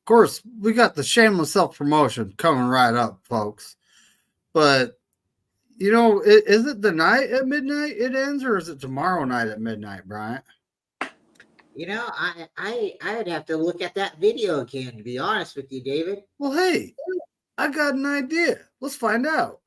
course, we got the shameless self-promotion coming right up, folks. But, is it the night at midnight it ends, or is it tomorrow night at midnight, Bryant? I would have to look at that video again, to be honest with you, David. Well, hey, I got an idea. Let's find out.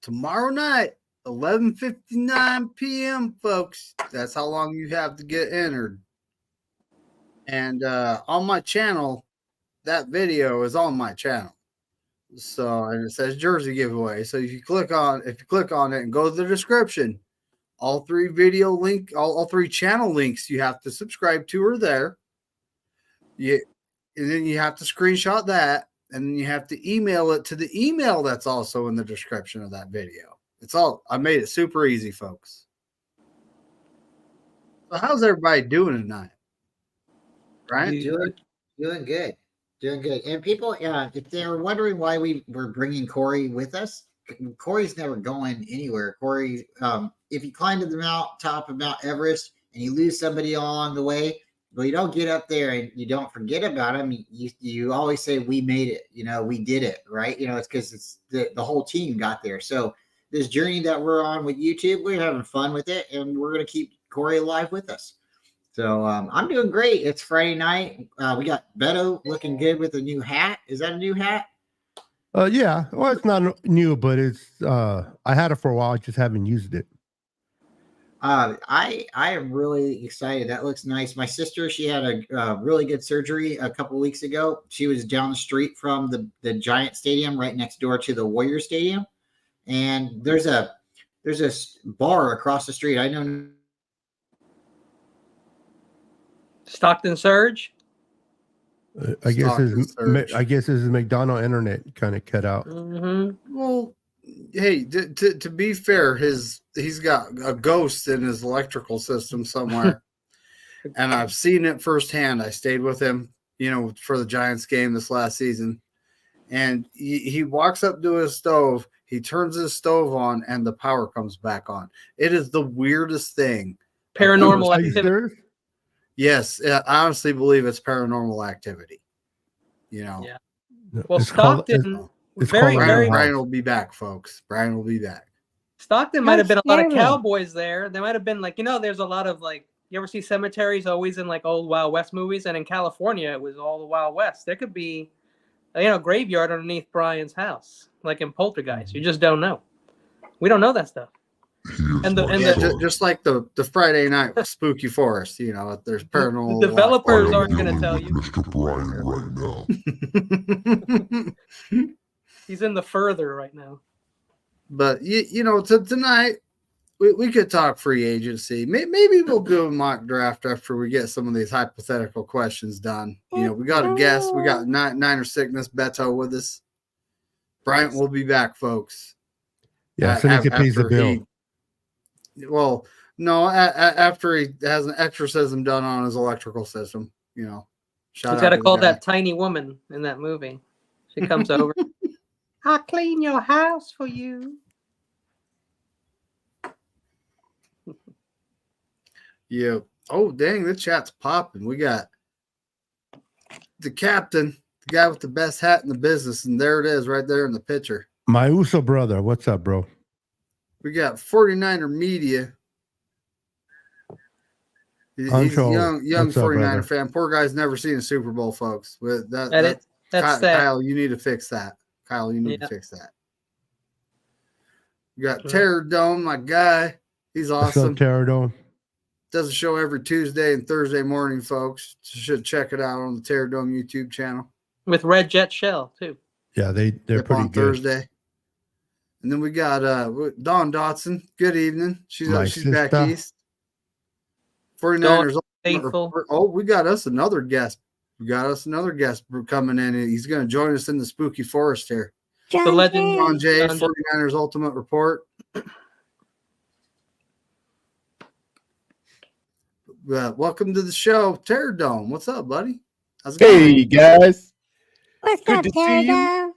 Tomorrow night, 11:59 p.m., folks. That's how long you have to get entered. And on my channel, that video is on my channel. So, and it says Jersey giveaway. So if you click on it and go to the description, all three all three channel links you have to subscribe to are there. And then you have to screenshot that. And then you have to email it to the email that's also in the description of that video. I made it super easy, folks. So how's everybody doing tonight? Right? Doing good. And people, if they were wondering why we were bringing Korey with us, Korey's never going anywhere. Korey, if you climb to the top of Mount Everest and you lose somebody along the way, well, you don't get up there and you don't forget about them. You always say, we made it, we did it, right? It's because it's the whole team got there. So this journey that we're on with YouTube, we're having fun with it, and we're going to keep Korey alive with us. So I'm doing great. It's Friday night. We got Beto looking good with a new hat. Is that a new hat? Yeah. Well, it's not new, but it's I had it for a while. I just haven't used it. I am really excited. That looks nice. My sister, she had a really good surgery a couple of weeks ago. She was down the street from the Giant Stadium, right next door to the Warrior Stadium. And there's a bar across the street. I know. Stockton Surge. I guess his McDonald internet kind of cut out. Mm-hmm. Well, hey, to be fair, he's got a ghost in his electrical system somewhere, and I've seen it firsthand. I stayed with him, for the Giants game this last season, and he walks up to his stove, he turns his stove on, and the power comes back on. It is the weirdest thing. Paranormal activity. Yes, I honestly believe it's paranormal activity. Yeah. Well, Stockton. Brian will be back, folks. Brian will be back. Stockton might have been a lot of cowboys there. There might have been there's a lot of you ever see cemeteries always in old Wild West movies, and in California it was all the Wild West. There could be a graveyard underneath Brian's house, like in Poltergeist. You just don't know. We don't know that stuff. Just like the Friday night with Spooky Forest, there's paranormal. The developers aren't going to tell you. Mr. Brian right now. He's in the further right now. But tonight we could talk free agency. Maybe we'll do a mock draft after we get some of these hypothetical questions done. We got a guest. We got Niner Sickness Beto with us. Bryant will be back, folks. Yeah, so he pays the bill. Well, no, after he has an exorcism done on his electrical system, He's got to call that tiny woman in that movie. She comes over. I'll clean your house for you. Yeah. Oh, dang, the chat's popping. We got the captain, the guy with the best hat in the business, and there it is right there in the picture. My Uso brother. What's up, bro? We got 49er Media. He's a Ancho, young what's up, 49er brother? fan. Poor guy's never seen a Super Bowl, folks. But That's sad. Kyle, you need to fix that. Kyle, you need to fix that. You got Terror Dome, my guy. He's What's awesome. up, Terror Dome? Does a show every Tuesday and Thursday morning, folks. You should check it out on the Terror Dome YouTube channel. With Red Jet Shell, too. Yeah, they're pretty on good. Thursday. And then we got Dawn Dotson. Good evening. She's back east. 49ers. Oh, we got us another guest. Coming in. He's going to join us in the spooky forest here. The legend. John Jay, 49ers Ultimate Report. Welcome to the show, Terror Dome. What's up, buddy? How's it going? Hey, guys. What's Good up, to Terror see you. Dome?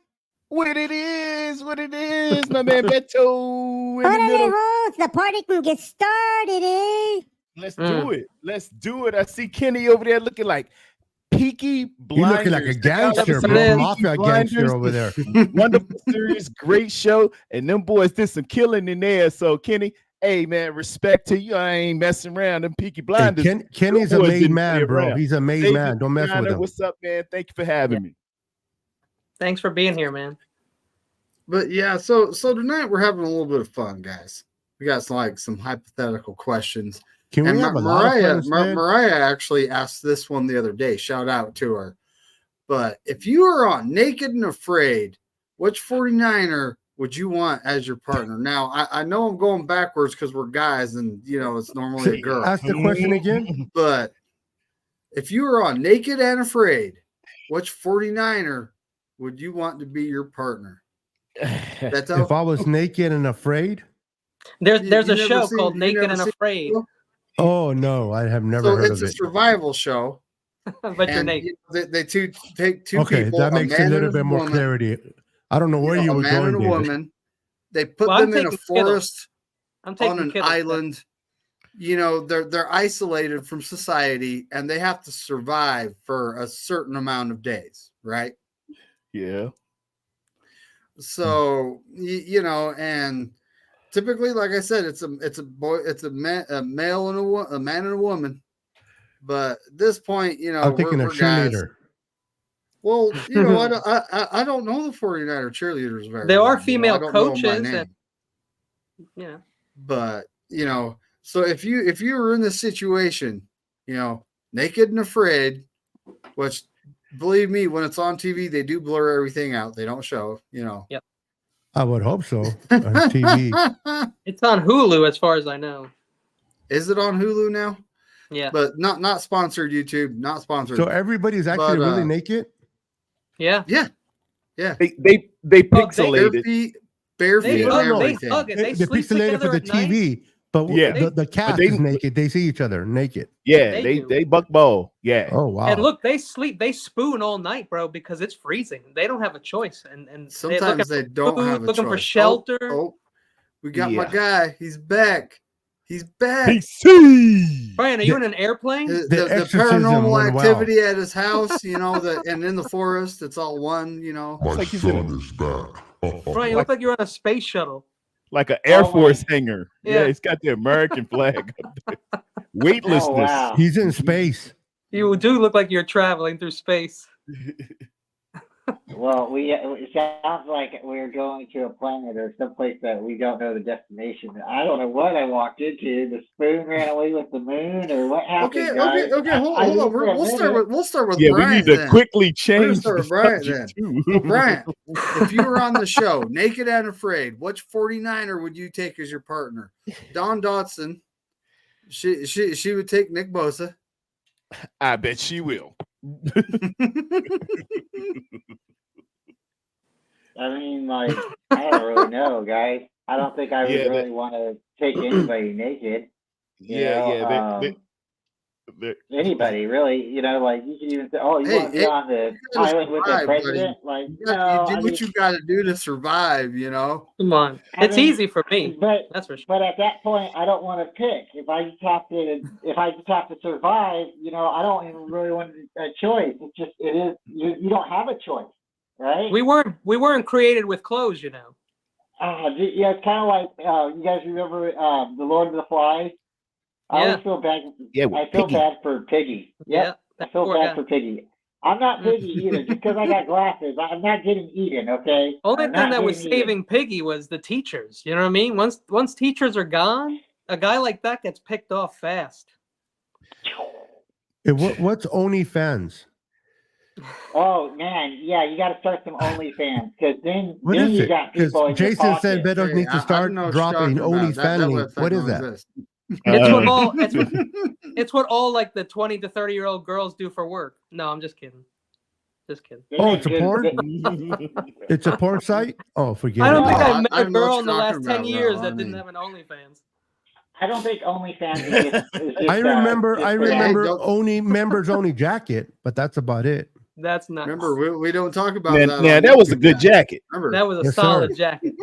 What it is, my man Beto. In the Hold on, middle. hoes. The party can get started, eh? Let's do it. I see Kenny over there looking like Peaky Blinders. You looking like a gangster, bro. Blinders. Mafia gangster over there. Wonderful series, great show. And them boys did some killing in there. So, Kenny, hey, man, respect to you. I ain't messing around. Them Peaky Blinders. Hey, Kenny's a Them boys made didn't man, play bro. around. He's a made man. Don't mess with him. What's up, man? Thank you for having me. Thanks for being here, man. But yeah, so tonight we're having a little bit of fun, guys. We got some hypothetical questions. Can we have a lot of friends, man? Mariah actually asked this one the other day. Shout out to her. But if you were on Naked and Afraid, which 49er would you want as your partner? Now, I know I'm going backwards because we're guys and, it's normally a girl. Ask the question again. But if you were on Naked and Afraid, which 49er would you want to be your partner? If I was naked and afraid? There's a show called Naked and Afraid. Oh, no. I have never heard of it. So it's a survival show. But you're naked. They take two okay, people. that makes a little bit more clarity. I don't know where you were going, going, and a David. woman. They put them in a forest on an island. They're isolated from society, and they have to survive for a certain amount of days, right? Yeah. So and typically, like I said, it's a male and a man and a woman. But at this point, I'm thinking of cheerleader. Guys. Well, I don't know the 49er cheerleaders very There well. are female coaches. Yeah. But so if you were in this situation, Naked and Afraid, which believe me, when it's on TV, they do blur everything out. They don't show, Yep. I would hope so. On TV. It's on Hulu, as far as I know. Is it on Hulu now? Yeah. But not sponsored, YouTube. Not sponsored. So everybody's actually really naked? Yeah. Yeah. They pixelated. Bare feet. They hug it. They sleep pixelated together for the at night. TV. But the cast is naked. They see each other naked. Yeah, they buck ball. Yeah. Oh wow. And look, they spoon all night, bro, because it's freezing. They don't have a choice. And sometimes they don't have a looking choice. for shelter. We got my guy. He's back. He's back. PC. Brian, are you in an airplane? The paranormal activity at his house, and in the forest, it's all one, My son is back. Brian, you look like you're on a space shuttle. Like an Air Force hangar. Yeah, he's got the American flag up there. Weightlessness. Oh, wow. He's in space. You do look like you're traveling through space. Well, it sounds like we're going to a planet or someplace that we don't know the destination. I don't know what I walked into. The spoon ran away with the moon, or what happened? Okay. Hold on. We'll start with yeah, Brian. we need to quickly change. We're Brian then. Brian, if you were on the show, Naked and Afraid, which 49er would you take as your partner? Dawn Dotson. She would take Nick Bosa. I bet she will. I mean, I don't really know, guys. I don't think I would really want to take anybody naked. Anybody really, like you can even say, "Oh, you Hey, want to be on the gotta island with the survive, buddy. president?" Like, You no, I do mean, what you got to do to survive. Come on, I it's mean, easy for me. but That's for sure. but at that point, I don't want to pick. If I just have to survive, I don't even really want a choice. It's just it is you don't have a choice, right? We weren't created with clothes, you know. Yeah, it's kind of like you guys remember the Lord of the Flies. I always feel bad. Yeah, I feel Piggy. bad for Piggy. Yep, I that feel poor bad guy. for Piggy. I'm not Piggy either. Just because I got glasses, I'm not getting eaten. Okay. Only I'm thing not that was getting eaten. saving Piggy was the teachers. You know what I mean? Once teachers are gone, a guy like that gets picked off fast. Hey, what's OnlyFans? Oh man, yeah, you got to start some OnlyFans because then What then is you it? got Because people in your Jason said pocket. Betos Hey, needs to I start don't know what you're dropping talking about. That OnlyFans. website What is don't that? exist. It's what Uh, all it's what all like the 20 to 30-year-old girls do for work. No, I'm just kidding. Just kidding. They Oh, make it's a good- porn? they- It's a porn site? Oh, forget I it. don't think No, I met I a know what girl you're in the talking last 10 about, years bro. that I didn't mean- have an OnlyFans. I don't think OnlyFans is just. I remember just I for that. remember don't- only members only jacket, but that's about it. That's not. Remember, we don't talk about now, that. now on that was a YouTube good yet. jacket. Remember, That was a Yes, solid sir. jacket.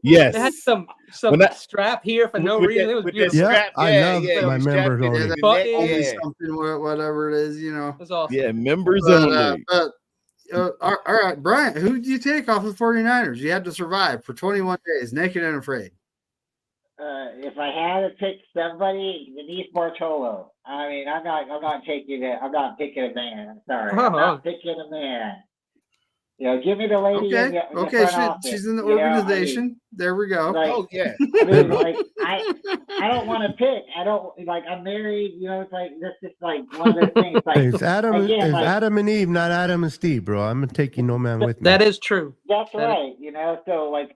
Yes. It had some When I- strap here for no With reason. that- it was with that beautiful. Yeah, strap, I love yeah, my you strap members it only. in the But neck, it- only yeah. something, whatever it is, It was awesome. Yeah, members But, only. all right, Brian, who do you take off the 49ers? You had to survive for 21 days, naked and afraid. If I had to pick somebody, Denise Bartolo. I mean, I'm not taking it. I'm not picking a man. I'm sorry. I'm not picking a man. Give me the lady in Okay, the okay, front office. she's in the you know? organization. There we go. Like, Oh yeah. I mean, like I don't want to pick. I don't like. I'm married. It's like that's just like one of those things. Like Hey, it's Adam again, it's like, Adam and Eve, not Adam and Steve, bro. I'm taking no man with me. That is true. that's That is- right. So like,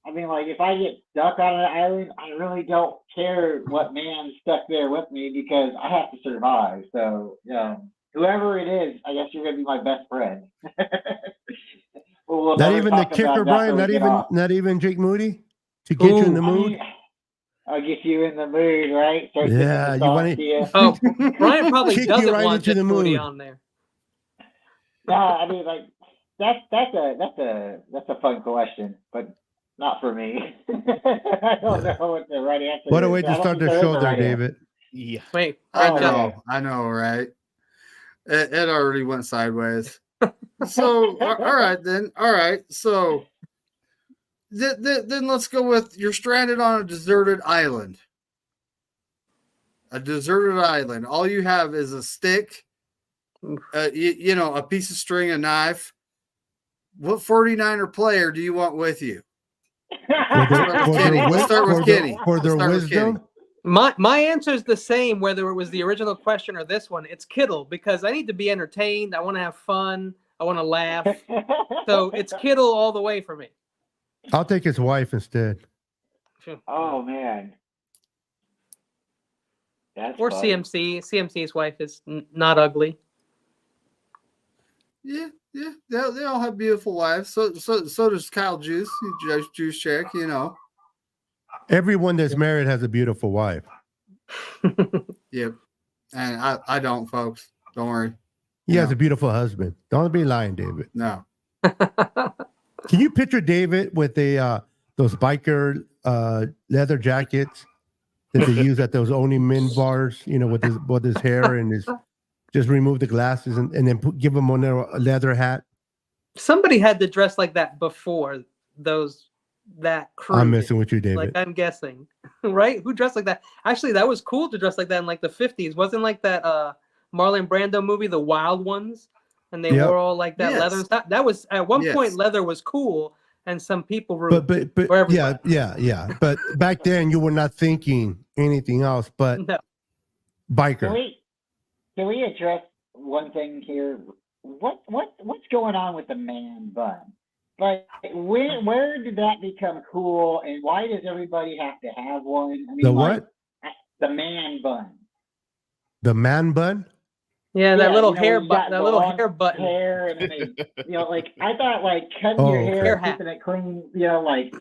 I mean, like if I get stuck on an island, I really don't care what man's stuck there with me because I have to survive. So whoever it is, I guess you're gonna be my best friend. We'll Not never even the talk about kicker, that Brian. when we get off. Not even Jake Moody to get you in the I mood. mean, I'll get you in the mood, right? Start sipping Yeah, the you salt want to you. Oh, Brian probably Kick you doesn't right want into the Jake Moody mood. on there. No, I mean like that's a fun question, but not for me. I don't know what the right answer What a is. way I to don't start think the there is show a there, right answer. David. Yeah. Wait, I Oh, know, I know, right? It already went sideways. So, all right, then. All right, so then let's go with you're stranded on a deserted island. A deserted island. All you have is a stick, a piece of string, a knife. What 49er player do you want with you? Let's start with Kenny. For their Let's start with Kenny. wisdom. my answer is the same whether it was the original question or this one. It's Kittle because I need to be entertained. I want to have fun. I want to laugh. So it's Kittle all the way for me. I'll take his wife instead. Oh man. That's Or funny. CMC. CMC's wife is not ugly. Yeah, they all have beautiful wives. So does Kyle Juice. Juice check, Everyone that's married has a beautiful wife. Yep. And I don't, folks. Don't worry. He has No. a beautiful husband. Don't be lying, David. No. Can you picture David with those biker leather jackets that they use at those only men bars? With his hair and his just remove the glasses and then give him on a leather hat. Somebody had to dress like that before that crew. I'm did. messing with you, David. Like I'm guessing, right? Who dressed like that? Actually, that was cool to dress like that in like the 50s. Wasn't like that Marlon Brando movie, The Wild Ones, and they Yep. wore all like that Yes. leather and stuff. That was at one Yes. point leather was cool, and some people were. but for everybody. yeah. But back then you were not thinking anything else but No. biker. Can we address one thing here? What's going on with the man bun? Like, where did that become cool, and why does everybody have to have one? I mean, The like, what? The man bun. The man bun? Yeah, that little hair you got button. That the little long hair button. hair, and then they, like I thought, like cutting Oh, your okay. hair, Hair and hat. keeping it clean. Like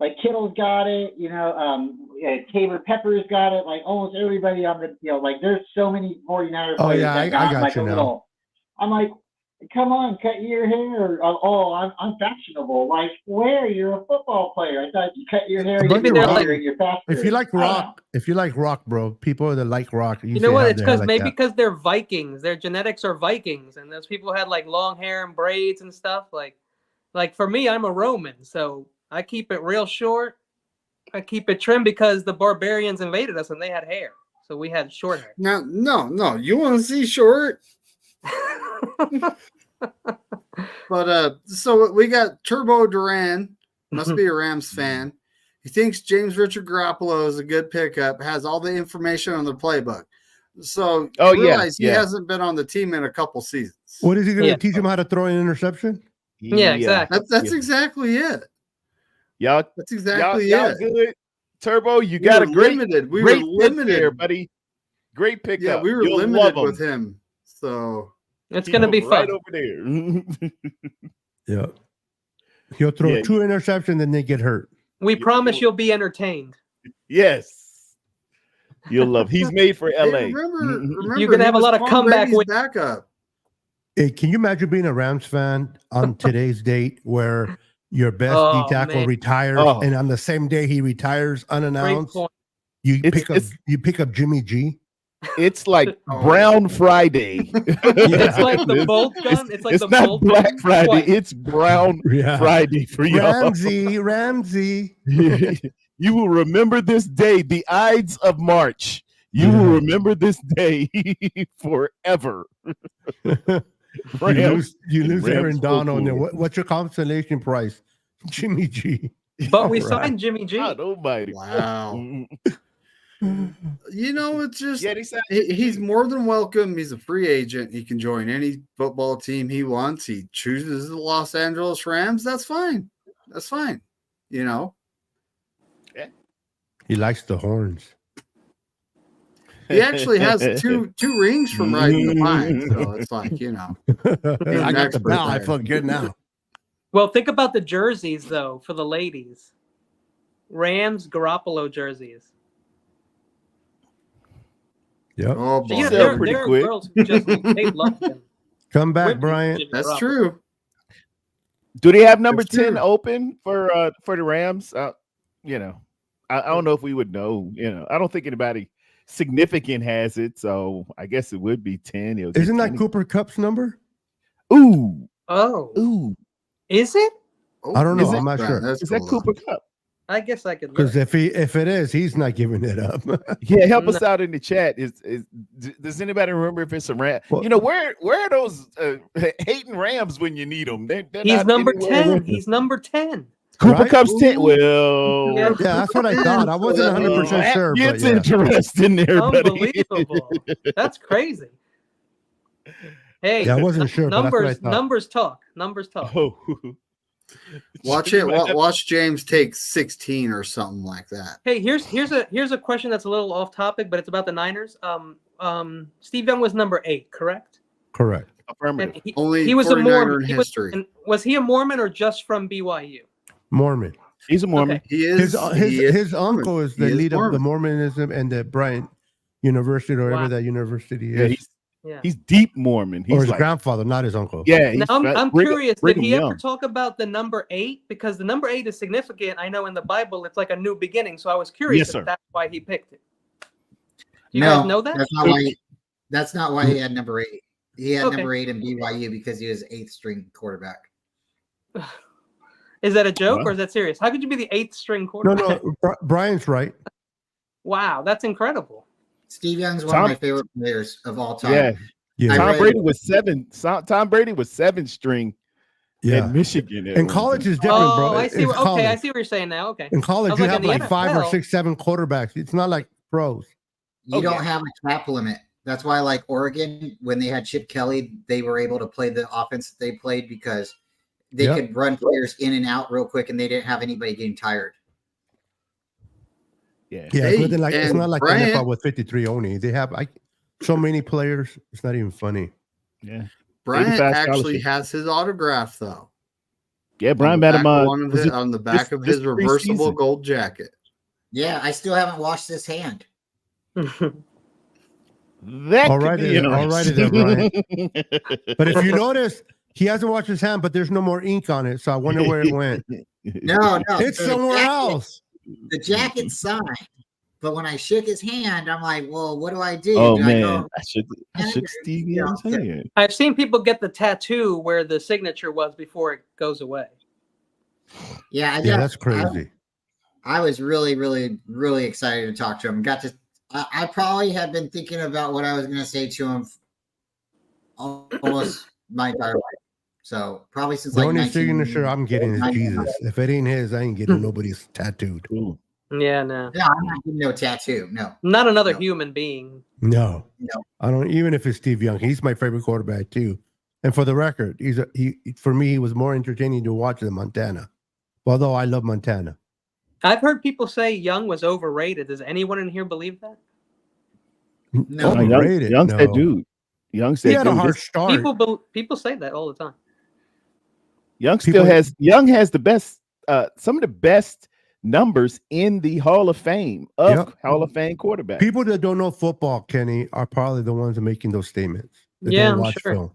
like Kittle's got it, Tabor Pepper's got it, like almost everybody on the, like there's so many 49er Oh, players yeah, that I got got like you a now. little. I'm like, come on, cut your hair. I'm fashionable. Like, where? You're a football player. I thought you cut your hair. But You're you're younger right. and you're faster. If you like I don't know. rock, bro, people that like rock, You know what? It's because because because they're Vikings. Their genetics are Vikings, and those people had like long hair and braids and stuff. Like for me, I'm a Roman, so I keep it real short. I keep it trim because the barbarians invaded us and they had hair, so we had short hair. Now, no, you want to see short? But so we got Turbo Duran, must be a Rams fan. He thinks James Richard Garoppolo is a good pickup, has all the information on the playbook. So realize he hasn't been on the team in a couple seasons. What is he going to teach him how to throw an interception? Yeah, exactly. That's exactly it. Y'all, that's exactly y'all it. Good. Turbo, you got a great limited. We great were limited, there, buddy. Great pickup. Yeah, we were limited with him. So it's going to be fun. Right over there. Yeah. He'll throw 2 interceptions and they get hurt. We promise you'll be entertained. Yes. You'll love. He's made for LA. Hey, remember, you're going to have a lot of comeback with backup. Hey, can you imagine being a Rams fan on today's date where your best D tackle retires and on the same day he retires unannounced? You pick up Jimmy G. It's like Brown Friday. It's like the bolt gun. It's the not Black Friday. Twice. It's Brown Friday for you. Ramsey. You will remember this day, the Ides of March. You will remember this day forever. You lose Aaron Donald, and then what's your consolation price? Jimmy G. But we signed Jimmy G. God almighty. Wow. It's just he's more than welcome. He's a free agent. He can join any football team he wants. He chooses the Los Angeles Rams. That's fine. That's fine. Yeah. He likes the horns. He actually has two rings from riding the pine. So it's like, I got the bell. I feel good now. Well, think about the jerseys though for the ladies. Rams Garoppolo jerseys. Yep. Oh, boy. There are girls who just they love them. Come back, Bryant. That's true. Do they have number 10 open for the Rams? I don't know if we would know. I don't think anybody significant has it, so I guess it would be 10. Isn't that Cooper Kupp's number? Ooh. Oh. Ooh. Is it? I don't know. I'm not sure. Is that Cooper Kupp? I guess I could. Because if it is, he's not giving it up. Yeah, help us out in the chat. Does anybody remember if it's a Ram? Well, where are those hating Rams when you need them? He's number 10. He's number 10. Cooper Kupp's 10. Well, yeah, that's what I thought. I wasn't 100% sure. It's interesting there, buddy. Unbelievable. That's crazy. Hey, I wasn't sure. Numbers talk. Numbers talk. Oh. Watch James take 16 or something like that. Hey, here's a question that's a little off topic, but it's about the Niners. Steve Young was number 8, correct? Correct. Affirmative. Only was a Mormon in history. Was he a Mormon or just from BYU? Mormon. He's a Mormon. Okay. He is. His uncle is the lead of the Mormonism and the Bryant University or whatever that university is. He's deep Mormon. He's his grandfather, not his uncle. Yeah. Now, I'm curious, did he ever talk about the number 8? Because the number 8 is significant. I know in the Bible it's like a new beginning. So I was curious if that's why he picked it. Do you guys know that? That's not why he had number 8. He had number 8 in BYU because he was 8th string quarterback. Is that a joke or is that serious? How could you be the 8th string quarterback? No, Brian's right. Wow, that's incredible. Steve Young's one of my favorite players of all time. Yeah. Tom Brady was 7. Tom Brady was 7th string in Michigan. In college is different, bro. I see. Okay, I see what you're saying now. Okay. In college, you have like 5 or 6, 7 quarterbacks. It's not like pros. You don't have a cap limit. That's why, like Oregon, when they had Chip Kelly, they were able to play the offense that they played because they could run players in and out real quick, and they didn't have anybody getting tired. Yeah, it's not like the NFL with 53 only. They have so many players. It's not even funny. Yeah, Bryant actually has his autograph though. Yeah, Brian met him on the back of his reversible preseason. gold jacket. Yeah, I still haven't washed this hand. That All could right, be then, all righty then, Brian. interesting. But if you notice, he hasn't washed his hand, but there's no more ink on it. So I wonder where it went. No, It's so the somewhere jacket- else. The jacket's signed, but when I shook his hand, I'm like, well, what do I do? Oh Do I man, go, I shook Stevie Yeah, Young's hand. I've seen people get the tattoo where the signature was before it goes away. yeah, Yeah, that's crazy. I was really, really, really excited to talk to him. I probably have been thinking about what I was going to say to him almost my entire life. So probably since The like only 19 signature I'm getting is 19 Jesus. If it ain't his, I ain't getting nobody's tattooed. Cool. Yeah, no. No, I'm not getting no tattoo. No. Not another No. human being. No, No. I don't. Even if it's Steve Young, he's my favorite quarterback too. And for the record, for me, he was more entertaining to watch than Montana. Although I love Montana. I've heard people say Young was overrated. Does anyone in here believe that? No. Overrated. Young's no. that dude. Young's He that had a dude. hard start. People say that all the time. Young People- has the best, some of the best numbers in the Hall of Fame of Yep. Hall of Fame quarterbacks. People that don't know football, Kenny, are probably the ones that are making those statements. That Yeah, don't I'm watch sure. film.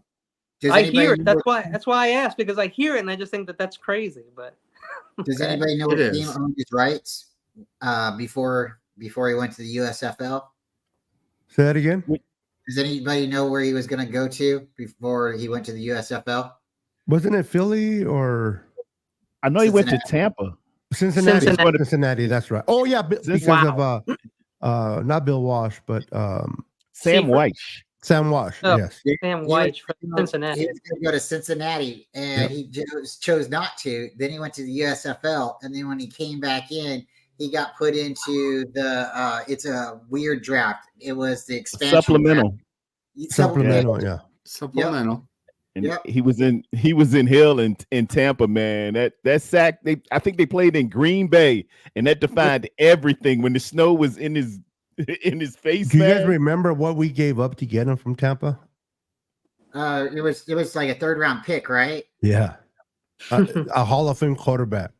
Does I anybody hear it. know- That's why I asked, because I hear it and I just think that that's crazy. But Does anybody know It what team is. owned his rights before he went to the USFL? Say that again. Does anybody know where he was going to go to before he went to the USFL? Wasn't it Philly or I know he went to Cincinnati. Tampa. Cincinnati? Cincinnati. Cincinnati. That's right. Oh yeah, because Wow. of not Bill Walsh, but Sam Seifert. Weich. Sam Wash. Oh. Yes. Sam He White was- from He Cincinnati. was going to go to Cincinnati, and he chose not to. Then he went to the USFL, and then when he came back in, he got put into the. It's a weird draft. It was the expansion Supplemental. draft. Supplemental. Yeah. Supplemental. And Yep. he was in Hill in Tampa, man. That sack, I think they played in Green Bay, and that defined everything when the snow was in his face. Do you guys man. remember what we gave up to get him from Tampa? It was like a third round pick, right? Yeah. A Hall of Fame quarterback.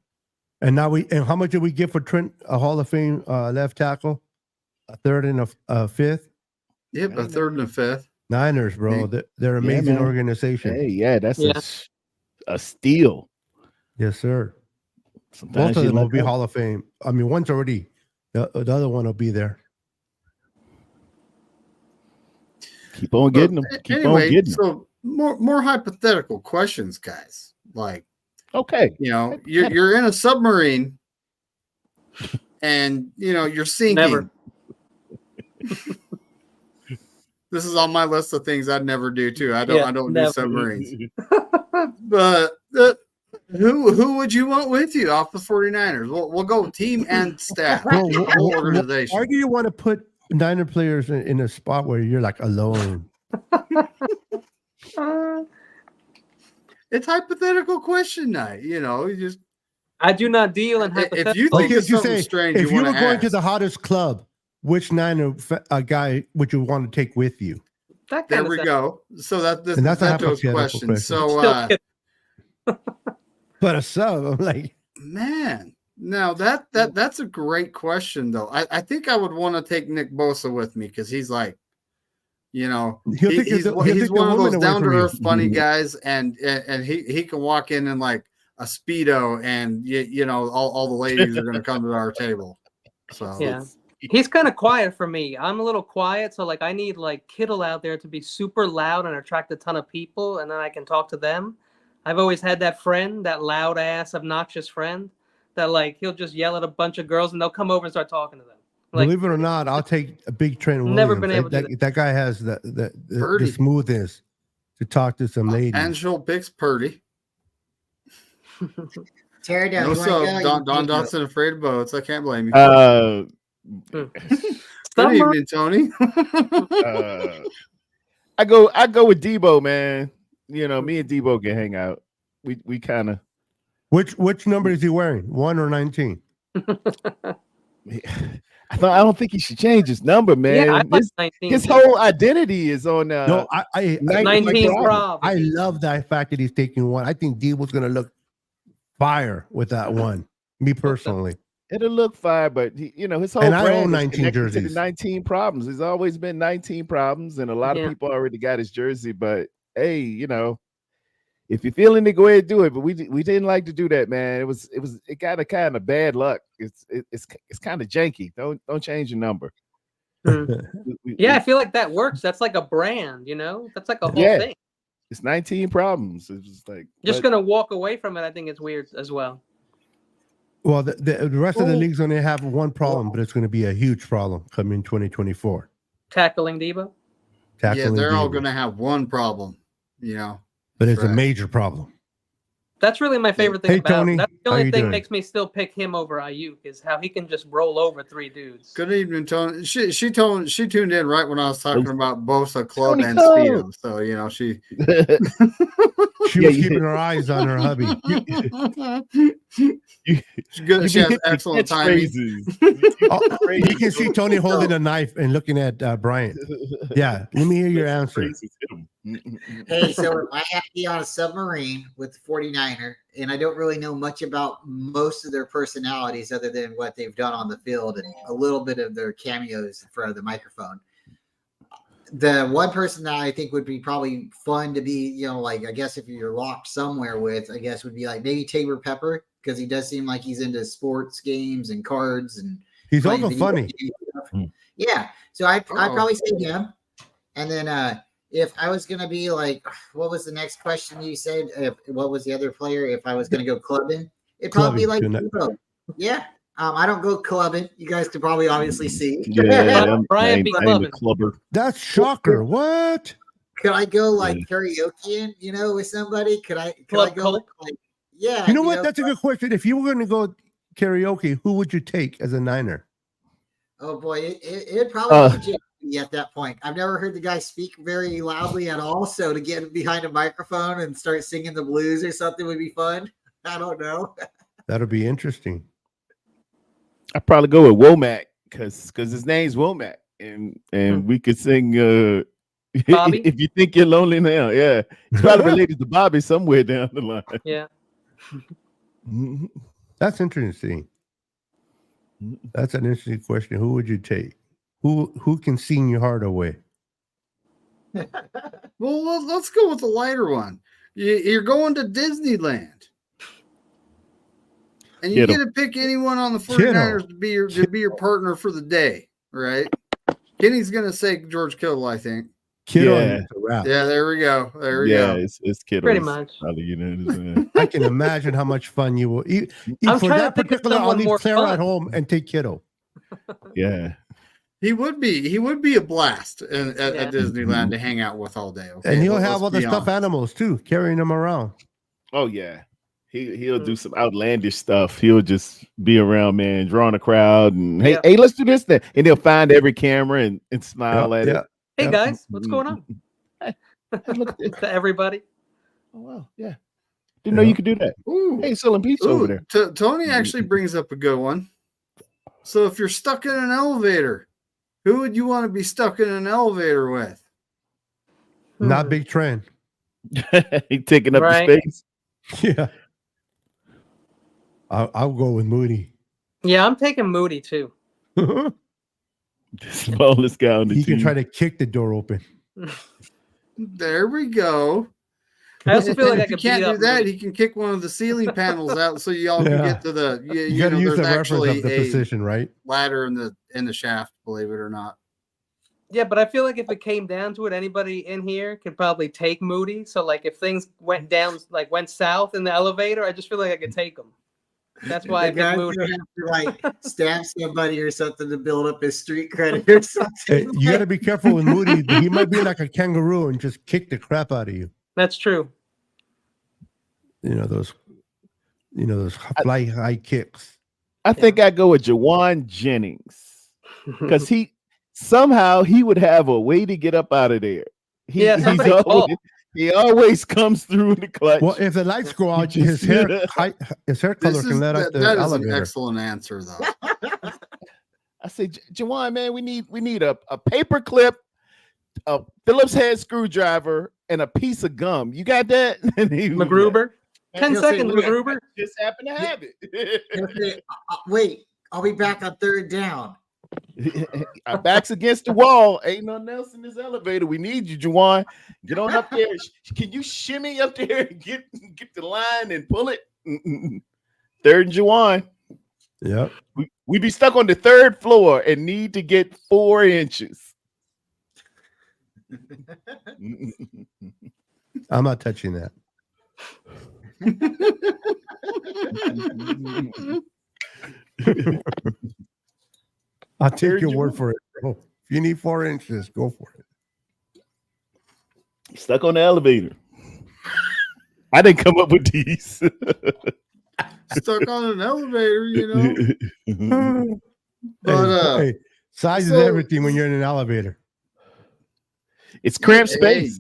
And now and how much did we get for Trent, a Hall of Fame left tackle? A third and a fifth? Yep, a third and a fifth. Niners, bro. They're an amazing man. organization. Hey, yeah, that's Yeah. a steal. Yes, sir. Sometimes Both of you them will let be go. Hall of Fame. I mean, one's already, the other one will be there. Keep on getting them. Keep on Anyway, getting them. so more hypothetical questions, guys. Like, Okay. you're in a submarine, and you're sinking. Never. This is on my list of things I'd never do too. I don't do never. submarines. But who would you want with you off the 49ers? We'll go team and staff. Well, Whole organization. Why do you want to put Niner players in a spot where you're like alone? It's hypothetical question night. You just I do not deal in if you hypotheticals. think Okay, it's if you something say, strange, if you you were want going to ask. the hottest club, which Niner guy would you want to take with you? That There kind of we stuff. go. So that's And that's a those hypothetical questions. question. So Still kidding. But a sub, I'm like, man, now that's a great question though. I think I would want to take Nick Bosa with me because he's like, he'll take he's the one of woman those away down to from you. earth funny guys, and he can walk in like a Speedo, and all the ladies are going to come to our table. So Yeah. He's kind of quiet for me. I'm a little quiet, so like I need like Kittle out there to be super loud and attract a ton of people, and then I can talk to them. I've always had that friend, that loud ass, obnoxious friend, that like he'll just yell at a bunch of girls and they'll come over and start talking to them. Like, Believe it or not, I'll take a big Trent Williams. Never been able to do that guy has the Purdy. smoothness to talk to some ladies. Angel Bix Purdy. Tear down. No You wanna sub. go? Don You can go. Dotson afraid of boats. I can't blame you. Good Summer- evening, Tony. I go with Debo, man. Me and Debo can hang out. We kind of. Which number is he wearing? 1 or 19? I don't think he should change his number, man. Yeah, I like 19. His whole identity is on. No, I 19 I Rob. love that fact that he's taking one. I think Debo's going to look fire with that one. Me personally. It'll look fire, but his whole And I brand own is 19 connected to the jerseys. 19 problems. There's always been 19 problems, and a lot of people already got his jersey. But hey, if you're feeling it, go ahead and do it. But we didn't like to do that, man. It got a kind of bad luck. It's kind of janky. Don't change your number. I feel like that works. That's like a brand, That's like a whole thing. It's 19 problems. It's just like gonna walk away from it. I think it's weird as well. Well, the rest of the league's going to have one problem, but it's going to be a huge problem coming 2024. Tackling Debo? They're all going to have one problem, But it's a major problem. That's really my favorite thing about Tony, him. That's the only thing doing? makes me still pick him over Ayuk is how he can just roll over 3 dudes. Good evening, Tony. She tuned in right when I was talking about Bosa, Club, Tony and Cole. Speedo. So she She was keeping her eyes on her hubby. She's good. She has excellent timing. You can see Tony holding a knife and looking at Bryant. Yeah, let me hear your answer. Hey, so I have to be on a submarine with the 49er, and I don't really know much about most of their personalities other than what they've done on the field and a little bit of their cameos in front of the microphone. The one person that I think would be probably fun to be, I guess if you're locked somewhere with, I guess would be like maybe Tabor Pepper, because he does seem like he's into sports games and cards and he's also funny. Yeah, so I'd probably say him. And then if I was gonna be like, what was the next question you said? What was the other player? If I was gonna go clubbing, it'd probably be like Debo. Yeah. I don't go clubbing. You guys could probably obviously see. Yeah, Brian be clubbing. Clubber. That's shocker. What? Could I go like karaoke, with somebody? Could I go like, yeah. You know what? That's a good question. If you were going to go karaoke, who would you take as a Niner? Oh boy, it'd probably be Jimmy at that point. I've never heard the guy speak very loudly at all. So to get behind a microphone and start singing the blues or something would be fun. I don't know. That'll be interesting. I'd probably go with Womack because his name's Womack, and we could sing Bobby? If you think you're lonely now. Yeah, it's probably related to Bobby somewhere down the line. Yeah, that's interesting. That's an interesting question. Who would you take? Who can sing your heart away? Well, let's go with the lighter one. You're going to Disneyland. And you get to pick anyone on the 49ers to be your partner for the day, right? Kenny's gonna say George Kittle, I think. Kittle, yeah, there we go. There we go. It's Kittle. Pretty much. I can imagine how much fun you will eat. For that particular, I'll leave Claire at home and take Kittle. Yeah, he would be a blast at Disneyland to hang out with all day. Okay? And he'll have all the stuffed animals too, carrying them around. Oh yeah. He'll do some outlandish stuff. He'll just be around, man, drawing a crowd and hey, let's do this thing. And he'll find every camera and smile at it. Hey guys, what's going on? To everybody. Oh wow, yeah. Didn't know you could do that. Ooh. Hey, selling pizza over there. Tony actually brings up a good one. So if you're stuck in an elevator, who would you want to be stuck in an elevator with? Not Big Trend. He taking up the space. Yeah. I'll go with Moody. Yeah, I'm taking Moody too. The smallest guy on the team. He can try to kick the door open. There we go. I also feel like I could can't do that. Moody. He can kick one of the ceiling panels out so y'all can get to the. You got to use the reference of the position, right? Ladder in the shaft, believe it or not. Yeah, but I feel like if it came down to it, anybody in here could probably take Moody. So like if things went down, like went south in the elevator, I just feel like I could take him. That's why I picked Moody. Have to like stab somebody or something to build up his street credit or something. Hey, you got to be careful with Moody. He might be like a kangaroo and just kick the crap out of you. That's true. Those fly high kicks. I think I go with Jawan Jennings because he would have a way to get up out of there. He always comes through the clutch. Well, if the lights go out, his hair color can let out the that elevator. That is an excellent answer, though. I say, Jawan, man, we need a paper clip, a Phillips head screwdriver, and a piece of gum. You got that? MacGruber? 10 He'll say, seconds, "Wait, MacGruber. Just happen to have it. he'll say, wait, I'll be back on third down." Our backs against the wall. Ain't nothing else in this elevator. We need you, Juwan. Get on up there. Can you shimmy up there and get the line and pull it? Third and Juwan. Yep. We be stuck on the third floor and need to get 4 inches. I'm not touching that. I'll take your word for it, bro. If you need 4 inches, go for it. Stuck on the elevator. I didn't come up with these. Stuck on an elevator, you know. But Hey, size is so- everything when you're in an elevator. It's cramped Hey, space.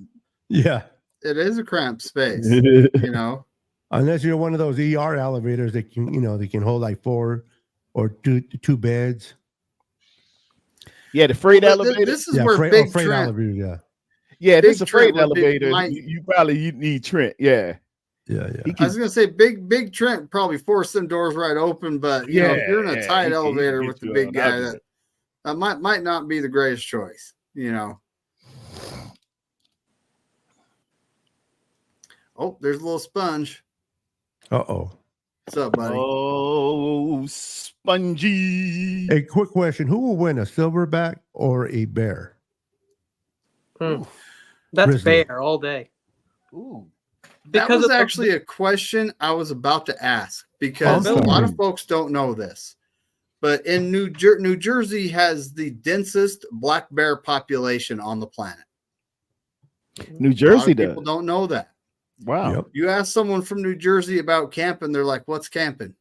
Yeah. it is a cramped space, you know. Unless you're one of those ER elevators that can, they can hold like 4 or two beds. Yeah, the freight Well, elevator. This is where Big freight Trent. elevator, yeah. Yeah, this is a Big freight Trent would be elevator. my- You probably need Trent. Yeah. Yeah, yeah. He I can, was gonna say Big Trent probably forced them doors right open, but you know, if you're in a tight he can elevator get with the you big on guy, out that might not be the greatest choice, you know. Oh, there's a little sponge. Uh-oh. What's up, buddy? Oh, spongy. A quick question. Who will win, a silverback or a bear? That's Grizzly. bear all day. Ooh. That Because was of the- actually a question I was about to ask because Oh, a lot of sorry. folks don't know this. But in New Jersey has the densest black bear population on the planet. New A lot Jersey of people does. don't know that. Wow. Yep. You ask someone from New Jersey about camping, they're like, "What's camping?"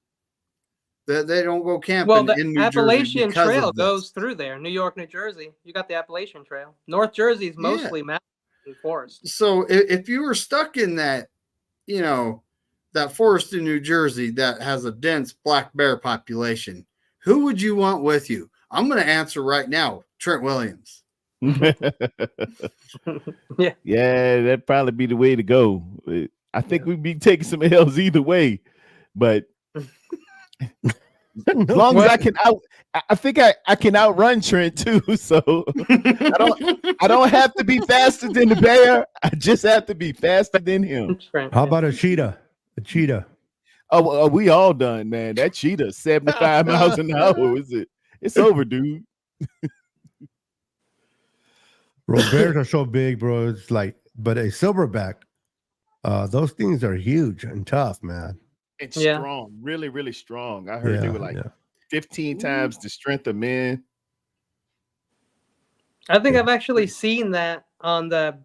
They don't go camping Well, the in New Jersey Appalachian because Trail of this. goes through there. New York, New Jersey. You got the Appalachian Trail. North Jersey is mostly mountain and forest. So if you were stuck in that, you know, that forest in New Jersey that has a dense black bear population, who would you want with you? I'm going to answer right now, Trent Williams. Yeah, that'd probably be the way to go. I think we'd be taking some L's either way, but as long as I think I can outrun Trent too. So I don't have to be faster than the bear. I just have to be faster than him. How about a cheetah? A cheetah. Oh, we all done, man. That cheetah 75 miles an hour. It's over, dude. Bro, bears are so big, bro. It's like, but a silverback, those things are huge and tough, man. It's Yeah. strong, really, really strong. I heard they were like 15 times the strength of men. I think I've actually seen that on the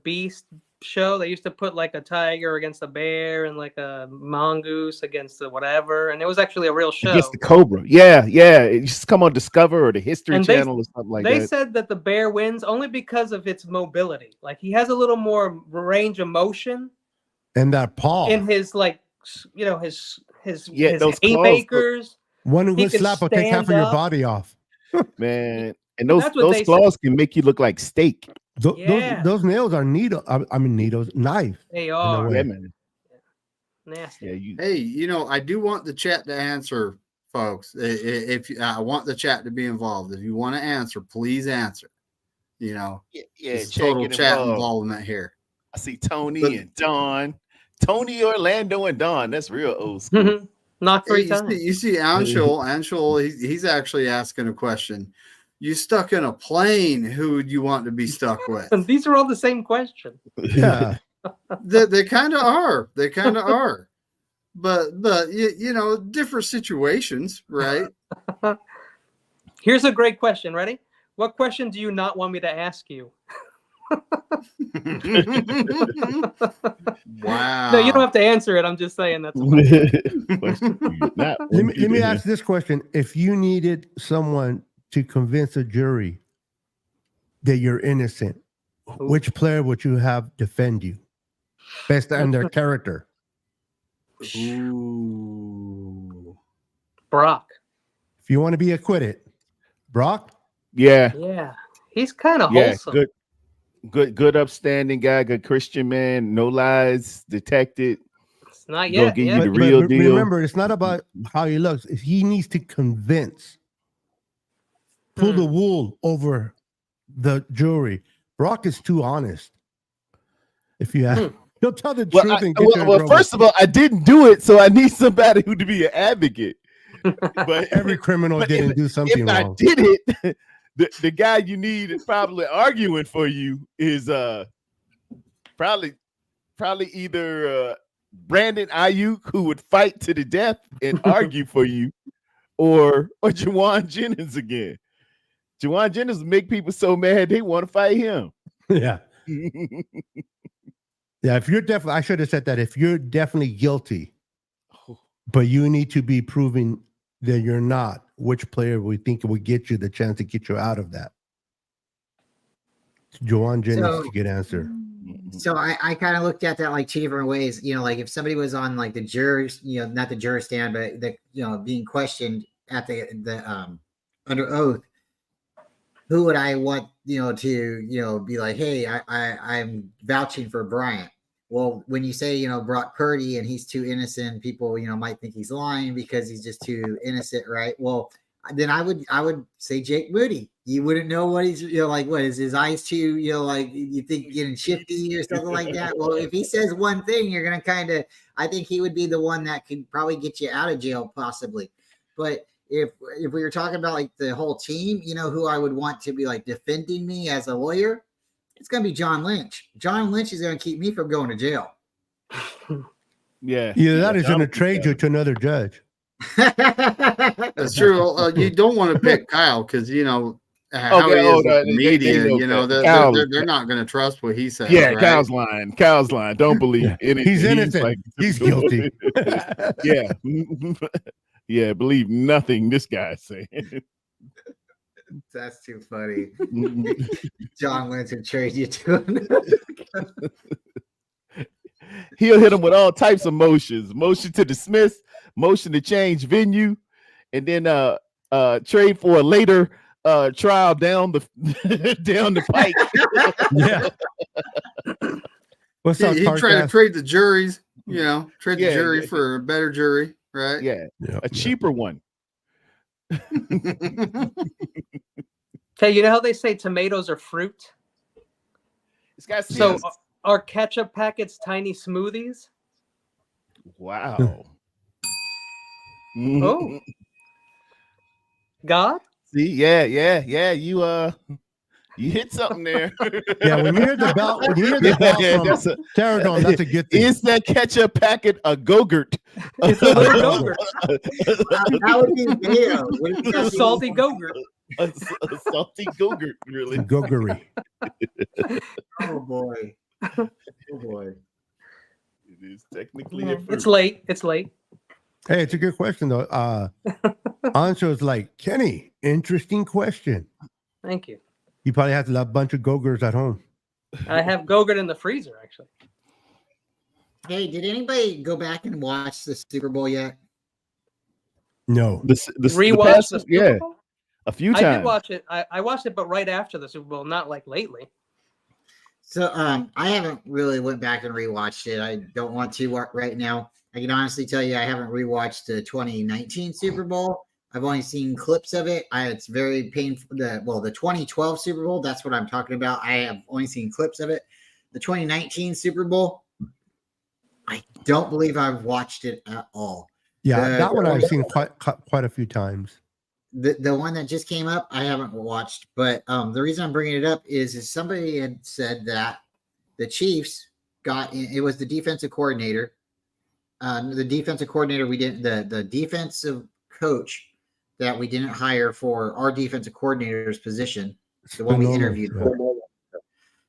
Beast show. They used to put like a tiger against a bear and like a mongoose against the whatever, and it was actually a real show. Against the cobra. Yeah. It used to come on Discover or the History And Channel or something like they that. said that the bear wins only because of its mobility. Like he has a little more range of motion And that paw. in his his those hay claws, bakers. One he good can slap will take half of stand your up. body off. Man. And those That's what they claws can make you look like steak. Yeah. Those nails are needle. I mean, needles, knife. They a are way. Yeah, man. nasty. Yeah, Hey, you know, I do want the chat to answer, folks. If I want the chat to be involved, if you want to answer, please answer. You know, Yeah, it's chat total get chat involved. involvement here. I see Tony But- and Don. Tony, Orlando, and Don. That's real old school. Not Hey, 3 times. you see Anshul, he's actually asking a question. You stuck in a plane, who would you want to be stuck with? And these are all the same question. Yeah. They kind of are. They kind of are. But you know, different situations, right? Here's a great question. Ready? What question do you not want me to ask you? Wow. No, you don't have to answer it. I'm just saying that's Question do you not Let want me let me to ask this question: if you needed someone to convince a jury that you're innocent, which player would you have defend you, based on their character? Ooh. Brock. If you want to be acquitted, Brock. Yeah, Yeah. He's kind of yeah, wholesome. good upstanding guy, good Christian man, no lies detected. Not Gonna yet. give Yeah. you the real deal. Remember, it's not about how he looks. He needs to convince, pull the wool over the jury. Brock is too honest. If you ask, he'll tell the truth and get you in trouble. First of all, I didn't do it, so I need somebody who to be an advocate. But Every criminal didn't do something if wrong. I did it, the guy you need is probably arguing for you is probably either Brandon Ayuk, who would fight to the death and argue for you, or Jawan Jennings again. Jawan Jennings would make people so mad they want to fight him. Yeah. Yeah, if you're definitely, I should have said that. If you're definitely guilty, but you need to be proving that you're not, which player we think would get you the chance to get you out of that? Jawan Jennings is a good answer. So I kind of looked at that like two different ways. You know, like if somebody was on like the jurors, you know, not the juror stand, but the being questioned at the under oath, who would I want to be like, hey, I'm vouching for Bryant. Well, when you say Brock Purdy and he's too innocent, people might think he's lying because he's just too innocent, right? Well, then I would say Jake Moody. You wouldn't know what he's like. What is his eyes too? Like you think getting shifty or something like that. Well, if he says one thing, you're gonna kind of. I think he would be the one that could probably get you out of jail, possibly. But if we were talking about like the whole team, who I would want to be like defending me as a lawyer, it's gonna be John Lynch. John Lynch is gonna keep me from going to jail. Yeah. Either that is going to trade you to another judge. That's true. You don't want to pick Kyle because how he is with the media. They're not going to trust what he says. Yeah, right? Kyle's lying. Kyle's lying. Don't believe anything. He's innocent. He's guilty. Yeah. Yeah, believe nothing this guy's saying. That's too funny. John Lynch would trade you to another. He'll hit him with all types of motions: motion to dismiss, motion to change venue, and then trade for a later trial down the pike. Yeah. What's up? He tried to trade the juries. Trade the jury for a better jury, right? Yeah, a cheaper one. Okay, you know how they say tomatoes are fruit? This guy's so are ketchup packets tiny smoothies? Wow. Oh. God? See, yeah. You hit something there. Yeah, when you hear the bell, from Terradome, that's a good thing. Is that ketchup packet a Go-Gurt? It's a little Go-Gurt. How would you feel? A salty Go-Gurt. A salty Go-Gurt, really. Go-Gurry. Oh boy. Oh boy. It is technically a fruit. It's late. It's late. Hey, it's a good question though. Ancho's like, Kenny, interesting question. Thank you. You probably have a bunch of Go-Gurts at home. I have Go-Gurt in the freezer, actually. Hey, did anybody go back and watch the Super Bowl yet? No. Rewatch the Super Bowl? A few times. I did watch it. I watched it, but right after the Super Bowl, not like lately. So I haven't really went back and rewatched it. I don't want to right now. I can honestly tell you I haven't rewatched the 2019 Super Bowl. I've only seen clips of it. It's very painful. The 2012 Super Bowl, that's what I'm talking about. I have only seen clips of it. The 2019 Super Bowl, I don't believe I've watched it at all. Yeah, that one I've seen quite a few times. The one that just came up, I haven't watched. But the reason I'm bringing it up is somebody had said that the Chiefs got in. It was the defensive coordinator. The defensive coordinator we didn't. The defensive coach that we didn't hire for our defensive coordinator's position, the one we interviewed for.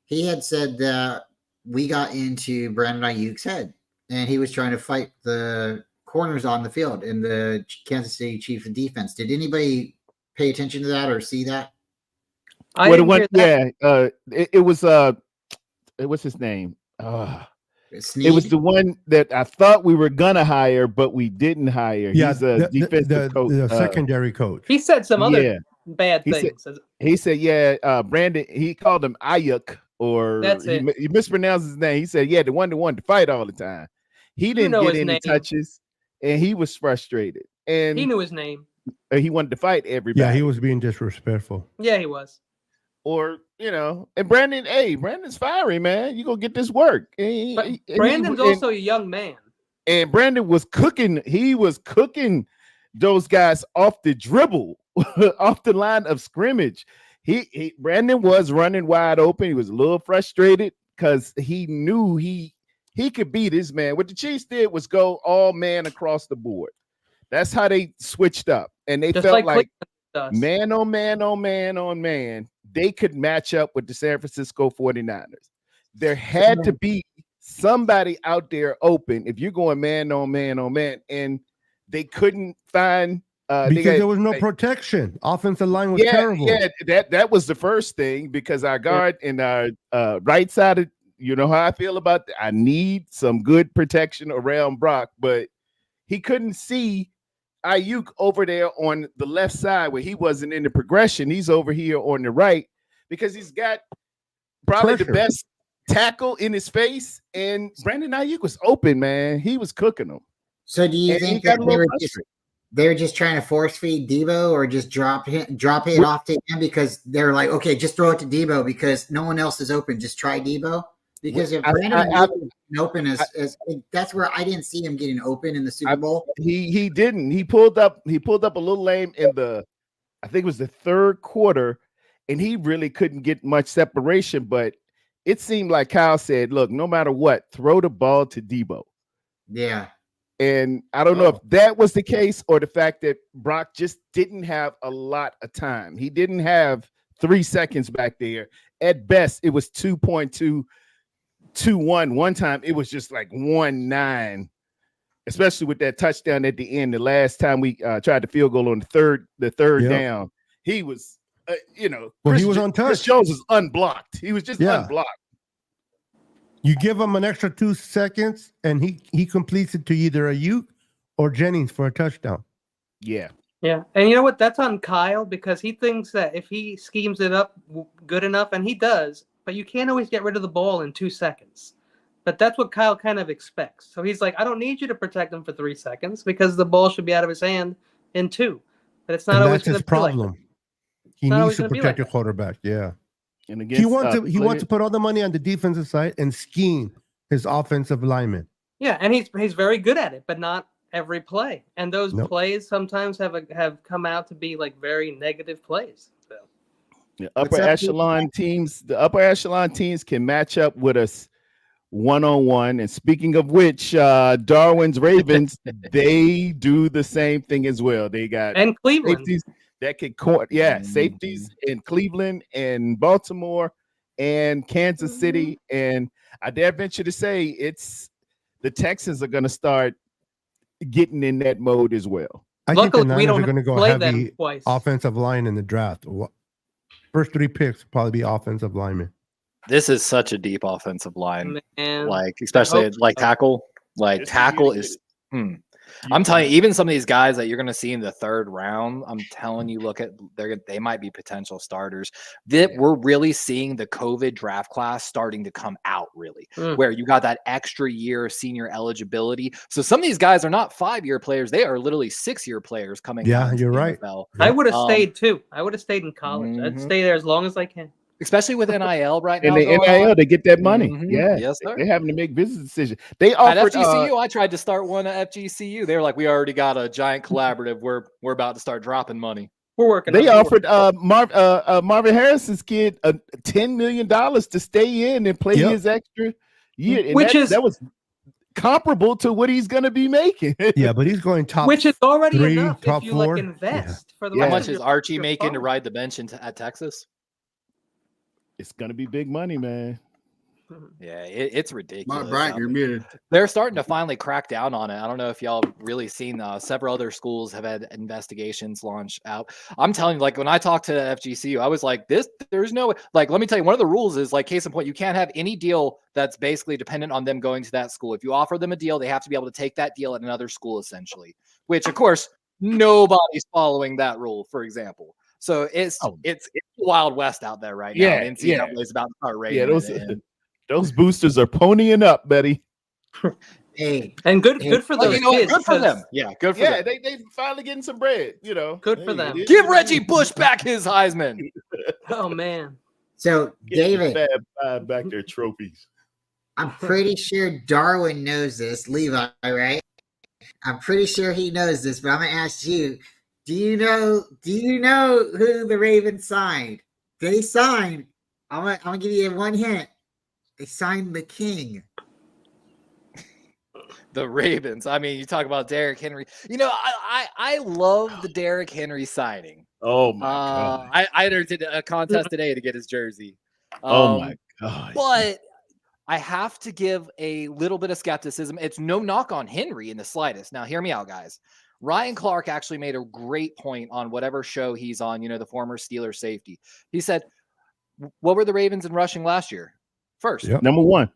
He had said that we got into Brandon Ayuk's head, and he was trying to fight the corners on the field in the Kansas City Chiefs defense. Did anybody pay attention to that or see that? It was what's his name? Sneed? It was the one that I thought we were gonna hire, but we didn't hire. Yeah, he's a defensive coach, the secondary coach. He said some other bad things. He said, Brandon. He called him Ayuk, or That's it. He mispronounced his name. He said, the one that wanted to fight all the time. He You didn't know get his any name. touches, and he was frustrated. And He knew his name. he wanted to fight everybody. Yeah, he was being disrespectful. Yeah, he was. Or and Brandon's fiery, man. You gonna get this work. And But Brandon's also a young man. And Brandon was cooking. He was cooking those guys off the dribble, off the line of scrimmage. Brandon was running wide open. He was a little frustrated because he knew he could beat his man. What the Chiefs did was go all man across the board. That's how they switched up, and they Just felt like like man on man on man on man, they could match up with the San Francisco 49ers. There had to be somebody out there open if you're going man on man on man, and they couldn't find because there was no protection. Offensive line was terrible. Yeah, that was the first thing, because our guard and our right side, you know how I feel about that. I need some good protection around Brock, but he couldn't see Ayuk over there on the left side where he wasn't in the progression. He's over here on the right because he's got probably the best tackle in his face, and Brandon Ayuk was open, man. He was cooking them. So do you think that they were just trying to force feed Debo, or just drop it off to him because they're like, okay, just throw it to Debo because no one else is open. Just try Debo. Because if Brandon open as that's where I didn't see him getting open in the Super Bowl. He didn't. He pulled up a little lame in I think it was the third quarter, and he really couldn't get much separation. But it seemed like Kyle said, "Look, no matter what, throw the ball to Debo." Yeah. And I don't know if that was the case or the fact that Brock just didn't have a lot of time. He didn't have 3 seconds back there. At best, it was 2.221. One time it was just like 1-9, especially with that touchdown at the end. The last time we tried the field goal on the third down, he was, he was untouched. Chris Jones was unblocked. He was just unblocked. You give him an extra 2 seconds, and he completes it to either Ayuk or Jennings for a touchdown. Yeah. Yeah, and you know what? That's on Kyle, because he thinks that if he schemes it up good enough, and he does, but you can't always get rid of the ball in 2 seconds. But that's what Kyle kind of expects. So he's like, I don't need you to protect him for 3 seconds because the ball should be out of his hand in 2. But it's not always going to be like that. He needs to protect your quarterback. Yeah. And he wants to put all the money on the defensive side and scheme his offensive linemen. Yeah, and he's very good at it, but not every play. And those plays sometimes have come out to be like very negative plays. So. The upper echelon teams can match up with us one-on-one. And speaking of which, Darwin's Ravens, they do the same thing as well. They got and Cleveland. That could safeties in Cleveland and Baltimore and Kansas City. And I dare venture to say the Texans are going to start getting in that mode as well. I think the Niners are going to go heavy offensive line in the draft. First 3 picks will probably be offensive linemen. This is such a deep offensive line, man. Like especially like tackle. Like tackle is. I'm telling you, even some of these guys that you're going to see in the 3rd round, I'm telling you, they might be potential starters. We're really seeing the COVID draft class starting to come out, really, where you got that extra year of senior eligibility. So some of these guys are not 5-year players; they are literally 6-year players coming. Yeah, you're right. NFL. I would have stayed too. I would have stayed in college. I'd stay there as long as I can. Especially with NIL right now. And the NIL, they get that money. Yeah. Yes, sir. They're having to make business decisions. They offered at FGCU, I tried to start one at FGCU. They were like, we already got a giant collaborative. We're about to start dropping money. We're working. They offered Marvin Harrison's kid $10 million to stay in and play his extra year. And that was comparable to what he's going to be making. Yeah, but he's going top. Which is already 3, enough top if you 4. Invest for the. How much is Archie making to ride the bench at Texas? It's gonna be big money, man. Yeah, it's ridiculous. Brian, you're muted. They're starting to finally crack down on it. I don't know if y'all really seen several other schools have had investigations launched out. I'm telling you, like when I talked to FGCU, I was like, there's no like, let me tell you, one of the rules is like, case in point, you can't have any deal that's basically dependent on them going to that school. If you offer them a deal, they have to be able to take that deal at another school, essentially, which of course, nobody's following that rule, for example. So it's Wild West out there right now. NCAA is about to start rating. Yeah, those boosters are ponying up, Betty. Hey, And good Hey, good for Well, those you know what? kids. Good for 'cause- them. Yeah, good for Yeah, them. they finally getting some bread. You know, Good for them. it is Give what it Reggie is. Bush back his Heisman. Oh man. so Get the David, Fab Five back their trophies. I'm pretty sure Darwin knows this. Levi, right? I'm pretty sure he knows this, but I'm gonna ask you: Do you know who the Ravens signed? They signed. I'm gonna give you one hint. They signed the King. The Ravens. I mean, you talk about Derrick Henry. You know, I love the Derrick Henry signing. Oh my god. I entered a contest today to get his jersey. Oh my god. But I have to give a little bit of skepticism. It's no knock on Henry in the slightest. Now, hear me out, guys. Ryan Clark actually made a great point on whatever show he's on, you know, the former Steelers safety. He said, what were the Ravens in rushing last year? First. Yep. Number one.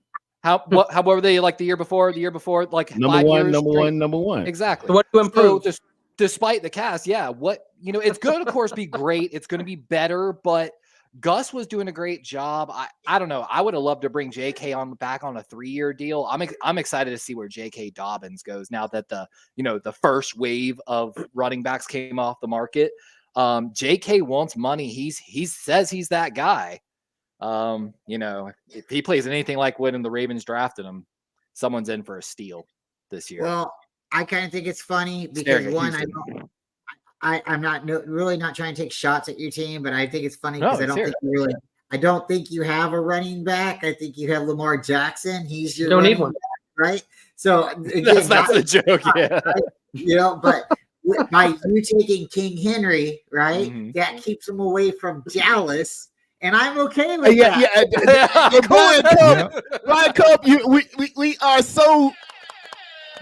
How were they like the year before, like Number 5 one, years number straight? one, number one. Exactly. So what to improve? So despite the cast, yeah, what, you know, it's going to, of course, be great. It's going to be better, but Gus was doing a great job. I don't know. I would have loved to bring JK back on a 3-year deal. I'm excited to see where JK Dobbins goes now that the first wave of running backs came off the market. JK wants money. He says he's that guy. You know, if he plays anything like when the Ravens drafted him, someone's in for a steal this year. Well, I kind of think it's funny because Staring at one, Houston. I'm not really not trying to take shots at your team, but I think it's funny No, because I don't think you have a running back. I think you have Lamar Jackson. He's your Don't need running one. back, right? So again, That's the joke, yeah. right? You know, but by you taking King Henry, right, Mhm. that keeps him away from Dallas, and I'm okay with Yeah, that. yeah. Ryan Cup, Yep. Ryan Cup, we are so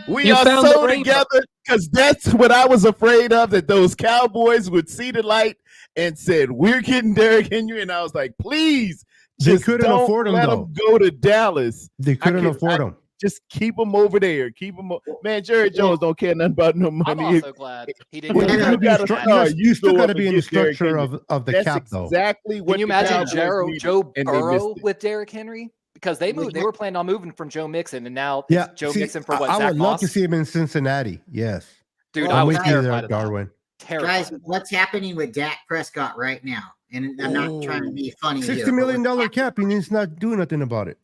You found the rainbow. together because that's what I was afraid of, that those Cowboys would see the light and said, we're getting Derrick Henry. And I was like, please, They just couldn't don't afford him, let though. him go to Dallas. They couldn't could- afford him. Just keep him over there. Keep him. Man, Jerry Jones don't care nothing about no I'm money. also glad he didn't. Well, go you to gotta the be gotta Jets. start. you still go got up to be and in the get Derrick structure Henry. of the That's cap, though. exactly what Can you the imagine Cowboys needed, Joe and they missed Burrow it. with Derrick Henry? Because they were planning on moving from Joe Mixon, and now it's Yeah, Joe see, Mixon for what? I Zach would love to Moss? see him in Cincinnati. Yes, Dude, Well, I I'm was with you terrified there, of that. Darwin. Terrified Guys, of that. what's happening with Dak Prescott right now? And I'm not trying to be funny here. $60 but million what's cap, and he's not doing nothing about it.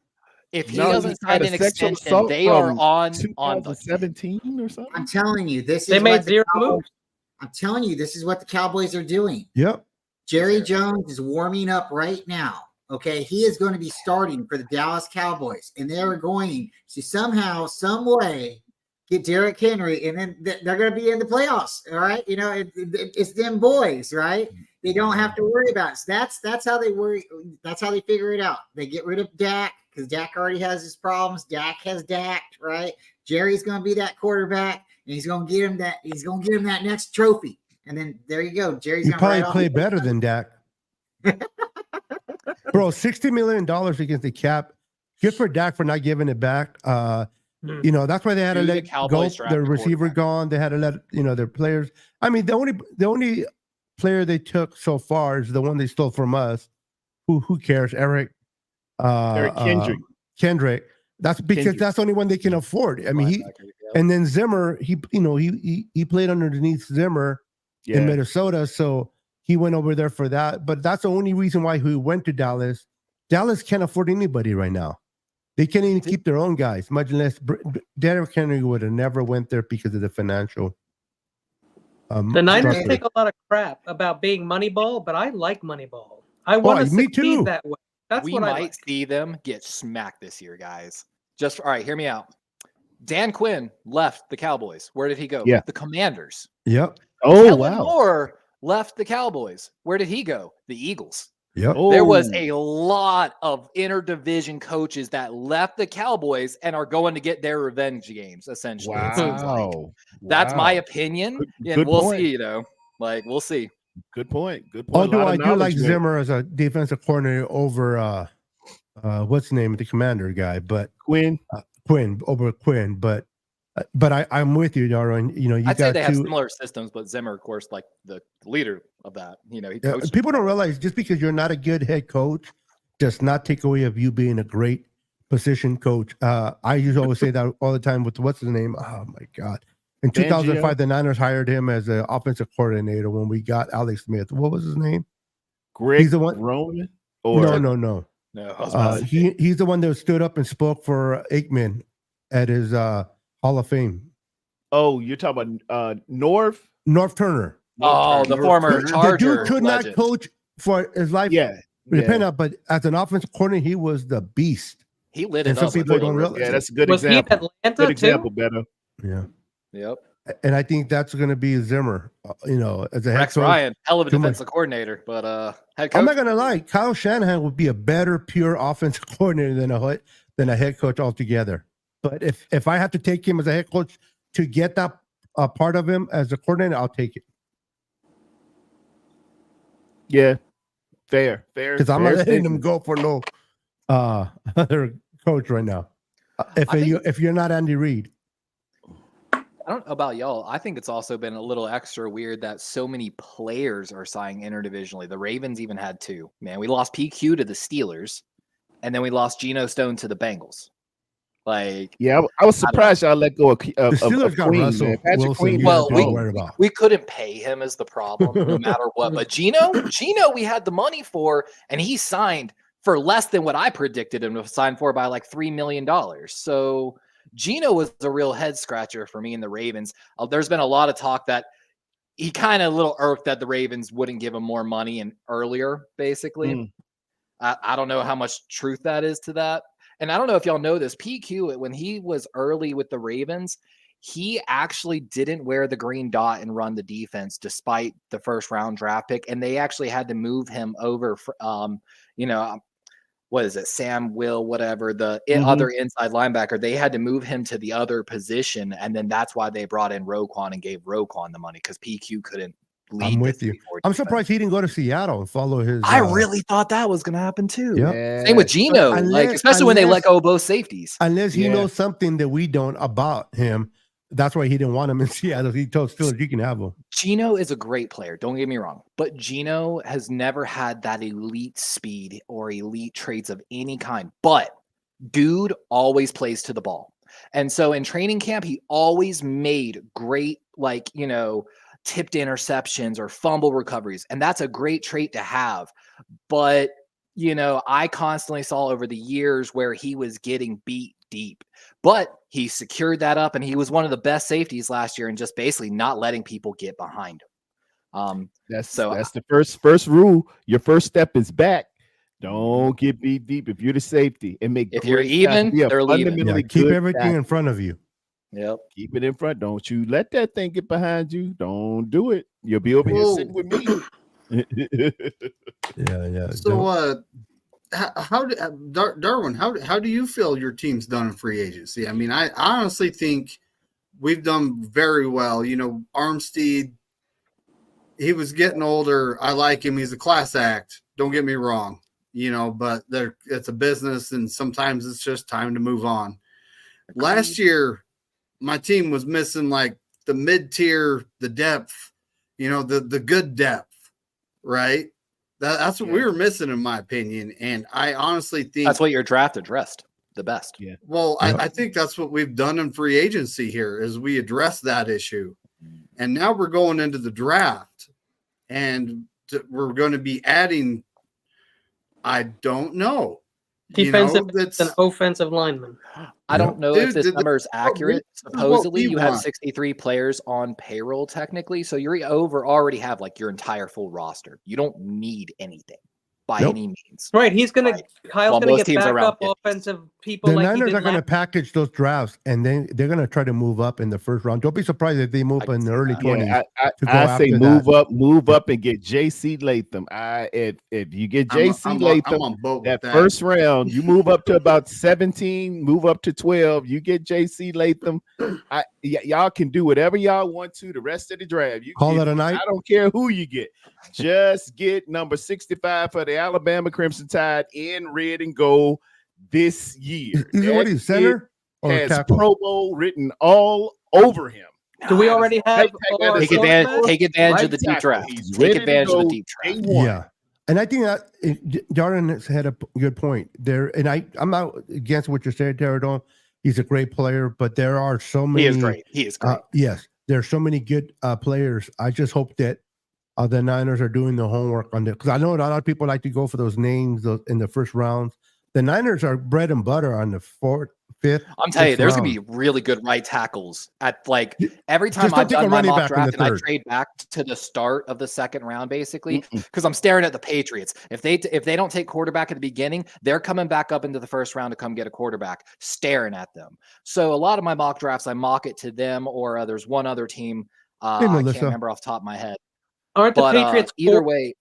If he No, doesn't he's got sign a an sexual extension, assault they are from on the 2017 or something. I'm telling you, this is They made what the zero Cowboys- moves. I'm telling you, this is what the Cowboys are doing. Yep. Jerry Sure. Jones is warming up right now. Okay, he is going to be starting for the Dallas Cowboys, and they're going to somehow, some way, get Derrick Henry, and then they're going to be in the playoffs. All right, you know, it's them boys, right? They don't have to worry about it. So that's how they worry. That's how they figure it out. They get rid of Dak because Dak already has his problems. Dak has Dak, right? Jerry's going to be that quarterback, and he's going to get him that. He's going to get him that next trophy, and then there you go. Jerry's You going to probably write off- play better than Dak. Bro, $60 million against the cap. Good for Dak for not giving it back. You know, that's why they had to Dude, the let go Cowboys drafted their receiver quarterback. gone. They had to let, you know, their players. I mean, the only player they took so far is the one they stole from us. Who cares? Eric Kendrick. Kendrick. That's because Kendrick. that's the only one they can afford. I mean, Linebacker, yeah. and then Zimmer, he played underneath Zimmer in Minnesota, so he went over there for that. But that's the only reason why he went to Dallas. Dallas can't afford anybody right now. They can't even keep their own guys, much less Derrick Henry would have never went there because of the financial. The Niners structure. take a lot of crap about being Moneyball, but I like Moneyball. I want to me succeed too. that way. That's We what I might like. see them get smacked this year, guys. Just all right, hear me out. Dan Quinn left the Cowboys. Where did he go? Yeah. The Commanders. Yep. Oh Kellen wow. Moore left the Cowboys. Where did he go? The Eagles. Yep. There was Oh. a lot of interdivision coaches that left the Cowboys and are going to get their revenge games, essentially. It seems like. Wow. That's my Wow. opinion. Good And we'll point. see, we'll see. Good point. Good point. Although A lot I of do like knowledge there. Zimmer as a defensive coordinator over what's the name of the commander guy, but Quinn. Quinn. But I'm with you, Darwin. You know, you I'd say got they have two. similar systems, but Zimmer, of course, like the leader of that. You know, he coached them. People don't realize just because you're not a good head coach does not take away of you being a great position coach. I used to always say that all the time with what's his name? Oh my God. In Fangio? 2005, the Niners hired him as an offensive coordinator when we got Alex Smith. What was his name? Greg He's the one. Roman? No. No, I was about to say. He's the one that stood up and spoke for Aikman at his Hall of Fame. Oh, you're talking about North Turner. Oh, the former The Charger dude could legend. not coach for his life. Yeah. Depending on, but as an offensive coordinator, he was the beast. He lit And it some up. with people don't Taylor realize Rivers. Yeah, that's a good Was he example. at Good Atlanta example, too? Beto. Yeah. Yep. And I think that's going to be Zimmer, as a head Rex coach. Ryan, hell of a Too much. defensive coordinator, but head coach. I'm not going to lie. Kyle Shanahan would be a better pure offensive coordinator than a head coach altogether. But if I have to take him as a head coach to get that part of him as a coordinator, I'll take it. Yeah. Fair. Because I'm not letting him go for no other coach right now. If you're not Andy Reid. I don't know about y'all. I think it's also been a little extra weird that so many players are signing interdivisionally. The Ravens even had two. Man, we lost PQ to the Steelers, and then we lost Geno Stone to the Bengals. Like, Yeah, I was surprised y'all let go of The Steelers got Queen, Russell man. Patrick Wilson. Queen. You Well, have to worry about. we couldn't pay him is the problem, no matter what. But Geno, we had the money for, and he signed for less than what I predicted him to sign for by like $3 million. So Geno was a real head scratcher for me and the Ravens. There's been a lot of talk that he kind of a little irked that the Ravens wouldn't give him more money and earlier, basically. I don't know how much truth that is to that. And I don't know if y'all know this. PQ, when he was early with the Ravens, he actually didn't wear the green dot and run the defense despite the first round draft pick. And they actually had to move him over, what is it? Sam Will, whatever, the other inside linebacker. They had to move him to the other position. And then that's why they brought in Roquan and gave Roquan the money because PQ couldn't lead. I'm with you. I'm surprised he didn't go to Seattle and follow his. I really thought that was going to happen too. Yeah. Same with Geno, especially when they let go of both safeties. Unless he knows something that we don't about him. That's why he didn't want him in Seattle. He told Steelers, you can have him. Geno is a great player. Don't get me wrong. But Geno has never had that elite speed or elite traits of any kind. But dude always plays to the ball. And so in training camp, he always made great, tipped interceptions or fumble recoveries. And that's a great trait to have. But, I constantly saw over the years where he was getting beat deep. But he secured that up, and he was one of the best safeties last year and just basically not letting people get behind him. That's the first rule. Your first step is back. Don't get beat deep if you're the safety and make. If you're even, they're leaving. Yeah, keep everything in front of you. Yep. Keep it in front. Don't you let that thing get behind you. Don't do it. You'll be over here sitting with me. Yeah. So, Darwin, how do you feel your team's done in free agency? I mean, I honestly think we've done very well. Armstead, he was getting older. I like him. He's a class act. Don't get me wrong. But it's a business, and sometimes it's just time to move on. Last year, my team was missing like the mid-tier, the depth, the good depth, right? That's what we were missing, in my opinion. And I honestly think that's what your draft addressed the best. Yeah. Well, I think that's what we've done in free agency here is we address that issue. And now we're going into the draft, and we're going to be adding, I don't know. Defensive and offensive lineman. I don't know if this number is accurate. Supposedly, you have 63 players on payroll technically, so you're already have like your entire full roster. You don't need anything by any means. Right. Kyle's going to get backup offensive people. The Niners are going to package those drafts, and then they're going to try to move up in the first round. Don't be surprised if they move in the early 20s. I say move up and get J.C. Latham. If you get J.C. Latham, that first round, you move up to about 17, move up to 12. You get J.C. Latham. Y'all can do whatever y'all want to the rest of the draft. You call it a night. I don't care who you get. Just get number 65 for the Alabama Crimson Tide in red and gold this year. What is center? Has Pro Bowl written all over him. Do we already have take advantage of the deep draft? Take advantage of the deep draft. Yeah. And I think that Jordan has had a good point there. And I'm not against what you're saying, Teradon. He's a great player, but there are so many. He is great. He is great. Yes, there are so many good players. I just hope that the Niners are doing the homework on that, because I know a lot of people like to go for those names in the first rounds. The Niners are bread and butter on the fourth, fifth. I'm telling you, there's round. gonna be really good right tackles at like every time I've done my mock draft and I trade back to the start of the second round, basically, because I'm staring at the Patriots. If they don't take quarterback at the beginning, they're coming back up into the first round to come get a quarterback, staring at them. So a lot of my mock drafts, I mock it to them, or there's one other team. I can't remember off the top of my head. Aren't the Patriots either way?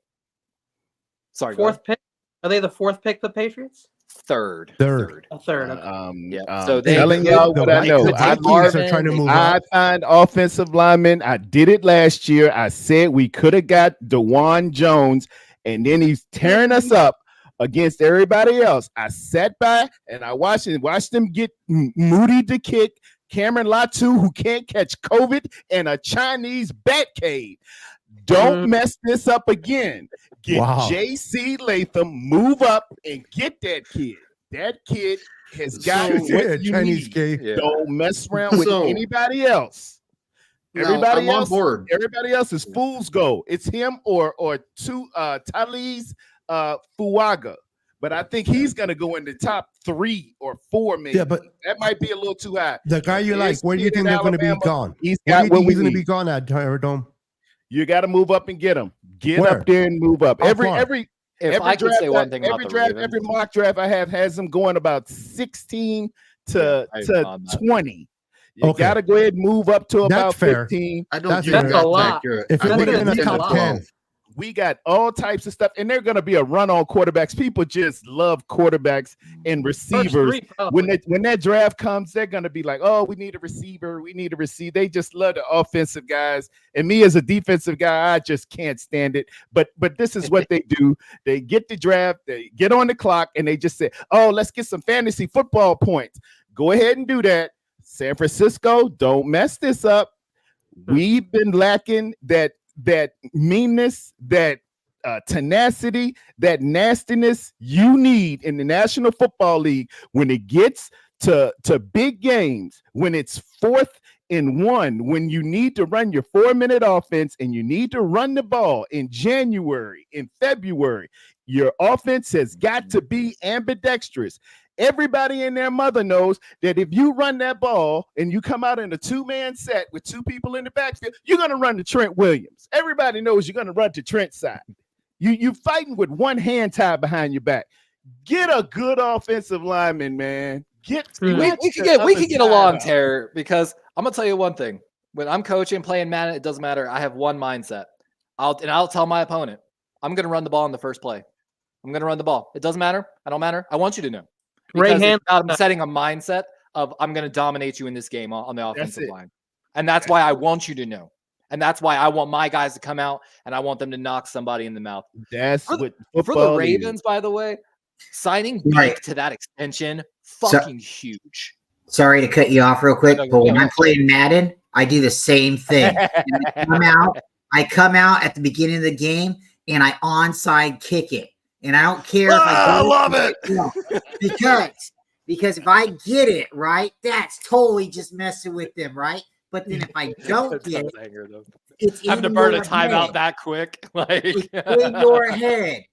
Sorry, fourth pick? Are they the fourth pick? The Patriots? Third. A third. Yeah. So they telling y'all what I know. I find offensive linemen. I did it last year. I said we could have got DeJuan Jones, and then he's tearing us up against everybody else. I sat by and I watched them get Moody to kick, Cameron Latu, who can't catch COVID, and a Chinese bat cave. Don't mess this up again. Get J.C. Latham, move up and get that kid. That kid has got what you Chinese need. cave. Yeah. Don't mess around with anybody else. Everybody else is fool's gold. It's him or Talise Fuaga. But I think he's going to go in the top 3 or 4, maybe. Yeah, but that might be a little too high. The guy you like, where do you think they're going to be gone? He's got what he's going to be gone at, Dome? You got to move up and get him. Get up there and move up. Every mock draft I have has them going about 16 to 20. You got to go ahead and move up to about 15. I don't think that's a lot. If it would have been a top 10. We got all types of stuff, and they're going to be a run on quarterbacks. People just love quarterbacks and receivers. When that draft comes, they're going to be like, "Oh, we need a receiver. We need a receiver." They just love the offensive guys, and me as a defensive guy, I just can't stand it. But this is what they do: they get the draft, they get on the clock, and they just say, "Oh, let's get some fantasy football points." Go ahead and do that. San Francisco, don't mess this up. We've been lacking that meanness, that tenacity, that nastiness you need in the National Football League when it gets to big games, when it's 4th and 1, when you need to run your 4-minute offense and you need to run the ball in January, in February. Your offense has got to be ambidextrous. Everybody and their mother knows that if you run that ball and you come out in a 2-man set with 2 people in the backfield, you're going to run to Trent Williams. Everybody knows you're going to run to Trent's side. You fighting with one hand tied behind your back. Get a good offensive lineman, man. We could get along, Terry, because I'm gonna tell you one thing. When I'm coaching, playing Madden, it doesn't matter. I have one mindset. I'll tell my opponent, I'm gonna run the ball in the first play. I'm gonna run the ball. It doesn't matter. I don't matter. I want you to know. I'm setting a mindset of I'm going to dominate you in this game on the offensive line. And that's why I want you to know. And that's why I want my guys to come out and I want them to knock somebody in the mouth. That's for the Ravens, by the way, signing Beak to that extension, huge. Sorry to cut you off real quick, but when I'm playing Madden, I do the same thing. I come out at the beginning of the game and I onside kick it. And I don't care if I love it. Because if I get it right, that's totally just messing with them, right? But then if I don't get it, it's having to burn a timeout that quick. It's in your head.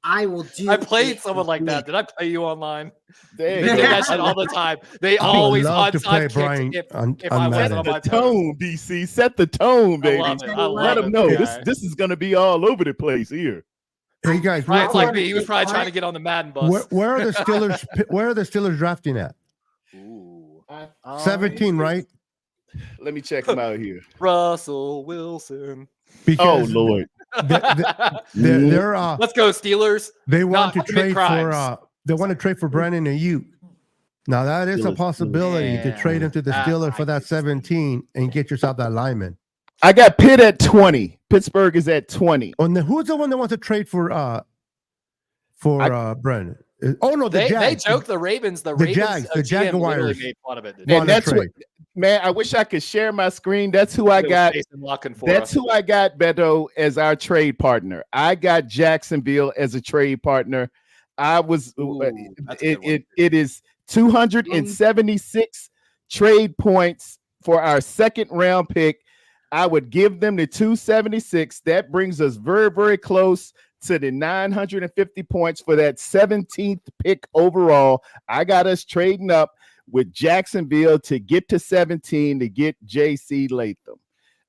I will do. I played someone like that. Did I play you online? They do that shit all the time. They always onside kick if I was on my tone, DC. Set the tone, baby. Let them know this is going to be all over the place here. Hey guys, Ryan's like me. He was probably trying to get on the Madden bus. Where are the Steelers? Where are the Steelers drafting at? 17, right? Let me check them out here. Russell Wilson. Because Lord. They're let's go Steelers. They want to trade for they want to trade for Brandon Ayuk. Now that is a possibility to trade him to the Steelers for that 17 and get yourself that lineman. I got Pitt at 20. Pittsburgh is at 20. And who's the one that wants to trade for Brandon? Oh no, they joked the Ravens. The Ravens, Jags, the Jaguars made fun of it. And that's what. Man, I wish I could share my screen. That's who I got. That's who I got, Beto, as our trade partner. I got Jacksonville as a trade partner. I was it is 276 trade points for our second round pick. I would give them the 276. That brings us very, very close to the 950 points for that 17th pick overall. I got us trading up with Jacksonville to get to 17 to get JC Latham.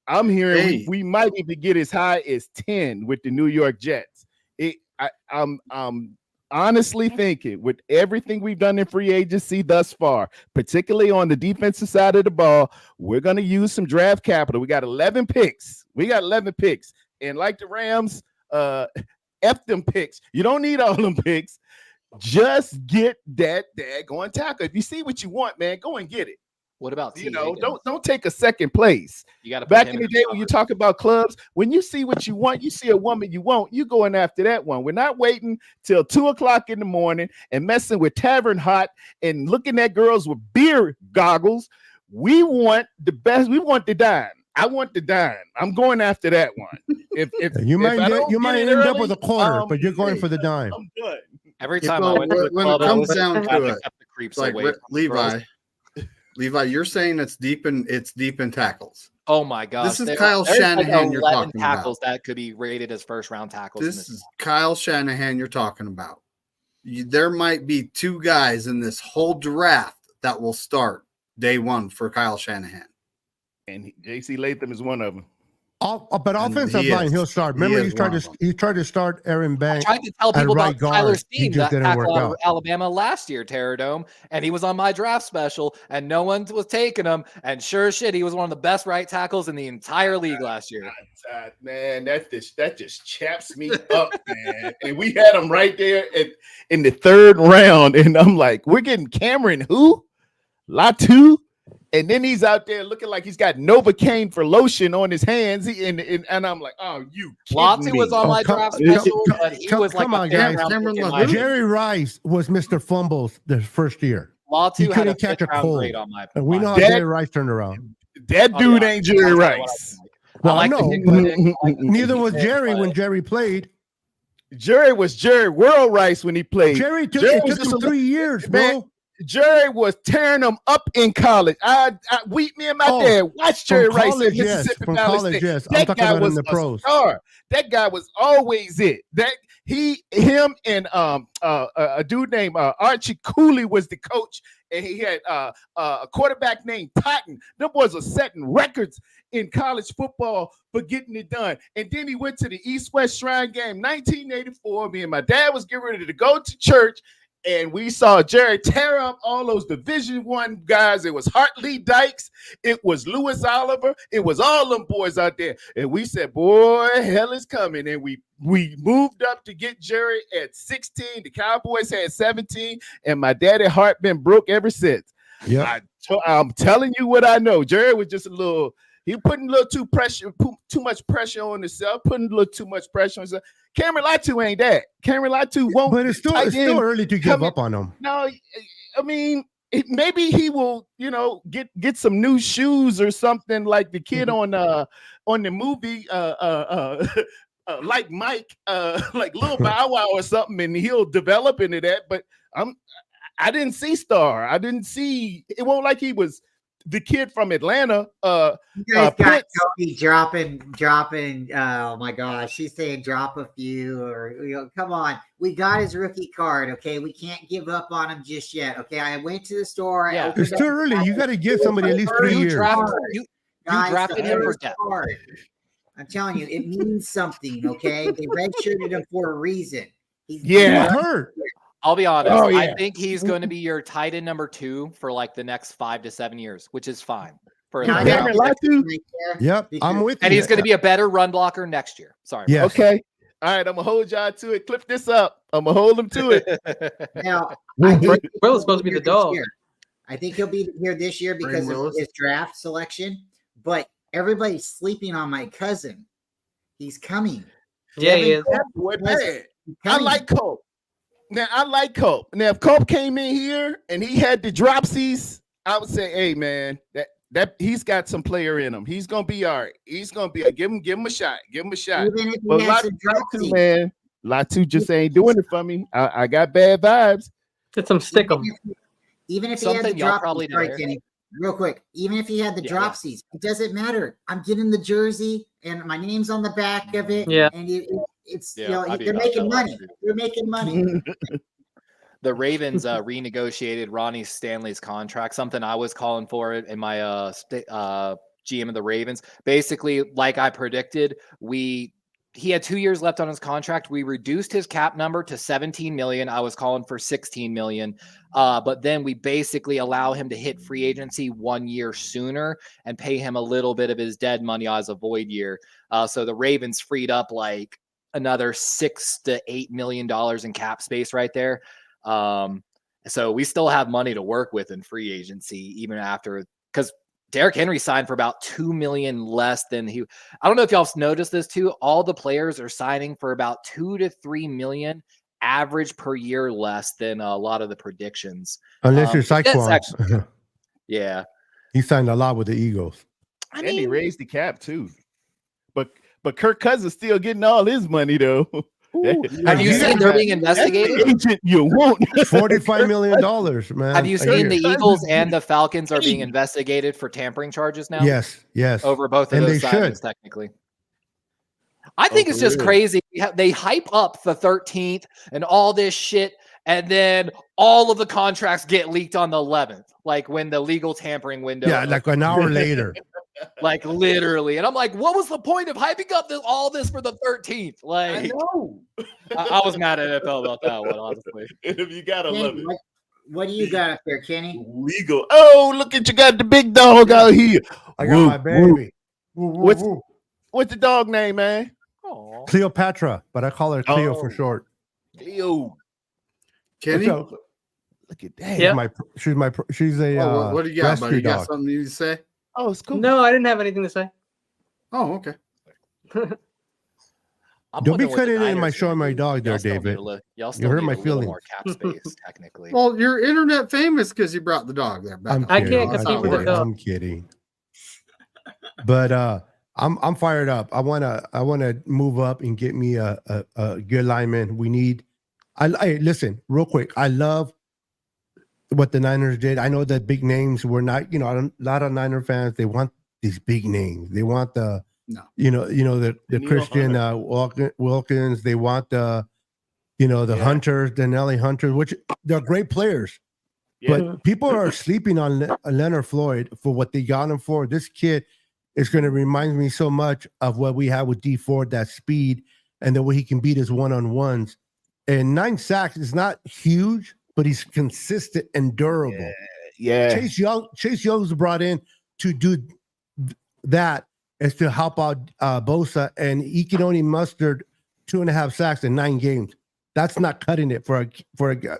I'm hearing we might even get as high as 10 with the New York Jets. I'm honestly thinking with everything we've done in free agency thus far, particularly on the defensive side of the ball, we're going to use some draft capital. We got 11 picks. And like the Rams, F them picks. You don't need all them picks. Just get that daggone tackle. If you see what you want, man, go and get it. What about don't take a second place. You got to back in the day when you talk about clubs, when you see what you want, you see a woman you want, you going after that one. We're not waiting till 2:00 in the morning and messing with Tavern Hot and looking at girls with beer goggles. We want the best. We want the dime. I want the dime. I'm going after that one. If you might end up with a quarter, but you're going hey, for the dime. I'm good. Every time I went to a when club, it comes down to it, the creeps like away. Levi, you're saying it's deep in tackles. Oh my gosh! This is Kyle Shanahan you're talking tackles about. That could be rated as first round tackles. This is Kyle Shanahan you're talking about. There might be 2 guys in this whole draft that will start day 1 for Kyle Shanahan, and JC Latham is one of them. But offensive line, he'll start. Remember, he tried to start Aaron Banks. I tried to tell people about Tyler Steen, that didn't tackle work out of out. Alabama last year, Terradome, and he was on my draft special, and no one was taking him. And sure as shit, he was one of the best right tackles in the entire league last year. Man, that just chaps me up, man. And we had him right there in the 3rd round, and I'm like, we're getting Cameron who? Latu? And then he's out there looking like he's got Novocaine for lotion on his hands. And I'm like, oh, you Latu was on my draft special, but he was like a guys. Jerry Rice was Mr. Fumbles the first year. Latu had a catch a cold. And we know how Jerry Rice turned around. That dude ain't Jerry Rice. Well, I know. Neither was Jerry when Jerry played. Jerry was Jerry World Rice when he played. Jerry took him 3 years, bro. Jerry was tearing them up in college. Me and my dad watched Jerry Rice in Mississippi Valley State. Yes. That guy was in the pros. Star. That guy was always it. Him and a dude named Archie Cooley was the coach, and he had a quarterback named Totten. Them boys are setting records in college football for getting it done. And then he went to the East-West Shrine game, 1984. Me and my dad was getting ready to go to church. And we saw Jerry tear up all those Division I guys. It was Hartley Dykes. It was Lewis Oliver. It was all them boys out there. And we said, boy, hell is coming. And we moved up to get Jerry at 16. The Cowboys had 17. And my daddy heart been broke ever since. Yeah, I'm telling you what I know. Jerry was just he putting a little too much pressure on himself, putting a little too much pressure on himself. Cameron Latu ain't that. Cameron Latu won't. But it's still early to give up on him. No, I mean, maybe he will, get some new shoes or something like the kid on the movie, like Mike, like Lil Bow Wow or something, and he'll develop into that. But I didn't see Star. I didn't see. It won't like he was the kid from Atlanta. You guys got Cody dropping. Oh my gosh, she's saying drop a few, or come on. We got his rookie card. Okay, we can't give up on him just yet. Okay, I went to the store. Yeah, it's too early. You got to give somebody at least 3 years. You drafted him for depth. I'm telling you, it means something. Okay, they redshirted him for a reason. He's hurt. I'll be honest. Oh, yeah. I think he's going to be your tight end number 2 for like the next 5 to 7 years, which is fine. Yep, I'm with you. And he's going to be a better run blocker next year. Sorry. Yes. Okay. All right, I'm gonna hold y'all to it. Clip this up. I'm gonna hold him to it. Now, Will's supposed to be the dog. I think he'll be here this year because of his draft selection. But everybody's sleeping on my cousin. He's coming. Yeah, he is. I like Cope. Now, I like Cope. Now, if Cope came in here and he had the dropsies, I would say, hey, man, that he's got some player in him. He's gonna be all right. He's gonna be. Give him a shot. Give him a shot. Even if But he has some dropsy, man, Latu just ain't doing it for me. I got bad vibes. Get some stick 'em. even if he had the Something y'all probably dropsies, sorry, did. Kenny, real quick, even if he had the Yeah. dropsies, it doesn't matter. I'm getting the jersey and my name's on the back of it. Yeah. And it's Yeah, I'd be they're about making that money. too. They're making money. The Ravens renegotiated Ronnie Stanley's contract, something I was calling for it in my GM of the Ravens. Basically, like I predicted, he had 2 years left on his contract. We reduced his cap number to 17 million. I was calling for 16 million. But then we basically allow him to hit free agency 1 year sooner and pay him a little bit of his dead money as a void year. So the Ravens freed up like another $6 to $8 million in cap space right there. So we still have money to work with in free agency, even after, because Derrick Henry signed for about $2 million less than I don't know if y'all noticed this too. All the players are signing for about $2 to $3 million average per year less than a lot of the predictions. Unless you're That's Saquon. actually- yeah. He signed a lot with the Eagles. I And he mean, raised the cap too. But Kirk Cousins still getting all his money though. have you seen they're being investigated? Agent you won't. $45 million, man. Have you a seen the year. Eagles and the Falcons are being investigated for tampering charges now? Yes. Over both of And those they signings, should. technically. I think it's just really? crazy. They hype up the 13th and all this shit, and then all of the contracts get leaked on the 11th, like when the legal tampering window. Yeah, like an hour later. like literally. And I'm like, what was the point of hyping up all this for the 13th? Like, know. I was mad at NFL about that one, honestly. If you gotta Kenny, love it. what do you got up there, Kenny? Legal. Oh, look at you got the big dog out here. I got my baby. Woo, woo, What's- woo. What's the dog name, man? Aw. Cleopatra, but I call her Cleo Oh. for short. Leo. Kenny, So, Look at that. Yeah. she's a what do you got, buddy? rescue You got dog. something you need to say? Oh, it's cool. No, I didn't have anything to say. Oh, okay. I'm Don't be wondering what the cutting in Niners my are showing gonna my do. dog there, Y'all still need David. a li- Y'all You still hurt need my a little feelings. more cap space, technically. Well, you're internet famous because you brought the dog there. Back I'm up. I kidding. can't That's compete how it with the works. dog. I'm kidding. But I'm fired up. I wanna move up and get me a good lineman. We need. I listen real quick. I love what the Niners did. I know that big names were not. A lot of Niner fans, they want these big names. They want the. No. The Neil Christian Wilkins. They want the Hunters, the Nelly Hunters, which they're great players. Yeah. But people are sleeping on Leonard Floyd for what they got him for. This kid is going to remind me so much of what we had with D Ford, that speed, and the way he can beat his one-on-ones. And 9 sacks is not huge, but he's consistent and durable. Yeah. Chase Young's brought in to do that, is to help out Bosa, and he can only muster 2.5 sacks in 9 games. That's not cutting it for a guy.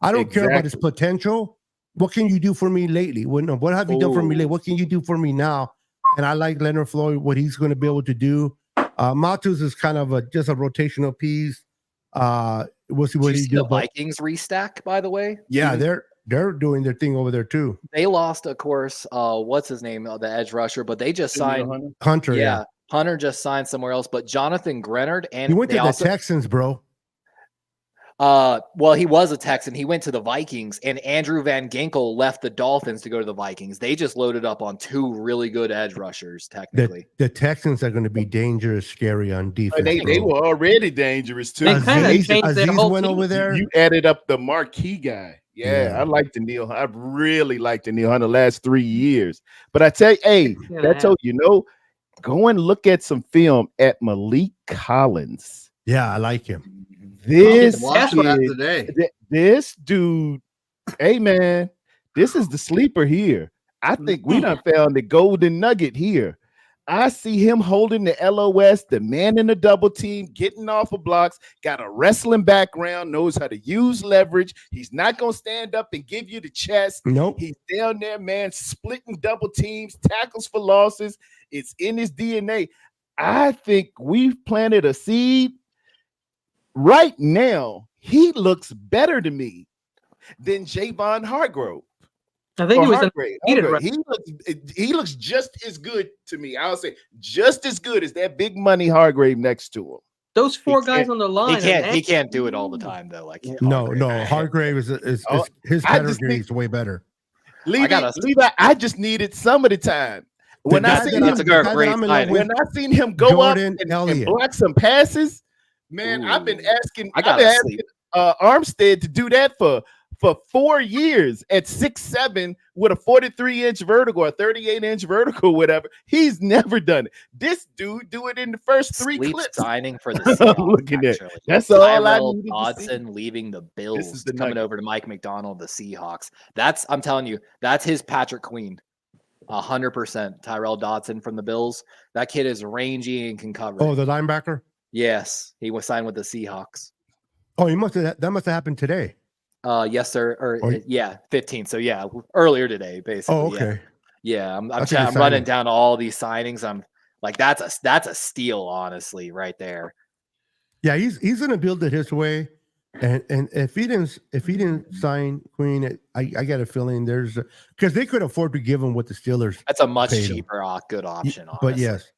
I don't care about his potential. What can you do for me lately? What have you done for me lately? What can you do for me now? And I like Leonard Floyd, what he's going to be able to do. Matus is kind of just a rotational piece. We'll see what Did you he see do. the But Vikings restack, by the way? yeah, they're doing their thing over there too. They lost, of course, what's his name, the edge rusher, but they just signed. Hunter, Yeah, Hunter just signed somewhere else, but Jonathan Grenard and he went to they the also, Texans, bro. well, he was a Texan. He went to the Vikings, and Andrew Van Ginkel left the Dolphins to go to the Vikings. They just loaded up on 2 really good edge rushers, technically. The Texans are going to be dangerous, scary on defense. They bro. were already dangerous too. They kinda Aziz changed their whole went team. over there. You added up the marquee guy. Yeah, Yeah. I like the Neil. I really liked the Neil Hunter the last 3 years. But I tell you, hey, Yeah. that's how go and look at some film at Malik Collins. Yeah, I like him. This Watch that kid- today. this dude, hey man, this is the sleeper here. I think we done found the golden nugget here. I see him holding the LOS, the man in the double team, getting off of blocks, got a wrestling background, knows how to use leverage. He's not going to stand up and give you the chest. Nope. He's down there, man, splitting double teams, tackles for losses. It's in his DNA. I think we've planted a seed. Right now, he looks better to me than Javon Hargrove. I think he was Hargrave. undefeated, Hargrave. He looks just as good to me. I'll say just as good as that big money Hargrave next to him. Those four He guys can't- on the He line. can't. are He can't do it all the time though. Like No, Hargrave. no. Hargrave is Oh, his I just pedigree is way better. gotta- Levi, I just needed some of the time. When I guy seen that him, That's a good- the guy great that I'm in love signing. with, when I seen him go Jordan up and Elliott. block some passes, man, I've been Ooh. asking. I I've gotta been sleep. asking Armstead to do that for 4 years at 6'7" with a 43-inch vertical, a 38-inch vertical, whatever. He's never done it. This dude do it in the first 3 Sleep clips. signing for the Seahawks. Look at that. actually. That's all I Tyrell needed to see. Dodson leaving the Bills, the coming nugget. over to Mike McDonald, the Seahawks. I'm telling you, that's his Patrick Queen. 100%. Tyrell Dodson from the Bills. That kid is rangy and can cover. Oh, the linebacker. Yes, he was signed with the Seahawks. Oh, that must have happened today. Yes, sir. Or Oh, yeah, 15. So yeah, earlier today, basically. Oh, yeah. okay. Yeah, I'm That's a good running signing. down all these signings. I'm like, that's a steal, honestly, right there. Yeah, he's gonna build it his way, and if he didn't sign Queen, I got a feeling there's because they could afford to give him what the Steelers. That's a much paid him. cheaper, good option. But honestly. yes,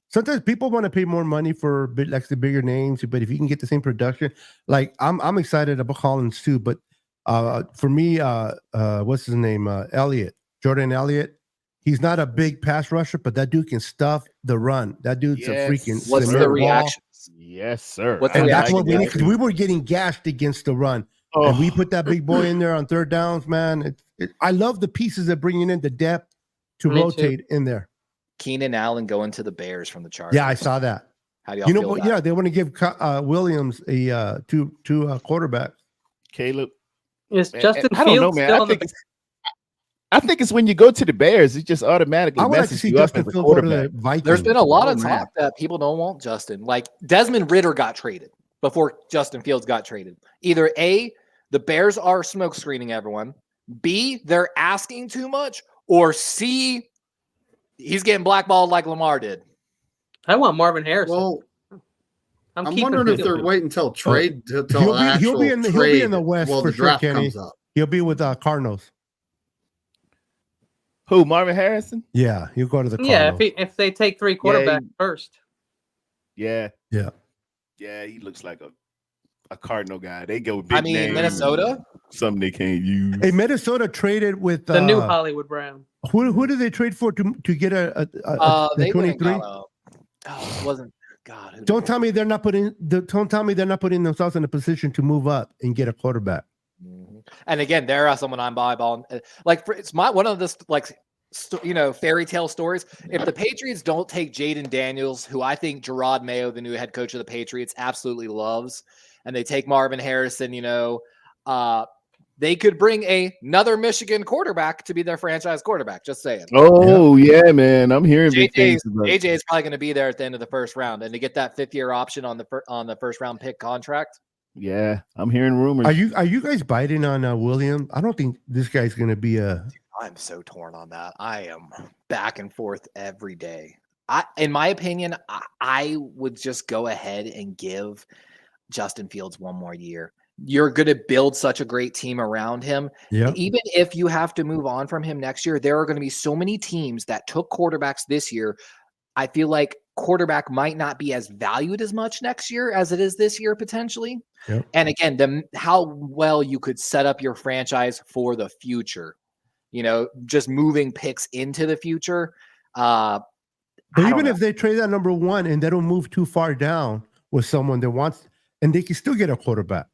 sometimes people want to pay more money for like the bigger names, but if you can get the same production, like I'm excited about Collins too. But for me, what's his name? Jordan Elliott. He's not a big pass rusher, but that dude can stuff the run. That dude's Yes. a freaking. What's cement the ball. reaction? Yes, sir. What's the And that's reaction what we to need that? because we were getting gashed against the run. Oh, And we put that big boy in there on third downs, man. I love the pieces they're bringing in the depth to Me too. rotate in there. Keenan Allen going to the Bears from the Chargers. Yeah, I saw that. How do y'all You know feel what? about Yeah, they want to give Williams a two quarterbacks. Caleb. Is Man, Justin I don't know, Fields man. still I on the think it's when you go to the Bears, it just automatically I would like to messes see you up Justin as a Fields go to quarterback. the Vikings. There's been a lot of Oh, man. talk that people don't want Justin. Like Desmond Ridder got traded before Justin Fields got traded. Either A, the Bears are smoke screening everyone. B, they're asking too much. Or C, he's getting blackballed like Lamar did. I want Marvin Harrison. Well, I'm keeping wondering if they're Fields. waiting until trade till He'll actual be in the trade. West well, for the sure, draft Kenny. comes up. He'll be with Cardinals. Who, Marvin Harrison? Yeah, he'll go to the Yeah, Cardinals. if they take 3 quarterbacks first. Yeah. Yeah. Yeah, he looks like a Cardinal guy. They go big I mean, names, Minnesota? something they can't use. Hey, Minnesota traded with The new Hollywood Brown. who did they trade for to get a They went and 23? got it wasn't God. who did Don't they- tell me they're not putting themselves in a position to move up and get a quarterback. Mhm. And again, there are someone I'm eyeballing. Like it's one of this fairy tale stories. If the Patriots don't take Jaden Daniels, who I think Gerard Mayo, the new head coach of the Patriots, absolutely loves, and they take Marvin Harrison, they could bring another Michigan quarterback to be their franchise quarterback. Just saying. Oh yeah, man. I'm hearing big things about it. AJ is probably going to be there at the end of the first round, and to get that 5th-year option on the first round pick contract. Yeah, I'm hearing rumors. Are you guys biting on William? I don't think this guy's going to be a. I'm so torn on that. I am back and forth every day. In my opinion, I would just go ahead and give Justin Fields one more year. You're going to build such a great team around him. Yeah. Even if you have to move on from him next year, there are going to be so many teams that took quarterbacks this year. I feel like quarterback might not be as valued as much next year as it is this year potentially. Yep. And again, how well you could set up your franchise for the future. Just moving picks into the future. But even if they trade that number 1 and they don't move too far down with someone that wants, and they can still get a quarterback.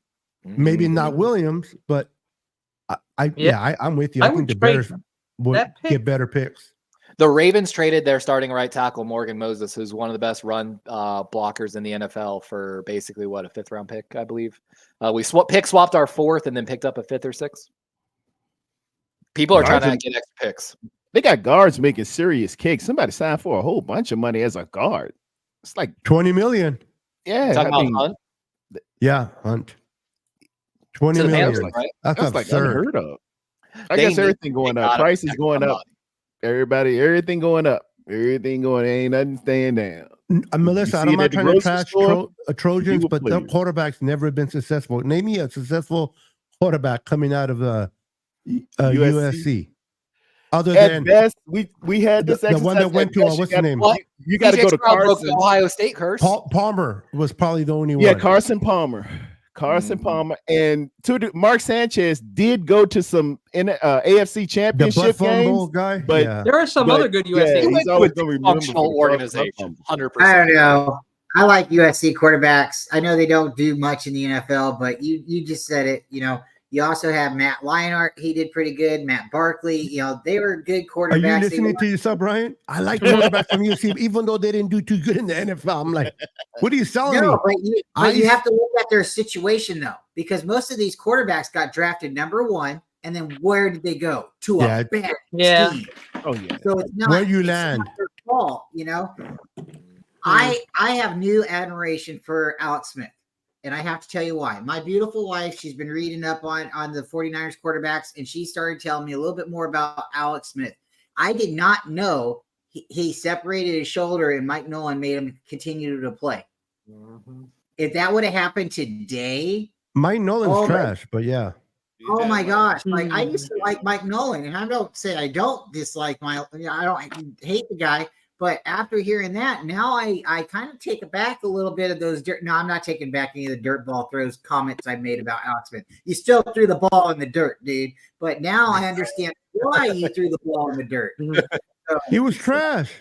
Maybe not Williams, but I'm with you. I think the Bears would get better picks. The Ravens traded their starting right tackle, Morgan Moses, who's one of the best run blockers in the NFL for basically a 5th round pick, I believe. We swapped our 4th and then picked up a 5th or 6th. People are trying to get extra picks. They got guards making serious kicks. Somebody signed for a whole bunch of money as a guard. It's like $20 million. Yeah. Talking about Hunt? Yeah, Hunt. $20 million. Panthers, right? That's like absurd. unheard of. I guess everything going up. Price is going up. Everything going up. Everything going. Ain't nothing staying down. Melissa, I'm not trying to trash Trojans, but their quarterback's never been successful. Name me a successful quarterback coming out of USC. Other At than best, we had this the one exercise. that went At to best, what's his name? You got to CJ go to Stroud broke Carson. the Ohio State curse. Palmer was probably the only Yeah, one. Carson Palmer. Palmer and Mark Sanchez did go to some AFC The Championship butt fumble games, guy. but Yeah. There are some other good USC. Yeah, He he's went to always a going to remember functional for the butt organization, fumble. 100%. I don't know. I like USC quarterbacks. I know they don't do much in the NFL, but you just said it. You know, you also have Matt Leinart. He did pretty good. Matt Barkley. You know, they were good quarterbacks. Are you listening to yourself, Brian? I like quarterbacks from USC, even though they didn't do too good in the NFL. I'm like, what are you selling me? No, but you have to look at their situation though, because most of these quarterbacks got drafted number 1, and then where did they go? To a bad team. Oh yeah. So it's not where you it's land. not their fault, you know. I have new admiration for Alex Smith, and I have to tell you why. My beautiful wife, she's been reading up on the 49ers quarterbacks, and she started telling me a little bit more about Alex Smith. I did not know he separated his shoulder and Mike Nolan made him continue to play. If that would have happened today, Mike Nolan's trash, but yeah. Oh my gosh! Like I used to like Mike Nolan, and I don't say I don't dislike I don't hate the guy, but after hearing that, now I kind of take back a little bit of those dirt. No, I'm not taking back any of the dirt ball throws comments I made about Alex Smith. You still threw the ball in the dirt, dude. But now I understand why you threw the ball in the dirt. So, he was trash.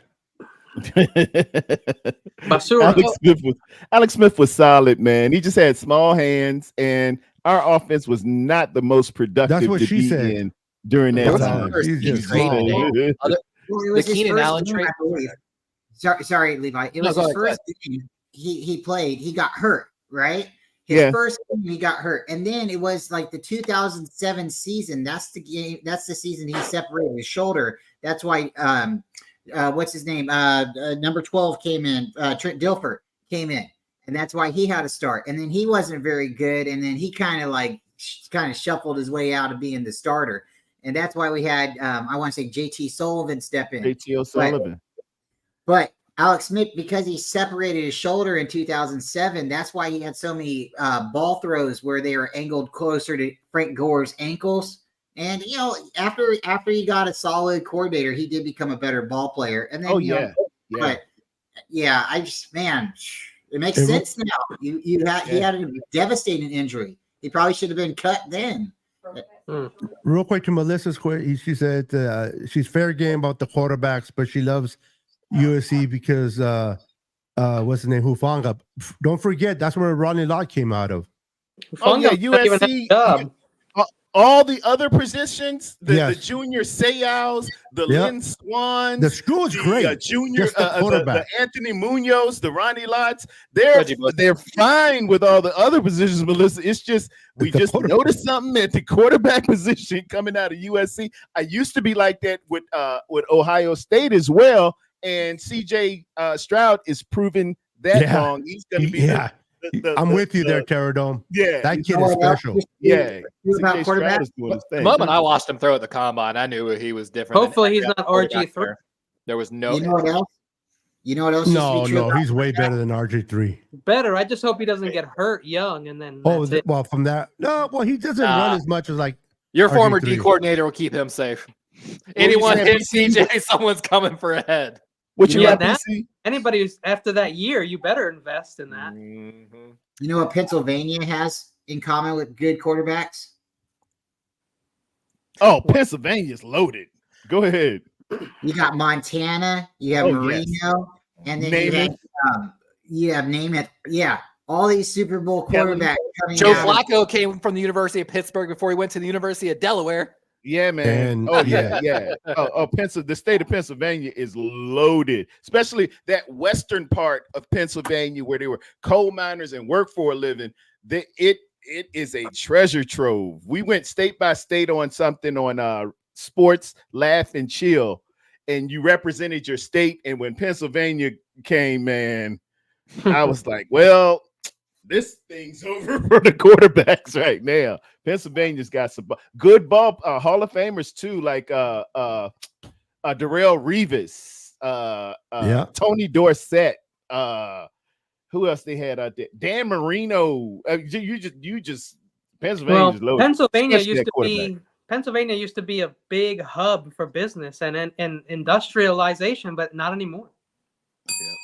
Alex Smith was solid, man. He just had small hands, and our offense was not the most productive That's what to she be said. in during that time. The Keenan Allen trade. Sorry, Levi. It was his first game he played. He got hurt, right? His first game he got hurt, and then it was like the 2007 season. That's the game. That's the season he separated his shoulder. That's why. What's his name? Number 12 came in. Trent Dilfer came in, and that's why he had to start. And then he wasn't very good, and then he kind of shuffled his way out of being the starter. And that's why we had I want to say JT Sullivan step in. JT O'Sullivan. But Alex Smith, because he separated his shoulder in 2007, that's why he had so many ball throws where they were angled closer to Frank Gore's ankles. And you know, after he got a solid coordinator, he did become a better ball player. And then but yeah, it makes sense now. He had a devastating injury. He probably should have been cut then. Real quick to Melissa's question, she said she's fair game about the quarterbacks, but she loves USC because what's his name? Hufanga. Don't forget that's where Ronnie Lott came out of. USC. All the other positions, the junior Sayals, the Lynn Swans, the school is great. Junior, the Anthony Munoz, the Ronnie Lotts, they're fine with all the other positions, Melissa. It's just we just noticed something at the quarterback position coming out of USC. I used to be like that with Ohio State as well, and CJ Stroud is proving that wrong. He's going to be I'm with you there, Terradome. Yeah, that kid is special. Yeah, the moment I watched him throw at the combine, I knew he was different. Hopefully, he's not RG3. There was no. You know what else? You know what else? No, he's way better than RG3. Better. I just hope he doesn't get hurt young, and then. Well, from that, he doesn't run as much as like your RG3. Former D coordinator will keep him safe. Anyone hit CJ, someone's coming for a head. What you got, PC? Anybody who's after that year, you better invest in that. You know what Pennsylvania has in common with good quarterbacks? Oh, Pennsylvania's loaded. Go ahead. You got Montana, you have Marino, and then you have Namath. Yeah, all these Super Bowl quarterbacks coming Joe out. Flacco came from the University of Pittsburgh before he went to the University of Delaware. Yeah, man. The state of Pennsylvania is loaded, especially that western part of Pennsylvania where they were coal miners and work for a living. It is a treasure trove. We went state by state on something on sports, laugh and chill, and you represented your state. And when Pennsylvania came, man, I was like, well, this thing's over for the quarterbacks right now. Pennsylvania's got some good ball Hall of Famers too, like Darrelle Revis, Tony Dorsett. Who else they had out there? Dan Marino. You just Pennsylvania's loaded. Pennsylvania used to be Pennsylvania used to be a big hub for business and industrialization, but not anymore.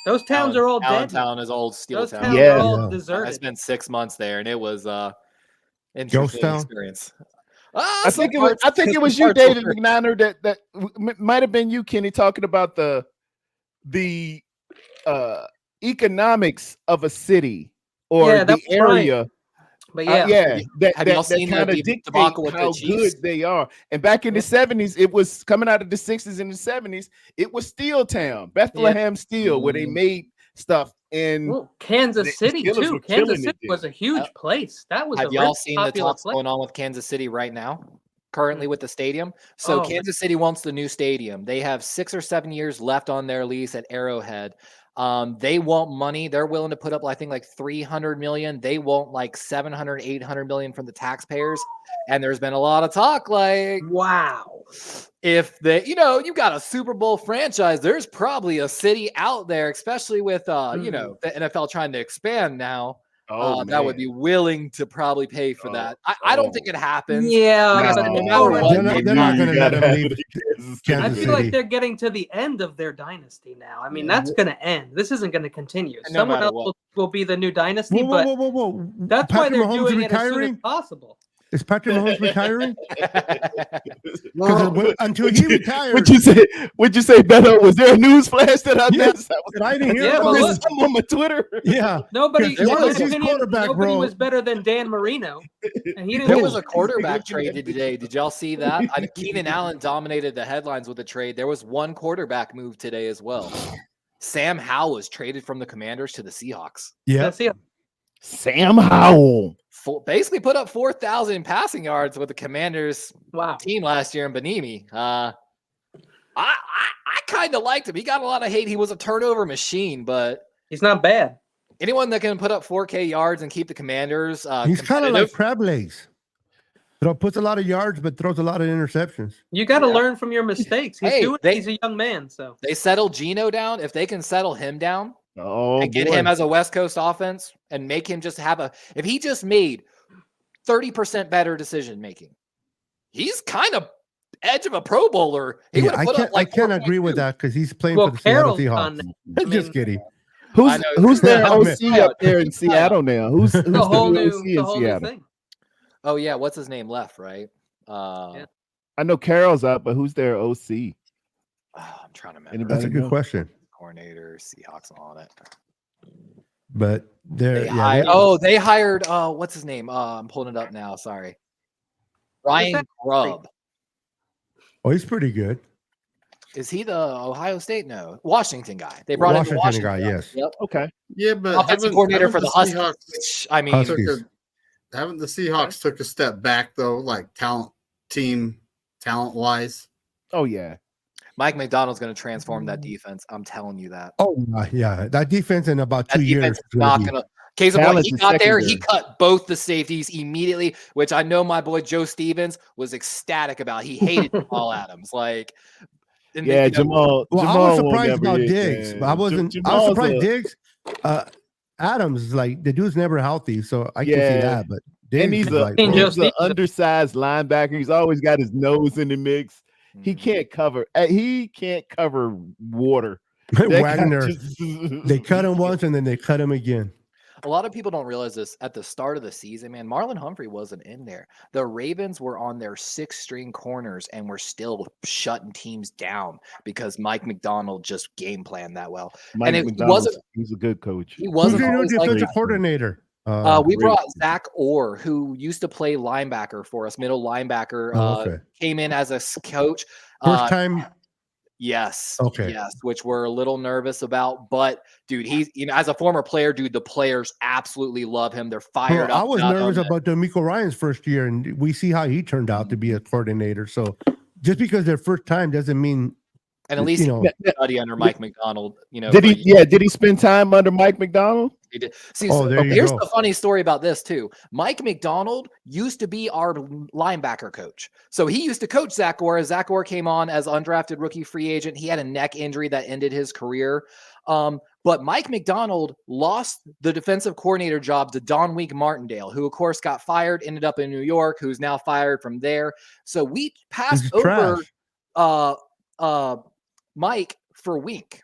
Those towns are all dead. Allentown is old steel Those town. towns Yeah. are all Yeah. I deserted. spent 6 months there, and it was interesting Town? experience. I think it was you, David McNiner, that might have been you, Kenny, talking about the economics of a city or Yeah, that the was area. right. But yeah, Have y'all seen kind the of dictate debacle with the how Chiefs? good they are. And back in the 70s, it was coming out of the 60s and the 70s. It was Steel Town, Bethlehem Steel, where they made stuff in well, Kansas City Steelers too. were Kansas killing City it was there. a huge place. That was Have a y'all really seen the popular talks place. going on with Kansas City right now? Currently with the stadium. So Oh, Kansas City wants the new stadium. They have 6 or 7 years left on their lease at Arrowhead. They want money. They're willing to put up, I think, like 300 million. They want like 700, 800 million from the taxpayers. And there's been a lot of talk like, wow. if they, you got a Super Bowl franchise, there's probably a city out there, especially with, the NFL trying to expand now. That would be willing to probably pay for that. I don't think it happens. Yeah, Because but no matter what, They're not going to let him leave I Kansas feel like City. they're getting to the end of their dynasty now. I mean, that's going to end. This isn't going to continue. No Someone matter else what. will be the new dynasty, Whoa, but whoa. that's why Patrick they're Mahomes doing it as soon as retiring? possible. Is Patrick Mahomes retiring? Well, Because until he retires, Would you say, Beto? Was there a news flash that I Yeah. missed? I didn't hear Yeah, about but this. look, I'm on my Twitter. Yeah. Nobody, There in was my his opinion, quarterback, nobody bro. was better than Dan Marino. And he There didn't was a quarterback traded today. Did y'all see that? Keenan Oh, Allen dominated the headlines with the trade. There was one quarterback move today as well. Sam Howell was traded from the Commanders to the Seahawks. Yeah. see. Sam Howell. Basically put up 4,000 passing yards with the Commanders Wow. team last year in Benimi. I kind of liked him. He got a lot of hate. He was a turnover machine, but He's not bad. anyone that can put up 4K yards and keep the Commanders He's kind of like competitive. crab legs. Puts a lot of yards, but throws a lot of interceptions. You got to learn from your mistakes. He's a young man, so They settle Geno down. If they can settle him down, and get him as a West Coast offense and make him just if he just made 30% better decision making, he's kind of edge of a Pro Bowler. I can't agree with that because he's playing for the Carroll's Seattle done Seahawks. that. Just kidding. Who's their OC up there in Seattle now? Who's the whole the new, OC the in whole new Seattle? thing. Oh yeah, what's his name left, right? Yeah. I know Carroll's up, but who's their OC? I'm trying to remember. Anybody That's a good know? question. Coordinator, Seahawks on it. But They hired what's his name? I'm pulling it up now. Sorry. Ryan Grubb. Oh, he's pretty good. Is he the Ohio State? No, Washington guy. They brought in the Washington guy. Yes. Yep. Okay. yeah, but Offensive coordinator for the Huskies. Seahawks Which, I mean, Huskies. haven't the Seahawks took a step back though, like talent wise? Oh yeah. Mike McDonald's going to transform that defense. I'm telling you that. Oh yeah, that defense in about 2 years. Defense is not going to. Case of point, Talent he is got there. He secondary. cut both the safeties immediately, which I know my boy Joe Stevens was ecstatic about. He hated Jamal Adams. Like, Yeah, Jamal. Well, Jamal I was won't surprised never about hit, Diggs. man. But I wasn't. I was Jamal's surprised Diggs. Adams is like the dude's never healthy, so I can see Yeah. that. But Diggs And he's is a like, Joe bro, he's an undersized linebacker. He's always got his nose in the mix. He can't cover. He can't cover water. That guy Wagner. just- They cut him once and then they cut him again. A lot of people don't realize this at the start of the season, man. Marlon Humphrey wasn't in there. The Ravens were on their 6-string corners and were still shutting teams down because Mike McDonald just game planned that well. Mike and it McDonald's, wasn't. he's a good coach. He Who's wasn't your new always like defensive that. coordinator? We great. brought Zach Orr, who used to play linebacker for us, middle linebacker. Okay. Came in as a coach. First time. Yes. Okay. Yes, which we're a little nervous about. But dude, he's as a former player, dude, the players absolutely love him. They're fired Bro, up. I was about nervous him. about D'Amico Ryan's first year, and we see how he turned out to be a coordinator. So just because their first time doesn't mean, And at least you know, he study under Mike McDonald. Did for a he? year. Yeah. Did he spend time under Mike McDonald? He did. See, Oh, so there you here's go. the funny story about this too. Mike McDonald used to be our linebacker coach. So he used to coach Zach Orr. As Zach Orr came on as undrafted rookie free agent. He had a neck injury that ended his career. But Mike McDonald lost the defensive coordinator job to Don Wink Martindale, who of course got fired, ended up in New York, who's now fired from there. So we passed over Mike for Wink.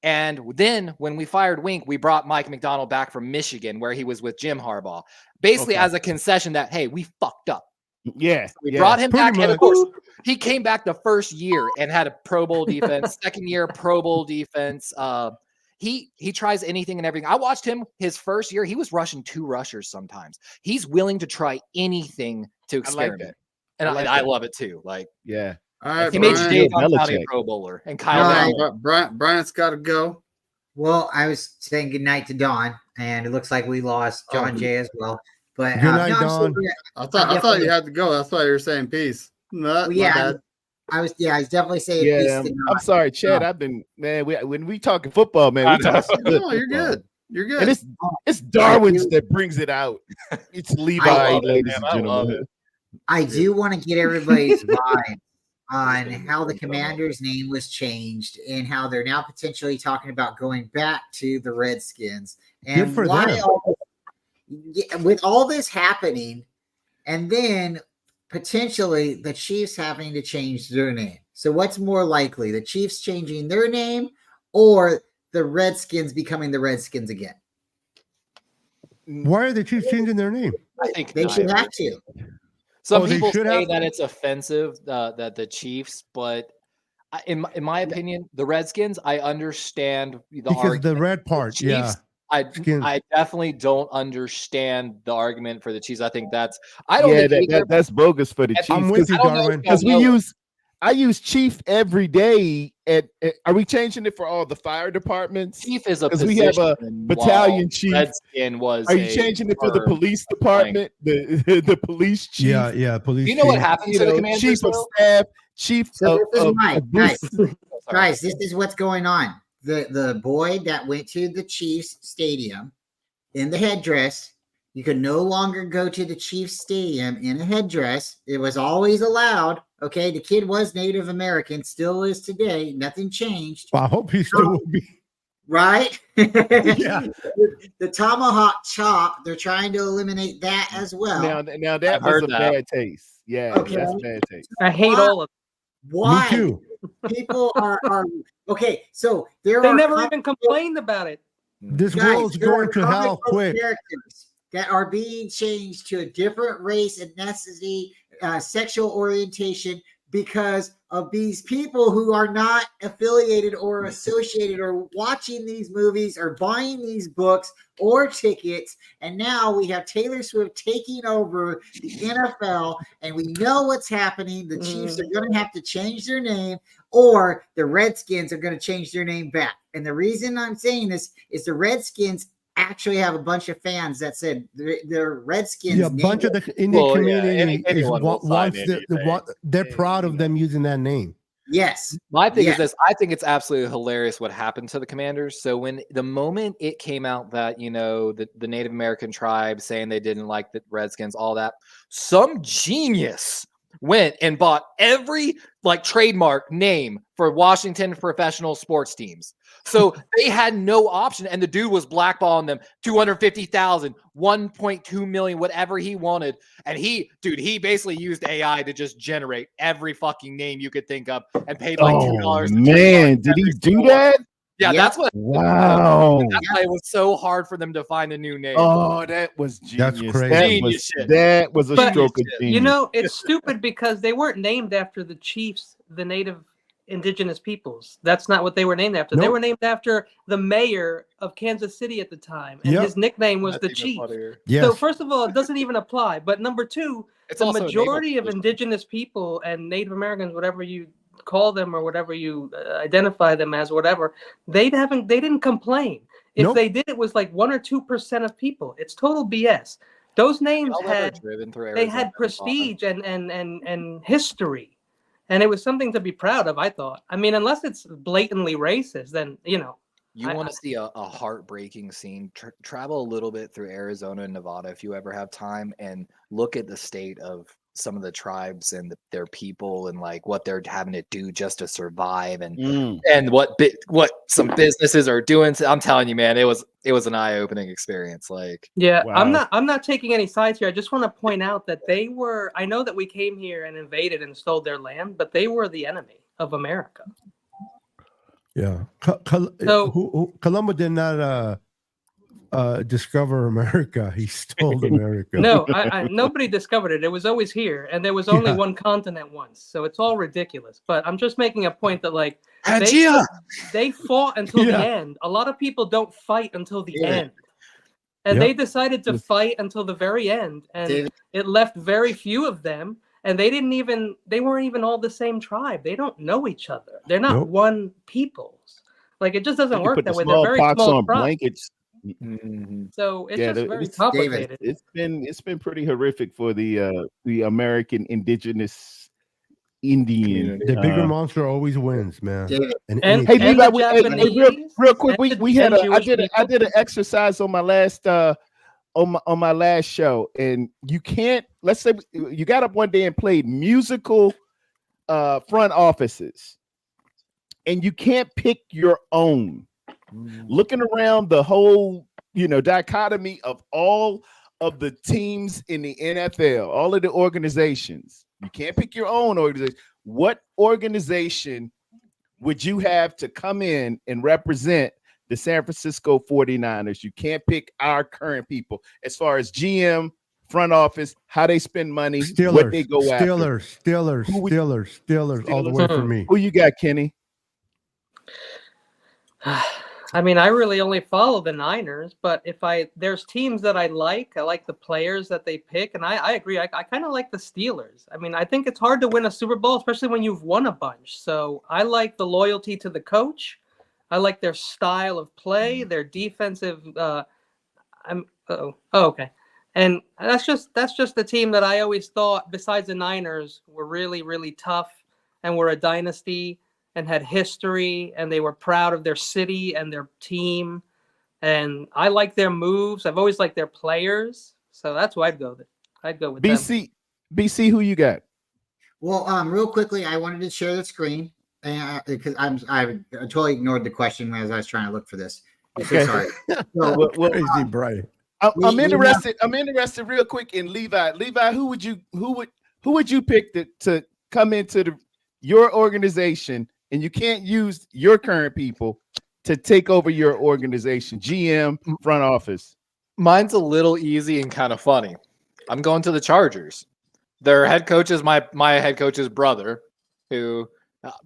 And then when we fired Wink, we brought Mike McDonald back from Michigan, where he was with Jim Harbaugh, basically as a concession that, hey, we fucked up. Yeah. So we brought him Pretty back. And of much. course, he came back the first year and had a Pro Bowl defense, second year Pro Bowl defense. He tries anything and everything. I watched him his first year. He was rushing 2 rushers sometimes. He's willing to try anything to experiment. that. And I I love it too. Like, Yeah. All right, he made Brian. Dave County Belichick. Pro Bowler and Kyle Allen. Brian's got to go. Well, I was saying goodnight to Don, and it looks like we lost John Jay as well. But Good night, no, I'm Don. still- I thought you had to go. That's why you were saying peace. No, well, my yeah, bad. I was definitely saying Yeah. peace to I'm Don. sorry, Chad. I've been, man, when we talking football, man, we talking No, you're good. You're good. And it's Darwin's that brings it out. It's Levi, love it, ladies man. and I love gentlemen. I do want to get everybody's vibe on how the Commander's name was changed and how they're now potentially talking about going back to the Redskins. And Good for why them. with all this happening, and then potentially the Chiefs having to change their name. So what's more likely, the Chiefs changing their name or the Redskins becoming the Redskins again? Why are the Chiefs changing their name? I think They should neither. have to. Some Oh, they people should say have? that it's offensive that the Chiefs, but in my opinion, the Redskins, I understand the Because argument. the red part, Chiefs, yeah. Skins. I definitely don't understand the argument for the Chiefs. I think I don't think either. That's bogus for the Chiefs. I'm with you, I don't know if Darwin. Because y'all know- I use Chief every day. Are we changing it for all the fire departments? Chief is a 'Cause we have a position, battalion while chief. Redskin was. Are you a changing it for the term. police department? The police chief. Yeah, police. Do you know what chief. happened You to the know, Commanders? chief of though? staff, chief So of, this is of, Mike, of this. Guys, this is what's going on. The boy that went to the Chiefs stadium in the headdress, you could no longer go to the Chiefs stadium in a headdress. It was always allowed. Okay, the kid was Native American, still is today. Nothing changed, Well, I hope he still will be. right? Yeah. The tomahawk chop, they're trying to eliminate that as well. Now that I've was heard a that. bad taste. Yeah, Okay. that's bad taste. I hate all of Why? Me too. People are okay. So there They are never even complained about it. This Guys, girl's there going are to comic hell book quick. characters that are being changed to a different race, ethnicity, sexual orientation because of these people who are not affiliated or associated or watching these movies or buying these books or tickets. And now we have Taylor Swift taking over the NFL, and we know what's happening. The Chiefs are going to have to change their name, or the Redskins are going to change their name back. And the reason I'm saying this is the Redskins actually have a bunch of fans that said they're Redskins. Yeah, a bunch of the Indian Well, yeah, community anyone will sign wants anything. they're proud of them using that name. Yes. My thing Yeah. is this. I think it's absolutely hilarious what happened to the Commanders. So when the moment it came out that, the Native American tribe saying they didn't like the Redskins, all that, some genius went and bought every trademark name for Washington professional sports teams. So they had no option. And the dude was blackballing them 250,000, 1.2 million, whatever he wanted. And he basically used AI to just generate every fucking name you could think of and paid $2. Man, did he do that? Yeah, Yeah. that's what. Wow. That's why it was so hard for them to find a new name. Oh, that was That's genius. crazy. Genius shit. That was a But, stroke of genius. It's stupid because they weren't named after the Chiefs, the native indigenous peoples. That's not what they were named after. They Nope. were named after the mayor of Kansas City at the time, and Yep. his nickname was That's the even Chief. funnier. Yes. So first of all, it doesn't even apply. But number two, It's the also a majority of naval- indigenous people and Native Americans, whatever you call them or whatever you identify them as, whatever, they didn't complain. If Nope. they did, it was like 1 or 2% of people. It's total BS. Those names Y'all ever had driven through they Arizona had and prestige and history, and it was something to be proud of. I thought. I mean, unless it's blatantly racist, then You I- want to see a heartbreaking scene? Travel a little bit through Arizona and Nevada if you ever have time, and look at the state of some of the tribes and their people and like what they're having to do just to survive and what some businesses are doing. I'm telling you, man, it was an eye-opening experience. Like, yeah, Wow. I'm not taking any sides here. I just want to point out that they were. I know that we came here and invaded and stole their land, but they were the enemy of America. Yeah. So Columbus did not discover America. He stole America. no, nobody discovered it. It was always here, and there was only Yeah. one continent once. So it's all ridiculous. But I'm just making a point that like Pangea! they fought until the Yeah. end. A lot of people don't fight until the Yeah. end. And Yep. they decided to fight until the very end, and David. it left very few of them. And they weren't even all the same tribe. They don't know each other. They're not Nope. one peoples. Like it just doesn't You work put the that way. They're very smallpox small on tribes. blankets. So it's Yeah, just very it's- complicated. It's been pretty horrific for the American indigenous Indian. The bigger monster always wins, man. David. And And- Hey, anything. and Levi, the hey, real quick, Japanese we had and I Jewish did people. an exercise on my last on my last show, and you can't. Let's say you got up one day and played musical front offices, and you can't pick your own. Looking around the whole dichotomy of all of the teams in the NFL, all of the organizations, you can't pick your own organization. What organization would you have to come in and represent the San Francisco 49ers? You can't pick our current people as far as GM, front office, how they spend money, what they go after. Steelers, all the way for me. Who you got, Kenny? I mean, I really only follow the Niners, but there's teams that I like the players that they pick, and I agree. I kind of like the Steelers. I mean, I think it's hard to win a Super Bowl, especially when you've won a bunch. So I like the loyalty to the coach. I like their style of play, their defensive. Okay, and that's just the team that I always thought, besides the Niners, were really, really tough and were a dynasty and had history, and they were proud of their city and their team. And I like their moves. I've always liked their players. So that's who I'd go with. I'd go with them. BC, who you got? Well, real quickly, I wanted to share the screen because I totally ignored the question as I was trying to look for this. I'm so Okay. sorry. So, Crazy, Brian. I'm interested. I'm interested, real quick, in Levi. Levi, who would you pick to come into your organization? And you can't use your current people to take over your organization, GM, front office. Mine's a little easy and kind of funny. I'm going to the Chargers. Their head coach is my head coach's brother, who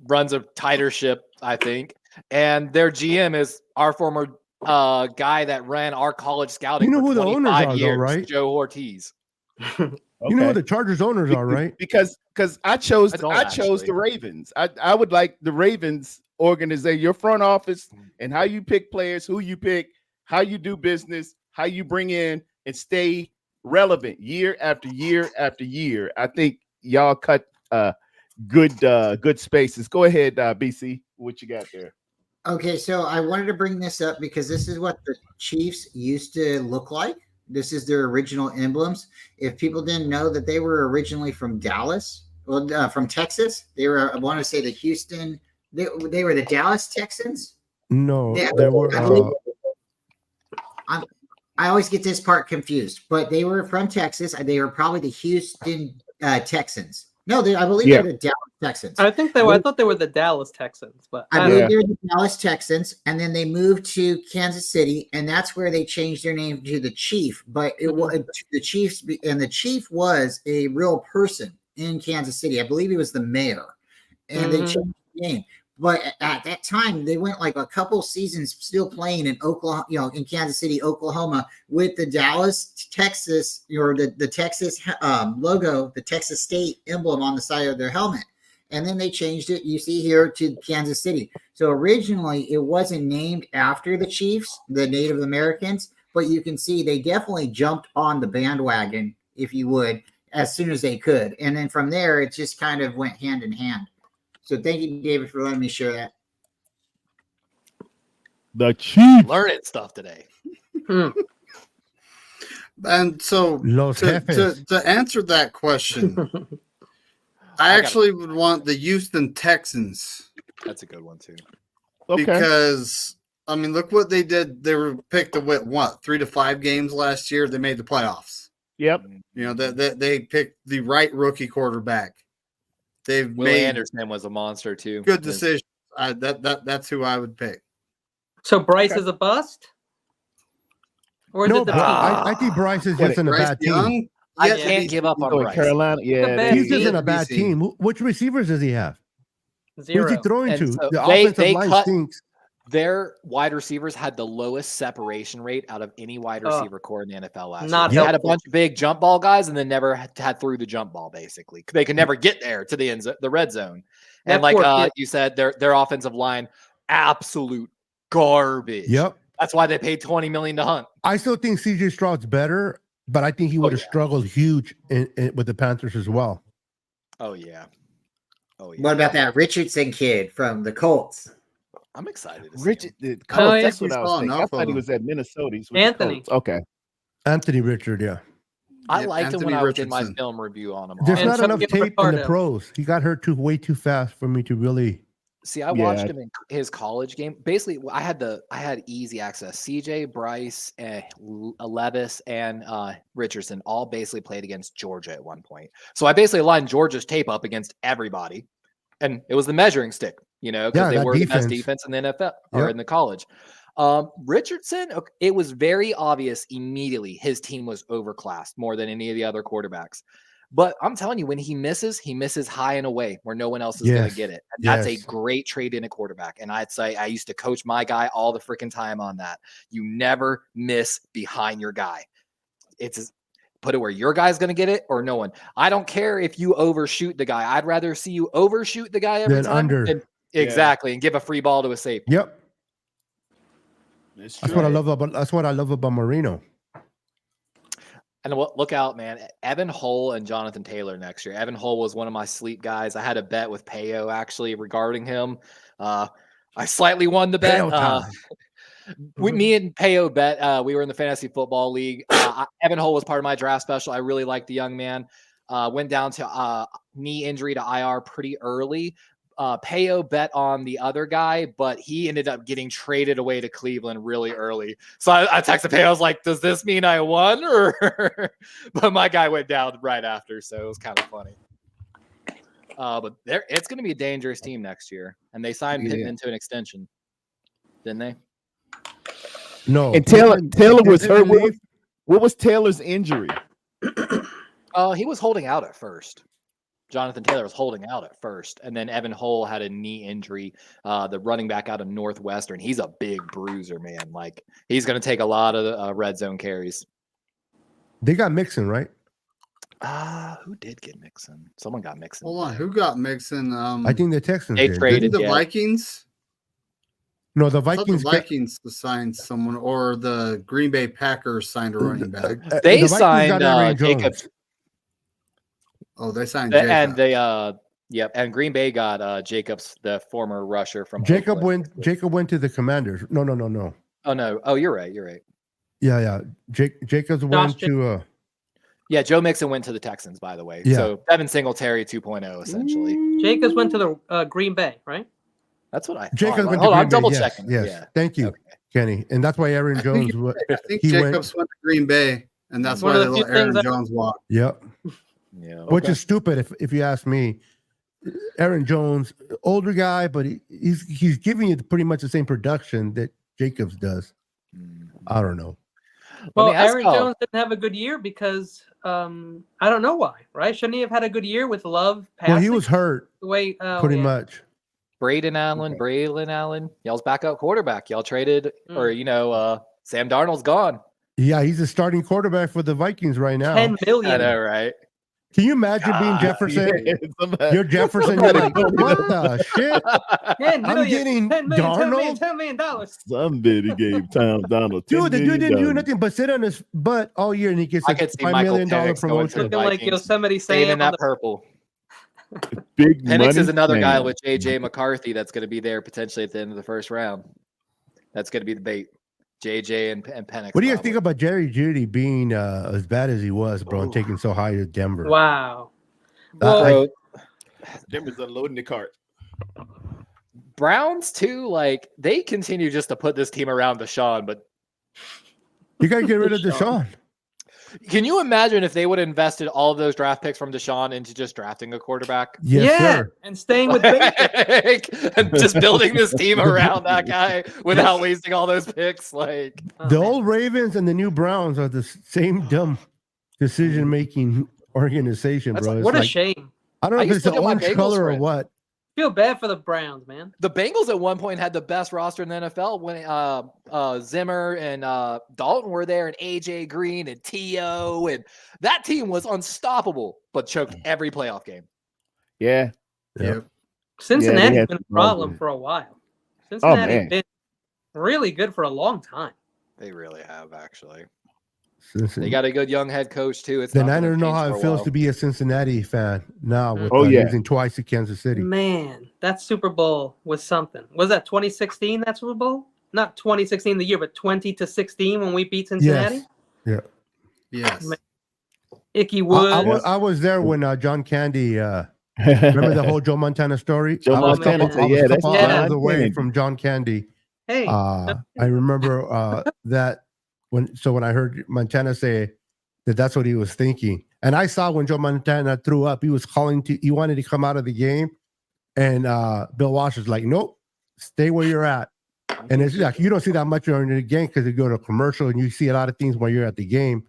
runs a tighter ship, I think. And their GM is our former guy that ran our college scouting. You know for who the owners 25 are, though, years, right? Joe Ortiz. You know who the Chargers owners are, right? Because I chose actually. the Ravens. I would like the Ravens organization, your front office, and how you pick players, who you pick, how you do business, how you bring in and stay relevant year after year after year. I think y'all cut good spaces. Go ahead, BC. What you got there? okay, so I wanted to bring this up because this is what the Chiefs used to look like. This is their original emblems. If people didn't know that they were originally from Dallas, from Texas, they were, I want to say the Houston, they were the Dallas Texans. No, They- they were. I always get this part confused, but they were from Texas. They were probably the Houston Texans. No, I believe they're the Dallas Texans. I think they were. I thought they were the Dallas Texans, but I believe they were the Dallas Texans, and then they moved to Kansas City, and that's where they changed their name to the Chief. But it was the Chiefs, and the Chief was a real person in Kansas City. I believe he was the mayor, and they changed the name. But at that time, they went like a couple seasons still playing in Oklahoma, in Kansas City, Oklahoma, with the Dallas, Texas, or the Texas logo, the Texas State emblem on the side of their helmet. And then they changed it, you see here, to Kansas City. So originally, it wasn't named after the Chiefs, the Native Americans, but you can see they definitely jumped on the bandwagon, if you would, as soon as they could. And then from there, it just kind of went hand in hand. So thank you, David, for letting me share that. The Chiefs. Learning stuff today. And so Los to Jefes. answer that question, I actually would want the Houston Texans. That's a good one too. Okay. Because I mean, look what they did. They were picked to win what 3 to 5 games last year. They made the playoffs. Yep. You know that they picked the right rookie quarterback. They've Will made Anderson was a monster too. good decisions. That's who I would pick. So Bryce is a bust, or is No, it the but team? I think Bryce is just in a Bryce bad team. Young, I yet to can't be give up on Oh, in Bryce. Carolina, yeah. bad He's just team. in a bad Yet to be seen. team. Which receivers does he have? Who's he Zero. throwing And to? so The they offensive line cut- stinks. Their wide receivers had the lowest separation rate out of any wide Oh. receiver core in the NFL last Not year. They had a helpful. bunch of big jump ball guys and then never had through the jump ball. Basically, they could never get there to the the red zone. And That like poor kid. you said, their offensive line absolute garbage. Yep. That's why they paid $20 million to Hunt. I still think CJ Stroud's better, but I think he would have struggled huge with the Panthers as well. Oh yeah. Oh yeah. What about that Richardson kid from the Colts? I'm excited. To see Richard, him. the Colts, Oh, yeah. that's what He's I was falling thinking. I off thought of he him. was at Minnesota. He's with Anthony. The Colts. Okay. Anthony Richard, yeah. I Yep, liked him Anthony when I did my Richardson. film review on him. There's And not enough Tokyo tape in the Ricardo. pros. He got hurt way too fast for me to really. See, I watched him in his college game. Basically, I had easy access. CJ, Bryce, Levis, and Richardson all basically played against Georgia at one point. So I basically lined Georgia's tape up against everybody, and it was the measuring stick, because Yeah, they that were the best defense. defense in the NFL or Yep. in the college. Richardson, it was very obvious immediately his team was overclassed more than any of the other quarterbacks. But I'm telling you, when he misses high and away where no one else is going Yes. to get it. And that's a Yes. great trade in a quarterback. And I'd say I used to coach my guy all the freaking time on that. You never miss behind your guy. It's put it where your guy's going to get it or no one. I don't care if you overshoot the guy. I'd rather see you overshoot the guy every Than time. under. Exactly. And give a free ball to a safety. Yep. That's That's what I love about. That's what I love about Marino. And look out, man. Evan Hull and Jonathan Taylor next year. Evan Hull was one of my sleep guys. I had a bet with Payo actually regarding him. I slightly won the bet. Payo time. Me and Payo bet. We were in the fantasy football league. Evan Hull was part of my draft special. I really liked the young man. Went down to knee injury to IR pretty early. Payo bet on the other guy, but he ended up getting traded away to Cleveland really early. So I texted Payo. I was like, does this mean I won? Or but my guy went down right after, so it was kind of funny. But it's going to be a dangerous team next year. And they signed Pittman to an extension, didn't they? No. And Taylor was hurt. What was Taylor's injury? He was holding out at first. Jonathan Taylor was holding out at first, and then Evan Hull had a knee injury. The running back out of Northwestern, he's a big bruiser, man. Like he's going to take a lot of the red zone carries. They got Mixon, right? Who did get Mixon? Someone got Mixon. Hold on, who got Mixon? I think the Texans they did. traded Didn't the yeah. Vikings? No, the I thought Vikings. the Vikings signed someone, or the Green Bay Packers signed a running back. They the Vikings signed got Aaron Jacobs. Jones. Oh, they signed And Jacob. they and Green Bay got Jacobs, the former rusher from Jacob Oakland. went to the Commanders. No. Oh no! Oh, you're right. You're right. Yeah. Jacobs went to. Yeah, Joe Mixon went to the Texans, by the way. Yeah. So Devin Singletary 2.0, essentially. Jacobs went to the Green Bay, right? That's what I thought. Jacobs went to Hold on, Green I'm Bay. double Yes, checking. Yes. Yeah. Thank you, Okay. Kenny. And that's why Aaron Jones. I think he went- Jacobs went to Green Bay, and that's One why of they the few let Aaron things I- Jones walk. Yep. Yeah. Which is stupid if you ask me. Aaron Jones, older guy, but he's giving you pretty much the same production that Jacobs does. I don't know. Well, me ask Aaron Jones didn't have a good year because I don't know why, right? Shouldn't he have had a good year with Love passing? Well, he was hurt the way pretty much. Braylon Allen, y'all's backup quarterback. Y'all traded, or Sam Darnold's gone. Yeah, he's a starting quarterback for the Vikings right now. $10 million. I know, right? Can you imagine being Jefferson? You're Jefferson. You're like, what the shit? $10 I'm million. getting $10 million. Darnold? $10 million. Somebody gave Tom Donald. Dude, the dude didn't do nothing but sit on his butt all year, and he gets I a could see $5 Michael million Penix going to promotion. the Looking like Vikings. Yosemite Staying Sam in on that the purple. Big Penix money is another guy man. with JJ McCarthy that's going to be there potentially at the end of the first round. That's going to be the bait. JJ and Penix. What do you guys probably. think about Jerry Judy being as bad as he was, bro, and taking so high to Denver? Wow. Well, Denver's unloading the cart. Browns too, like they continue just to put this team around Deshaun, but you gotta get rid of Deshaun. Can you imagine if they would have invested all of those draft picks from Deshaun into just drafting a quarterback? Yes, sir. And staying with Baker. And just building this team around that guy without wasting all those picks. Like The old Ravens and the new Browns are the same dumb decision-making organization, bro. It's what a like, shame. I don't know I if used it's to the look at my orange Bengals color or friend. what. Feel bad for the Browns, man. the Bengals at one point had the best roster in the NFL when Zimmer and Dalton were there, and AJ Green and T.O. and that team was unstoppable, but choked every playoff game. Yeah. Yep. Cincinnati's had been a some problem problems. for a while. man. Cincinnati's been really good for a long time. They really have, actually. Cincinnati. They got a good young head coach too. It's The not gonna Niners know change how for it a feels while. to be a Cincinnati fan now with yeah. losing twice to Kansas City. Man, that Super Bowl was something. Was that 2016, that Super Bowl? Not 2016 the year, but 20-16 when we beat Cincinnati? Yes. Yeah. Yes. Man. Icky Woods. I was there when John Candy, remember the whole Joe Montana story? Joe I was Montana, a couple that's hours John away Kennedy. from John Candy. Hey. I remember that when I heard Montana say that's what he was thinking. And I saw when Joe Montana threw up, he wanted to come out of the game. And Bill Walsh was like, nope, stay where you're at. And it's like, you don't see that much during the game because you go to a commercial and you see a lot of things while you're at the game.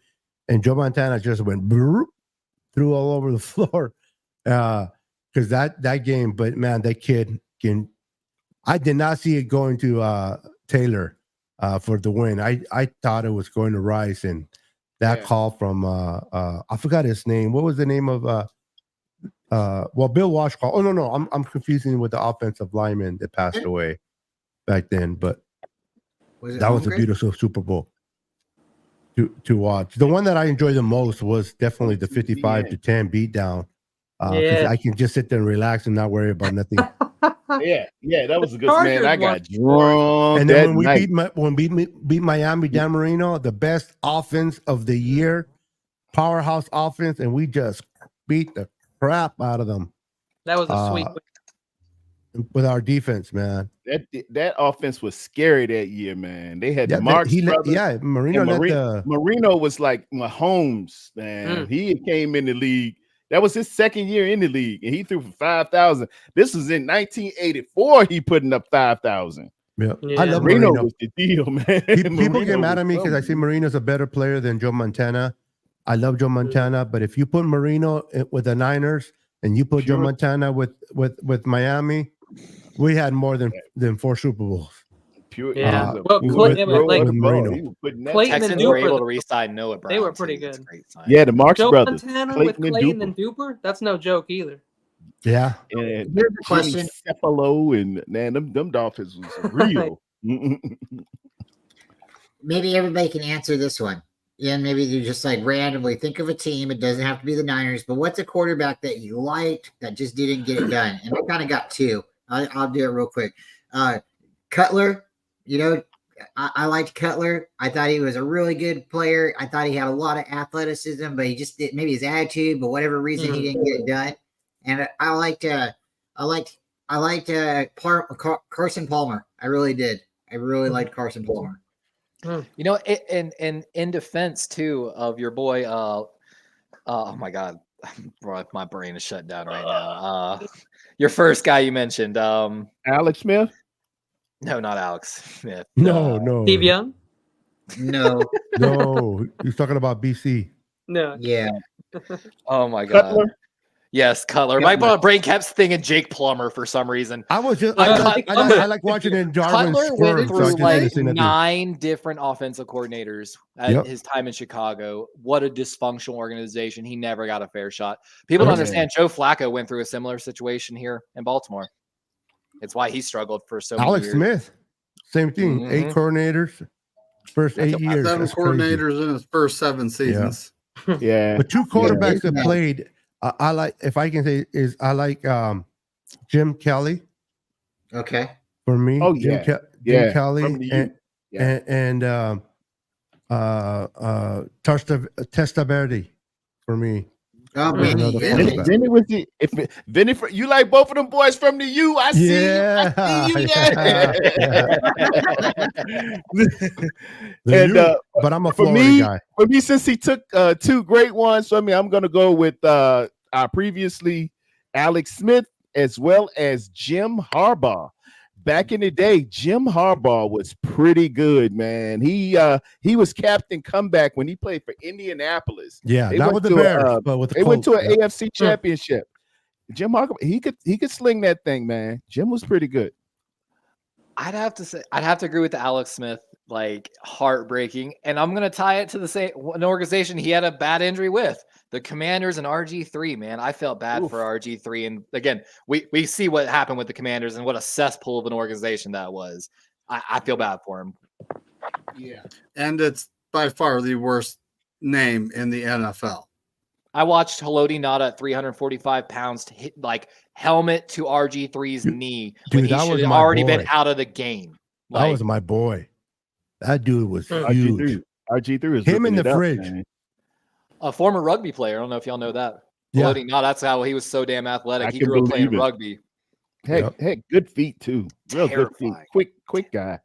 And Joe Montana just went threw all over the floor. Because that game, but man, that kid I did not see it going to Taylor for the win. I thought it was going to Rice, and that call from I forgot his name. What was the name of Bill Walsh called? Oh no, I'm confusing with the offensive lineman that passed away back then, but that was a beautiful Super Bowl to watch. The one that I enjoyed the most was definitely the 55-10 beatdown. I can just sit there and relax and not worry about nothing. Yeah, that was a good Chargers man. I got won. drunk. And then that when night. we beat Miami, Dan Marino, the best offense of the year, powerhouse offense, and we just beat the crap out of them. That was a sweet win. With our defense, man. That offense was scary that year, man. They had the Marks brothers. Marino Marino was like Mahomes, man. He came in the league. That was his second year in the league, and he threw for 5,000. This was in 1984. He putting up 5,000. Yeah. I love Marino. Marino. Was the deal, man. People get mad at me because I say Marino's a better player than Joe Montana. I love Joe Montana, but if you put Marino with the Niners and you put Joe Montana with Miami, we had more than 4 Super Bowls. Yeah. Marino. Texans were able to re-sign Noah Brown. They were pretty good. Yeah, the Marks Joe brothers. Montana with Clayton and Duper. That's no joke either. Yeah. And here's the question. Cephalo and man, them Dolphins was real. Maybe everybody can answer this one. And maybe you just like randomly think of a team. It doesn't have to be the Niners, but what's a quarterback that you liked that just didn't get it done? And I kind of got 2. I'll do it real quick. Cutler, I liked Cutler. I thought he was a really good player. I thought he had a lot of athleticism, but he just didn't, maybe his attitude, but whatever reason he didn't get it done. And I liked Carson Palmer. I really did. I really liked Carson Palmer. In defense too of your boy, oh my God, bro, my brain is shut down right now. Your first guy you mentioned, Alex Smith. No, not Alex Smith. No. Steve Young. No. He's talking about BC. No. Yeah. Oh my God. Cutler? Yes, Cutler. My brain kept thinking Jake Plummer for some reason. I was just I like watching it. Jarwin Cutler went squirm, through like 9 different offensive coordinators at his time in Chicago. What a dysfunctional organization. He never got a fair shot. People don't understand. Joe Flacco went through a similar situation here in Baltimore. It's why he struggled for so many years. Alex Smith, same thing. 8 coordinators, first 8 years. 7 coordinators in his first 7 seasons. Yeah. But 2 quarterbacks that played. I like, if I can say, I like Jim Kelly. Okay. For me, Oh yeah, Jim Kelly Yeah. and Testaverde for me. Oh, There's Vinny, another yeah. quarterback. Vinny was the Vinny. You like both of them boys from the U? I see Yeah, you. I see you. The And U, but I'm a for Florida me, guy. since he took two great ones from me, I'm gonna go with our previously Alex Smith as well as Jim Harbaugh. Back in the day, Jim Harbaugh was pretty good, man. He was captain comeback when he played for Indianapolis. Yeah, They not went with the to Bears, but with the they went to Colts. an AFC championship. Jim Harbaugh, he could sling that thing, man. Jim was pretty good. I'd have to agree with the Alex Smith, like heartbreaking. And I'm gonna tie it to an organization he had a bad injury with. The Commanders and RG3, man. I felt bad for RG3. And again, we see what happened with the Commanders and what a cesspool of an organization that was. I feel bad for him. Yeah. And it's by far the worst name in the NFL. I watched Haloti Nada at 345 pounds to hit like helmet to RG3's knee when he should have already been out of the game. That was my boy. That dude was huge. RG3 was him in the fridge. Man. A former rugby player. I don't know if y'all know that. Yeah. No, that's how he was so damn athletic. He grew up playing rugby. Heck, good feet too. Real Terrifying. good feet. Quick guy.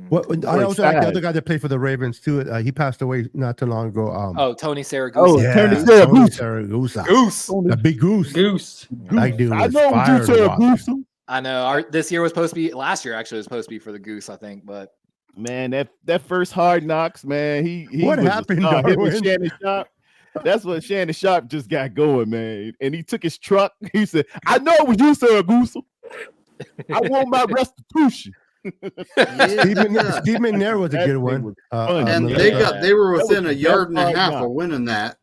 What I also like the other guy that played for the Ravens too. He passed away not too long ago. Tony Saragusa. Oh, yeah, Tony Saragusa. Goose. A big goose. That dude was fire to watch. I know. This year was supposed to be. Last year actually was supposed to be for the Goose, I think. But man, that first Hard Knocks, man. He what happened, Darwin? Shannon Sharp. That's what Shannon Sharp just got going, man. And he took his truck. He said, "I know it was you, Saragusa. I want my restitution." Steve McNair was a good one. And they were within a yard and a half of winning that.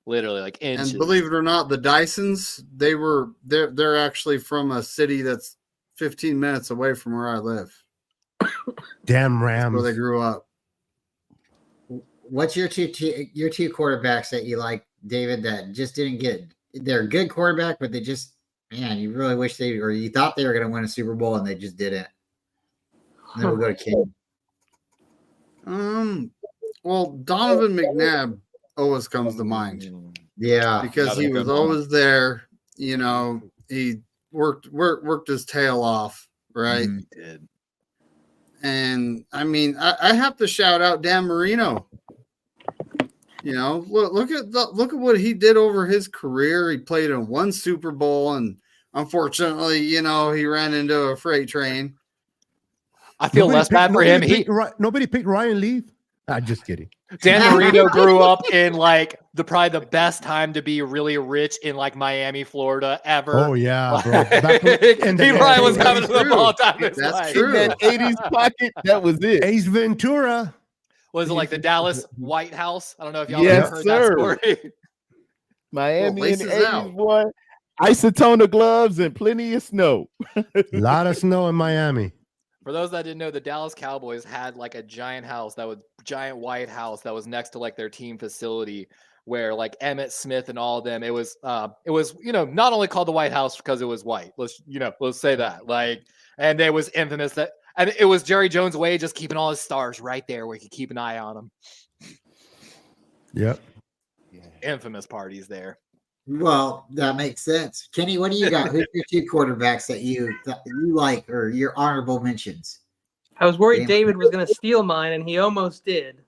Literally like inches. And believe it or not, the Dysons, they're actually from a city that's 15 minutes away from where I live. Damn Rams. Where they grew up. What's your two quarterbacks that you like, David, that just didn't get? They're a good quarterback, but they just, man, you really wish you thought they were going to win a Super Bowl and they just didn't. And then we'll go to King. Well, Donovan McNabb always comes to mind. Yeah, because he was always there. You know, he worked his tail off, right? He did. And I mean, I have to shout out Dan Marino. You know, look at what he did over his career. He played in one Super Bowl, and unfortunately, you know, he ran into a freight train. I feel less bad for him. Nobody picked Ryan Leaf. Just kidding. Dan Marino grew up in like probably the best time to be really rich in like Miami, Florida ever. Oh yeah, bro. He probably was having the ball time. That's true. That 80s pocket, that was it. Ace Ventura. Was it like the Dallas White House? I don't know if y'all Yes, ever heard sir. that story. Miami in the 80s, boy. Isotona gloves and plenty of snow. A lot of snow in Miami. For those that didn't know, the Dallas Cowboys had like a giant white house that was next to like their team facility where like Emmitt Smith and all of them, it was, you know, not only called the White House because it was white. Let's say that, like, and it was infamous and it was Jerry Jones' way, just keeping all his stars right there where he could keep an eye on them. Yep. Infamous parties there. Well, that makes sense. Kenny, what do you got? Who's your two quarterbacks that you like, or your honorable mentions? I was worried David was going to steal mine, and he almost did.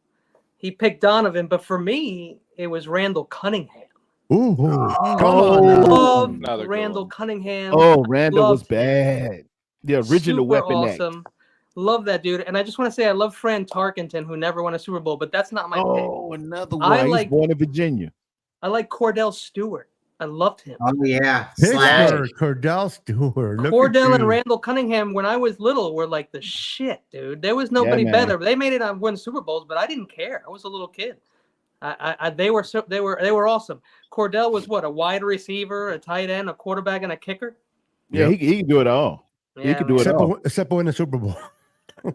He picked Donovan, but for me, it was Randall Cunningham. Ooh, Love Randall Cunningham. Oh, Randall was bad. The original Super Weapon awesome. X. Love that dude. And I just want to say I love Fran Tarkenton, who never won a Super Bowl, but that's not my pick. Oh, another one. He's born in Virginia. I like Cordell Stewart. I loved him. Oh, yeah. Cordell Stewart. Cordell and Randall Cunningham, when I was little, were like the shit, dude. There was nobody better. They made it on win Super Bowls, but I didn't care. I was a little kid. They were awesome. Cordell was what, a wide receiver, a tight end, a quarterback, and a kicker? Yeah, he can do it all. Yeah, he can do it all. Except for win the Super Bowl.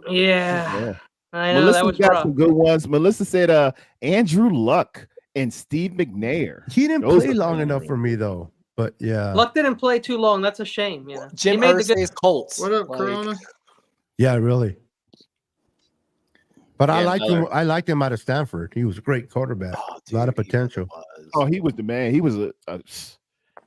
Yeah. I know, Melissa that was got rough. some good ones. Melissa said Andrew Luck and Steve McNair. He didn't play long enough for me though. But yeah. Luck didn't play too long. That's a shame. You know? Jim Irsay's Colts. What up, Corona? Yeah, really. But I Yeah, liked another- him. I liked him out of Stanford. He was a great quarterback. Oh, a lot of dude, potential. Oh, he was the man. He was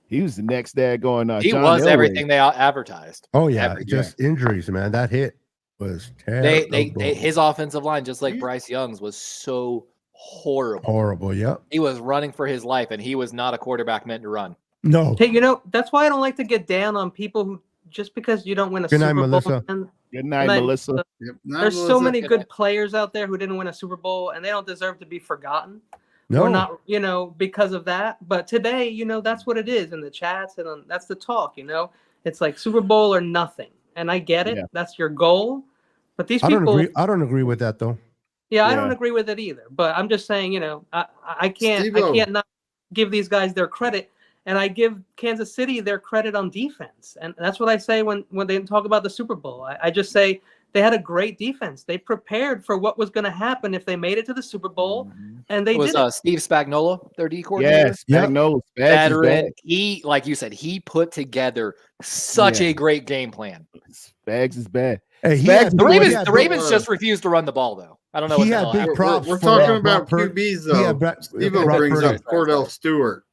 he was the next dad going. He John was Elway. everything they advertised. Oh yeah, Everything. just injuries, man. That hit was They terrible. his offensive line, just like Bryce Young's, was so horrible. Horrible. Yep. He was running for his life, and he was not a quarterback meant to run. No. Hey, that's why I don't like to get down on people who just because you don't win a Good night, Super Bowl. Melissa. And Good night, Good night, Melissa. Yep. there's so many good players out there who didn't win a Super Bowl, and they don't deserve to be forgotten. No. Or not, because of that. But today, that's what it is in the chats, and that's the talk. It's like Super Bowl or nothing. And I get it. Yeah. That's your goal. But these I don't people, agree. I don't agree with that though. yeah, I Yeah. don't agree with it either. But I'm just saying, I can't Steve-O. not give these guys their credit. And I give Kansas City their credit on defense. And that's what I say when they talk about the Super Bowl. I just say they had a great defense. They prepared for what was going to happen if they made it to the Super Bowl, and they It was did it. Steve Spagnuolo, their D coordinator. Yes, Spagnuolo. Spags is Veteran. back. He, like you said, he put together such Yeah. a great game plan. Spags is bad. Hey, he Spags had is The big- Ravens, he had the big- Ravens just refused to run the ball, though. I don't know what He the had hell big happened. props. We're for, talking uh, about Brock QBs Pur- he though. had Brock- Steve Brock brings Purdy. up Cordell Stewart.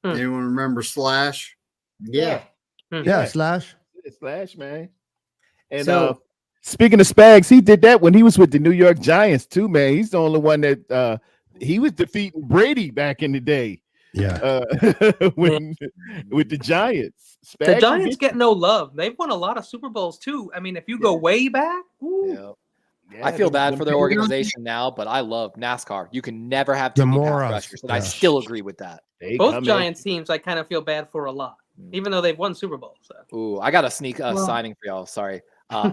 Hmm. Anyone remember Slash? Yeah. Yeah, Slash. Slash, man. And So- speaking of Spags, he did that when he was with the New York Giants too, man. He's the only one that he was defeating Brady back in the day. Yeah. When with the Giants. The Spags Giants get no love. They've won a lot of Super Bowls too. I mean, if you go way back, ooh. Yeah. I feel bad for their them- organization now, but I love NASCAR. You can never have too many pass Moras, rushers, and I yeah. still agree with that. They Both come in. Giants teams, I kind of feel bad for a lot, even though they've won Super Bowls. So. Ooh, I got a sneak Well- signing for y'all. Sorry.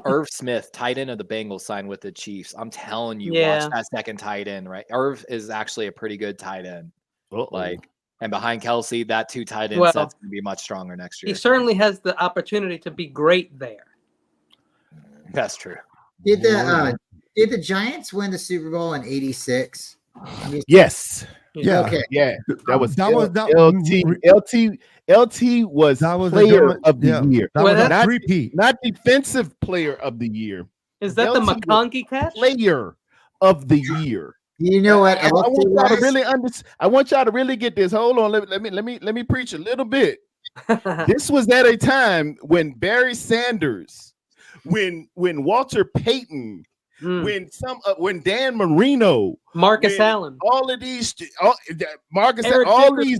Irv Smith, tight end of the Bengals, signed with the Chiefs. I'm telling you, Yeah. watch that second tight end, right? Irv is actually a pretty good tight end. Uh-oh. Like, and behind Kelsey, that two tight end Well, set's going to be much stronger next year. He certainly has the opportunity to be great there. That's true. Did the Giants win the Super Bowl in '86? Yes. Yeah. Okay. Yeah. That was That was that LT was That was a player good- of the yeah. year. That Well, was a not- repeat. Not defensive player of the year. Is that the LT was McConkey catch? Player of the year. You know what? I want LT y'all to was? really I want y'all to really get this. Hold on. Let me preach a little bit. This was at a time when Barry Sanders, when Walter Payton, when Dan Marino, Marcus when Allen. all of these, Marcus, Eric all Dickerson. these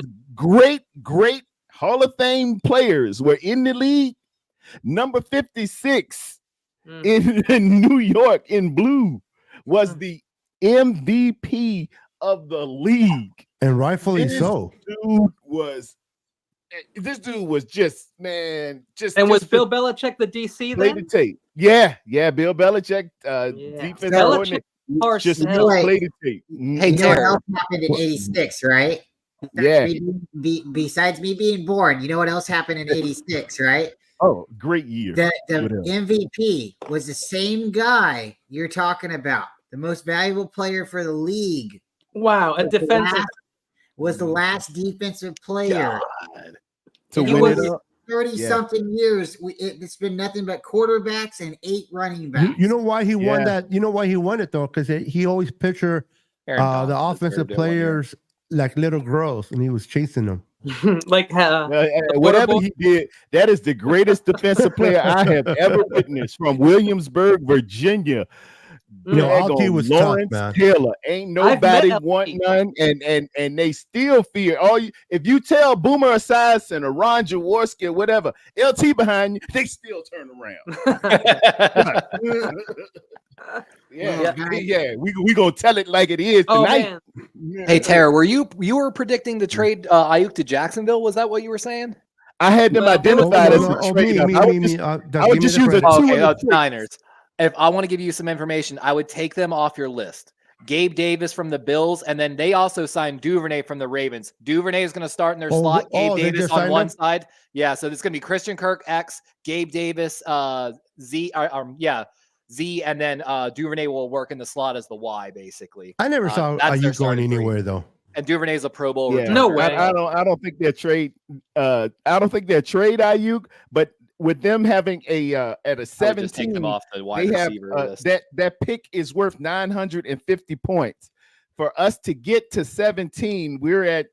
great Hall of Fame players were in the league. Number 56 in New York in blue was the MVP of the league. And rightfully This so. This dude was just, man, just. And was just Bill Belichick the DC play the then? tape? Yeah. Bill Belichick, defense coordinator. Harsh Just hell. play the tape. Hey, You know what Terry. else happened in '86, right? Yeah. Besides me being born, you know what else happened in '86, right? Oh, great year. The What else? MVP was the same guy you're talking about. The most valuable player for the league Wow, a defensive. was the last defensive player. God. To he win was- it up. 30 something years. It's been nothing but quarterbacks and 8 running backs. You know why he won Yeah. that? You know why he won it though? Because he always pictured Aaron Donald the deserved offensive it one year. players like little girls, and he was chasing them. like Whatever Waterboy- he did, that is the greatest defensive player I have ever witnessed from Williamsburg, Virginia. You know, Daggone LT was tough, Lawrence man. Taylor. Ain't I've met nobody LT. want none, and they still fear. If you tell Boomer Esiason or Ron Jaworski or whatever, LT behind you, they still turn around. Yeah. We gonna tell it like it is Oh tonight. man, Hey, Tara, were you were predicting the trade Ayuk to Jacksonville? Was that what you were saying? I had them Well, identified as Oh, a trade. I would just use a Oh, two okay, in the oh, Niners. If I want to give you some information, I would take them off your list. Gabe Davis from the Bills, and then they also signed Duvernay from the Ravens. Duvernay is going to start in their slot. Gabe they Davis just on signed one him? side. Yeah, so it's going to be Christian Kirk X, Gabe Davis Z, Z, and then Duvernay will work in the slot as the Y, basically. I never saw that's their you going starting three. anywhere though. And Duvernay's a Pro Bowl. Yeah, returner. No way. I don't think they'll trade. I don't think they'll trade Ayuk, but with them having a at a I would just take 17, them off the wide they have receiver list. that pick is worth 950 points. For us to get to 17, we're at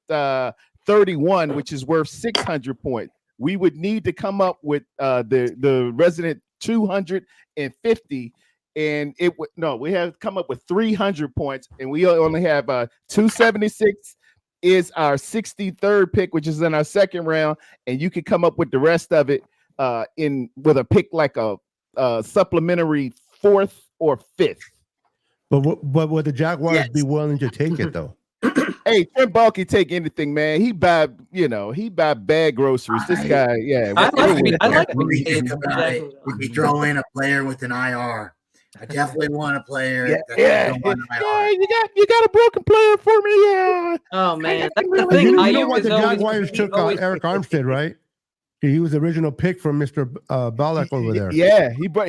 31, which is worth 600 points. We would need to come up with the resident 250, and it would no, we have to come up with 300 points, and we only have 276 is our 63rd pick, which is in our second round, and you could come up with the rest of it in with a pick like a supplementary 4th or 5th. But would the Jaguars be willing to take it though? Hey, Trent Ball can take anything, man. He buy bag groceries. This guy, yeah. I like When you think Jacksonville. about it, if you throw in a player with an IR, I definitely want a player. Yeah, that's on IR. you got a broken player for me, yeah. Oh man, that's the You thing. know Ayuk what? is The always- Jaguars he's took always- Eric Armstead, right? He was the original pick from Mr. Ballack over there. Yeah, he brought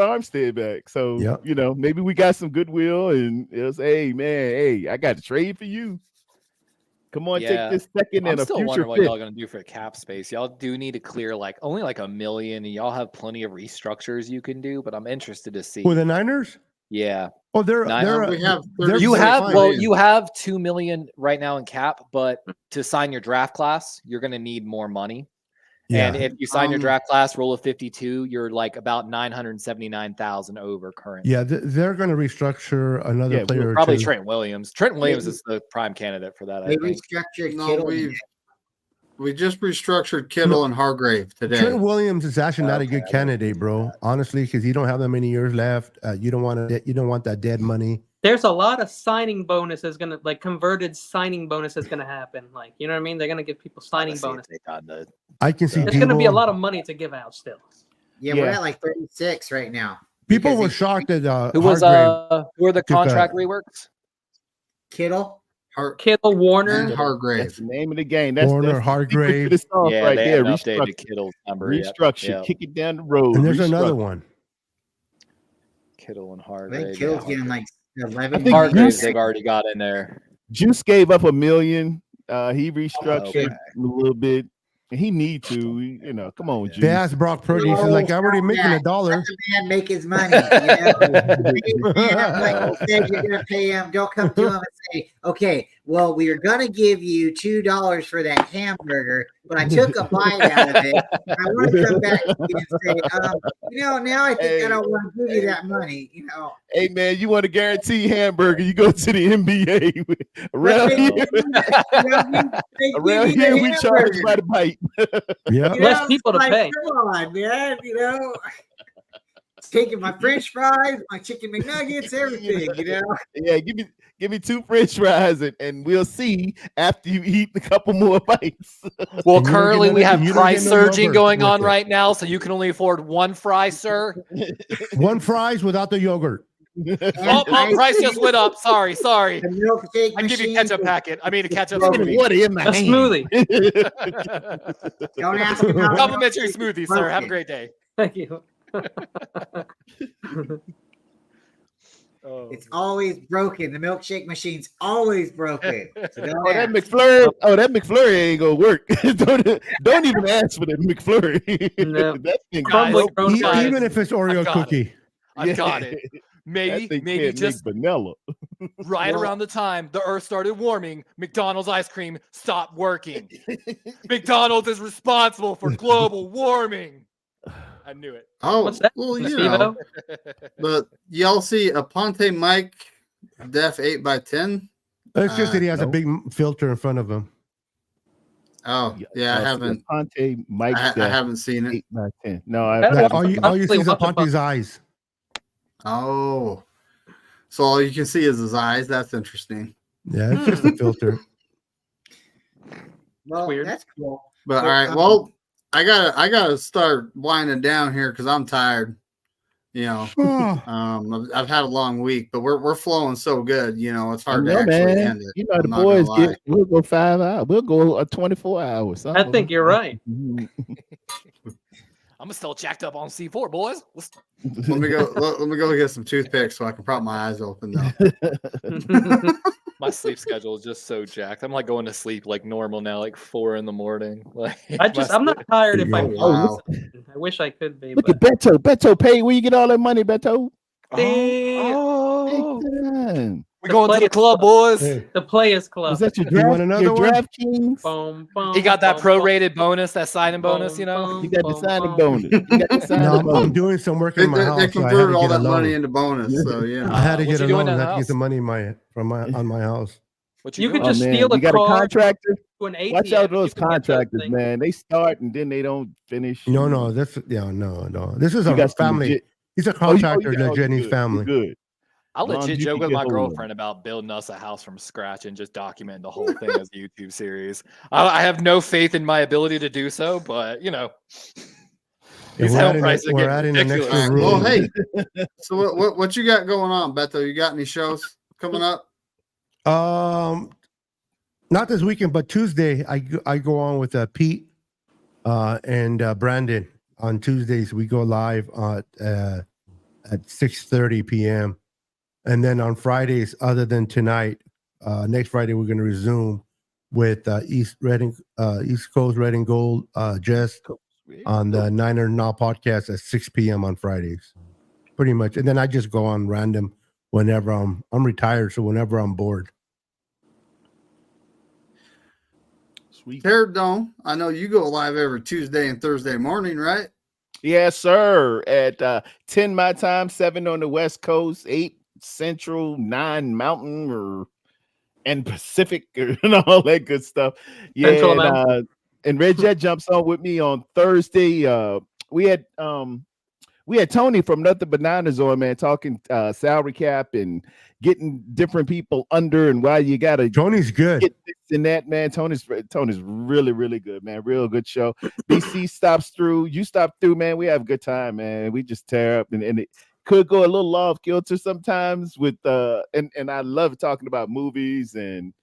Armstead back. So Yeah. maybe we got some goodwill, and it was, hey man, I got to trade for you. Come on, Yeah. take this second I'm and a still future wondering what pick. y'all gonna do for cap space. Y'all do need to clear only like $1 million, and y'all have plenty of restructures you can do. But I'm interested to see. With the Niners? Yeah. Oh, they're we have they're You 36 have million. you have $2 million right now in cap, but to sign your draft class, you're gonna need more money. yeah. And if you sign your draft class, roll of 52, you're like about 979,000 over current. Yeah, they're going to restructure another Yeah, player. or Probably two. Trent Williams. Trent Williams is the prime candidate for that. I They think. restructured No, Kittle. we just restructured Kittle and Hargrave today. Trent Williams is actually not a good Okay. candidate, bro. Honestly, because you don't have that many years left. You don't want that dead money. There's a lot of signing bonuses converted signing bonuses gonna happen. Like, you know what I mean? They're gonna give people signing Let's see if bonuses. they got the- I can see There's gonna be a Debo- lot of money to give out still. Yeah, we're Yeah. at like 36 right now. People because were he- shocked that Who was Hargrave. who are the took a- contract reworks? Kittle. Kittle, Warner. and That's Hargrave. the name of the game. That's Warner, the secret Hargrave. to the sauce Yeah, right they there. haven't updated Restructure, Kittle's number yet. restructure, Yeah. kick it down the road. And there's another restructure. one. Kittle and I Hargrave. think Kittle's yeah. getting like 11 I think Hargraves million. they've already got in there. Juice gave up $1 million. He restructured Okay. a little bit. He need to, come on, Juice. They asked Brock Purdy. He's like, I'm already making $1. Let the man make his money. Like you said, you're going to pay him. Don't come to him and say, okay, well, we are going to give you $2 for that hamburger, but I took a bite out of it. I want to come back to you and say, now I think I don't want to give you that money. Hey man, you want a guaranteed hamburger? You go to the NBA. Around here, we charge by the bite. Yeah. Less people to pay. Come on, man. Taking my French fries, my chicken McNuggets, everything. Yeah, give me 2 French fries, and we'll see after you eat a couple more bites. Well, And you don't currently get we no- have you don't price get no surging yogurt going with on it. right now, so you can only afford 1 fry, sir. One fries without the yogurt. Oh, price just went up. Sorry. The milkshake I give you a machine. ketchup packet. I mean a ketchup Well, smoothie. What in my A hand? smoothie. Don't ask him how Complimentary smoothie, sir. Have a great day. Thank you. Oh, It's always broken. The milkshake machine's always broken. So don't Oh, that ask. McFlurry! Oh, that McFlurry ain't gonna work. don't even ask for that McFlurry. No. That thing Guys, broke. Grown guys. Even if it's Oreo got it. cookie. I've got it. That Maybe thing maybe can't just make vanilla. right Well- around the time the earth started warming, McDonald's ice cream stopped working. McDonald's is responsible for global warming. I knew it. Oh, What's that? well, you Steve-O? know, but y'all see Aponte Mike Def 8x10? It's just that he has a no. big filter in front of him. Oh, yeah, I haven't. Ponte Mike. I haven't seen it. 8x10. No, I I don't Like, know. all you see is Honestly, Aponte's eyes. Oh, so all you can see is his eyes. That's interesting. Yeah, it's just a filter. Well, Weird. that's cool. But So, all right, well, I gotta start winding down here because I'm tired. Oh, I've had a long week, but we're flowing so good. It's hard to know, actually man. end it. You know, I'm the not gonna boys lie. we'll go 5 hours. We'll go 24 hours. I think you're right. I'm still jacked up on C4, boys. Let me go. Let me go get some toothpicks so I can prop my eyes open though. My sleep schedule is just so jacked. I'm like going to sleep like normal now, like 4 in the morning. Like I'm not tired if I Oh, want wow. something. I wish I could be. Look But at Beto. Beto pay. Where you get all that money, Beto? oh, Damn. we going to the club, boys. Hey, the Players Was Club. that your You draft? want another Your one? draft kings? Boom, boom, He got that boom, boom, prorated bonus, that signing bonus, you know. You got the boom, signing boom. bonus. You got the signing no, I'm bonus. doing some work They, in my they, they house, so I had converted to all get a that money loan. into bonus. So, yeah. I had to What get you a doing loan. in I the had to get some house? money on my house. What you You doing? could just man, steal a you got a car contractor. to an ATM. Watch out, You those can get those contractors, things. man. They start and then they don't finish. No, and no, no. This is you a got some family. legit. He's a Oh, you contractor, got, legit. He's good. family. Good. I As long as legit you joke can with get my hold of them. girlfriend about building us a house from scratch and just documenting the whole thing as a YouTube series. I have no faith in my ability to do so, but you know, Yeah, these home prices are we're getting adding an ridiculous. extra Well, room. hey, so what you got going on, Beto? You got any shows coming up? Not this weekend, but Tuesday I go on with Pete and Brandon. On Tuesdays we go live at 6:30 p.m. And then on Fridays, other than tonight, next Friday we're going to resume with East Coast Red and Gold Jess on the Niner Now podcast at 6 p.m. on Fridays, pretty much. And then I just go on random whenever I'm retired, so whenever I'm bored. Sweet. Terror Dome. I know you go live every Tuesday and Thursday morning, right? Yes, sir. At 10 my time, 7 on the West Coast, 8 Central, 9 Mountain, and Pacific, and all that good stuff. Yeah, Central and Red Jet jumps on with me on Thursday. We had Tony from Nothing But Niners on, man, talking salary cap and getting different people under and why you gotta Tony's good. get this and that, man. Tony's really, really good, man. Real good show. BC stops through, you stop through, man. We have a good time, man. We just tear up, and it could go a little off kilter sometimes with and I love talking about movies and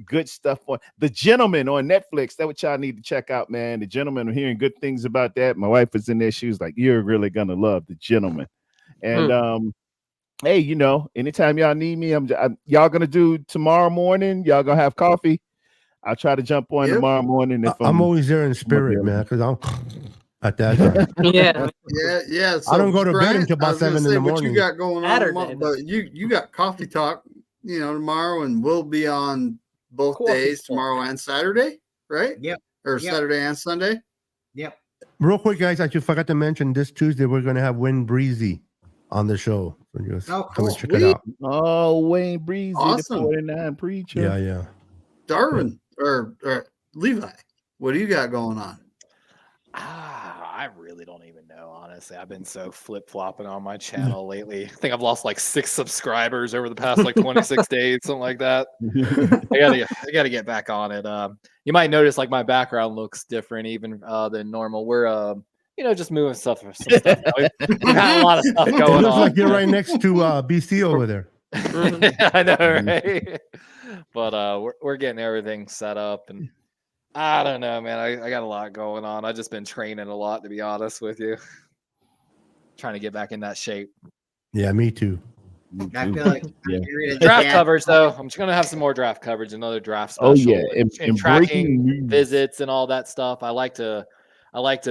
good stuff on The Gentleman on Netflix. That's what y'all need to check out, man. The Gentleman, I'm hearing good things about that. My wife was in there. She was like, you're really gonna love The Gentleman. And hey, you know, anytime y'all need me, y'all gonna do tomorrow morning. Y'all gonna have coffee. I'll try to jump on tomorrow morning. If I'm always there in spirit, man, because I'm at that time. Yeah. Yeah. So I don't go to bed Brian, until I about was gonna 7 in say the what morning. you got going on Saturday, tomorrow, but you got coffee talk, you know, tomorrow, and we'll be on both Coffee days, talk. tomorrow and Saturday, right? Yep. Or Yep. Saturday and Sunday. Yep. Real quick, guys, I just forgot to mention this Tuesday we're going to have Win Breezy on the show. So just Oh, come and cool. check it out. Oh, Wayne Breezy, Awesome. the 49 preacher. Yeah. Darwin or Levi, what do you got going on? I really don't even know, honestly. I've been so flip-flopping on my channel lately. I think I've lost like 6 subscribers over the past like 26 days, something like that. I gotta get back on it. You might notice like my background looks different even than normal. We're just moving some stuff. We've had a lot of stuff It going looks on. like you're right next to BC over there. I know, right? But we're getting everything set up, and I don't know, man. I got a lot going on. I've just been training a lot, to be honest with you. Trying to get back in that shape. Yeah, me too. I feel like Draft coverage, though. I'm just gonna have some more draft coverage, another draft special. Oh yeah, and tracking visits and all that stuff. I like to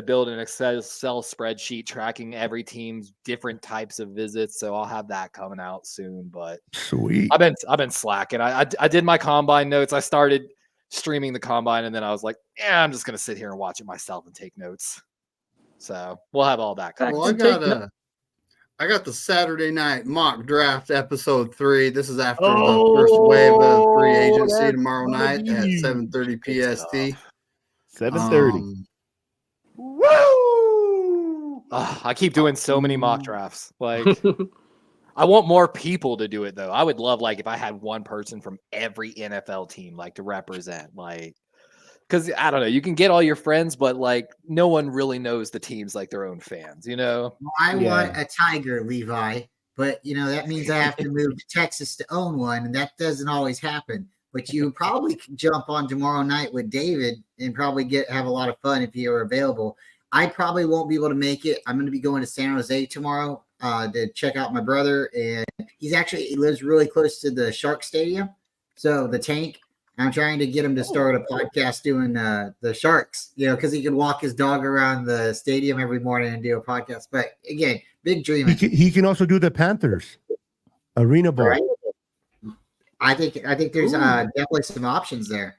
build an Excel spreadsheet tracking every team's different types of visits. So I'll have that coming out soon. But sweet. I've been slacking. I did my combine notes. I started streaming the combine, and then I was like, I'm just gonna sit here and watch it myself and take notes. So we'll have all that covered. Well, I got the Saturday night mock draft episode 3. This is after the first wave of free agency tomorrow night at 7:30 PST. 7:30. Woo! I keep doing so many mock drafts. Like, I want more people to do it though. I would love like if I had one person from every NFL team like to represent, like, because I don't know, you can get all your friends, but like no one really knows the teams like their own fans, you know? Well, I want a tiger, Levi, but that means I have to move to Texas to own one, and that doesn't always happen. But you probably can jump on tomorrow night with David and probably have a lot of fun if you're available. I probably won't be able to make it. I'm going to be going to San Jose tomorrow to check out my brother, and he lives really close to the Shark Stadium, so the tank. I'm trying to get him to start a podcast doing the Sharks, because he can walk his dog around the stadium every morning and do a podcast. But again, big dreaming. He can also do the Panthers arena ball. Right? I think there's definitely some options there.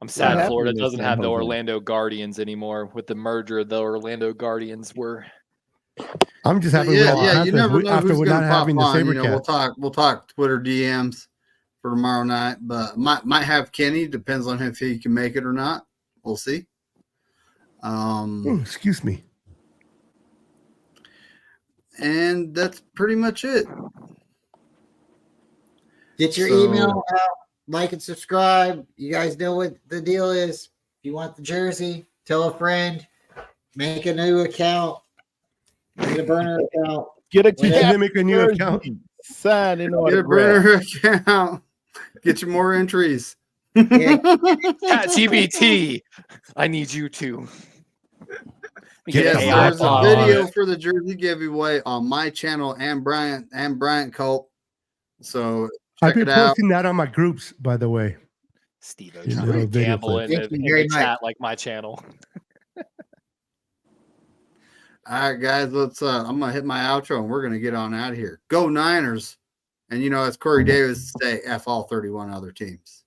I'm sad happened Florida in doesn't San have the Jose? Orlando Guardians anymore. With the merger, the Orlando Guardians were. I'm just happy with Yeah, all the yeah. You Panthers never know after who's we're going not to pop having the on. Sabercats. We'll talk Twitter DMs for tomorrow night, but might have Kenny. Depends on if he can make it or not. We'll see. Excuse me. And that's pretty much it. Get your So- email out, like and subscribe. You guys know what the deal is. If you want the jersey, tell a friend, make a new account, get a burner account. Get a Well, Let cap me make a new jersey, account. sign in Get a autograph. burner account. Get you more entries. Yeah. ChatGPT, I need you to. Get Yes, the AI there's a pod. video for the jersey giveaway on my channel and Bryant Cult. So I've check been it out. posting that on my groups, by the way. Steve Yeah, trying little to video gamble clip. in Thank the, you in very the much. chat like my channel. All right, guys, let's I'm gonna hit my outro and we're gonna get on out of here. Go Niners. And as Corey Davis say, F all 31 other teams.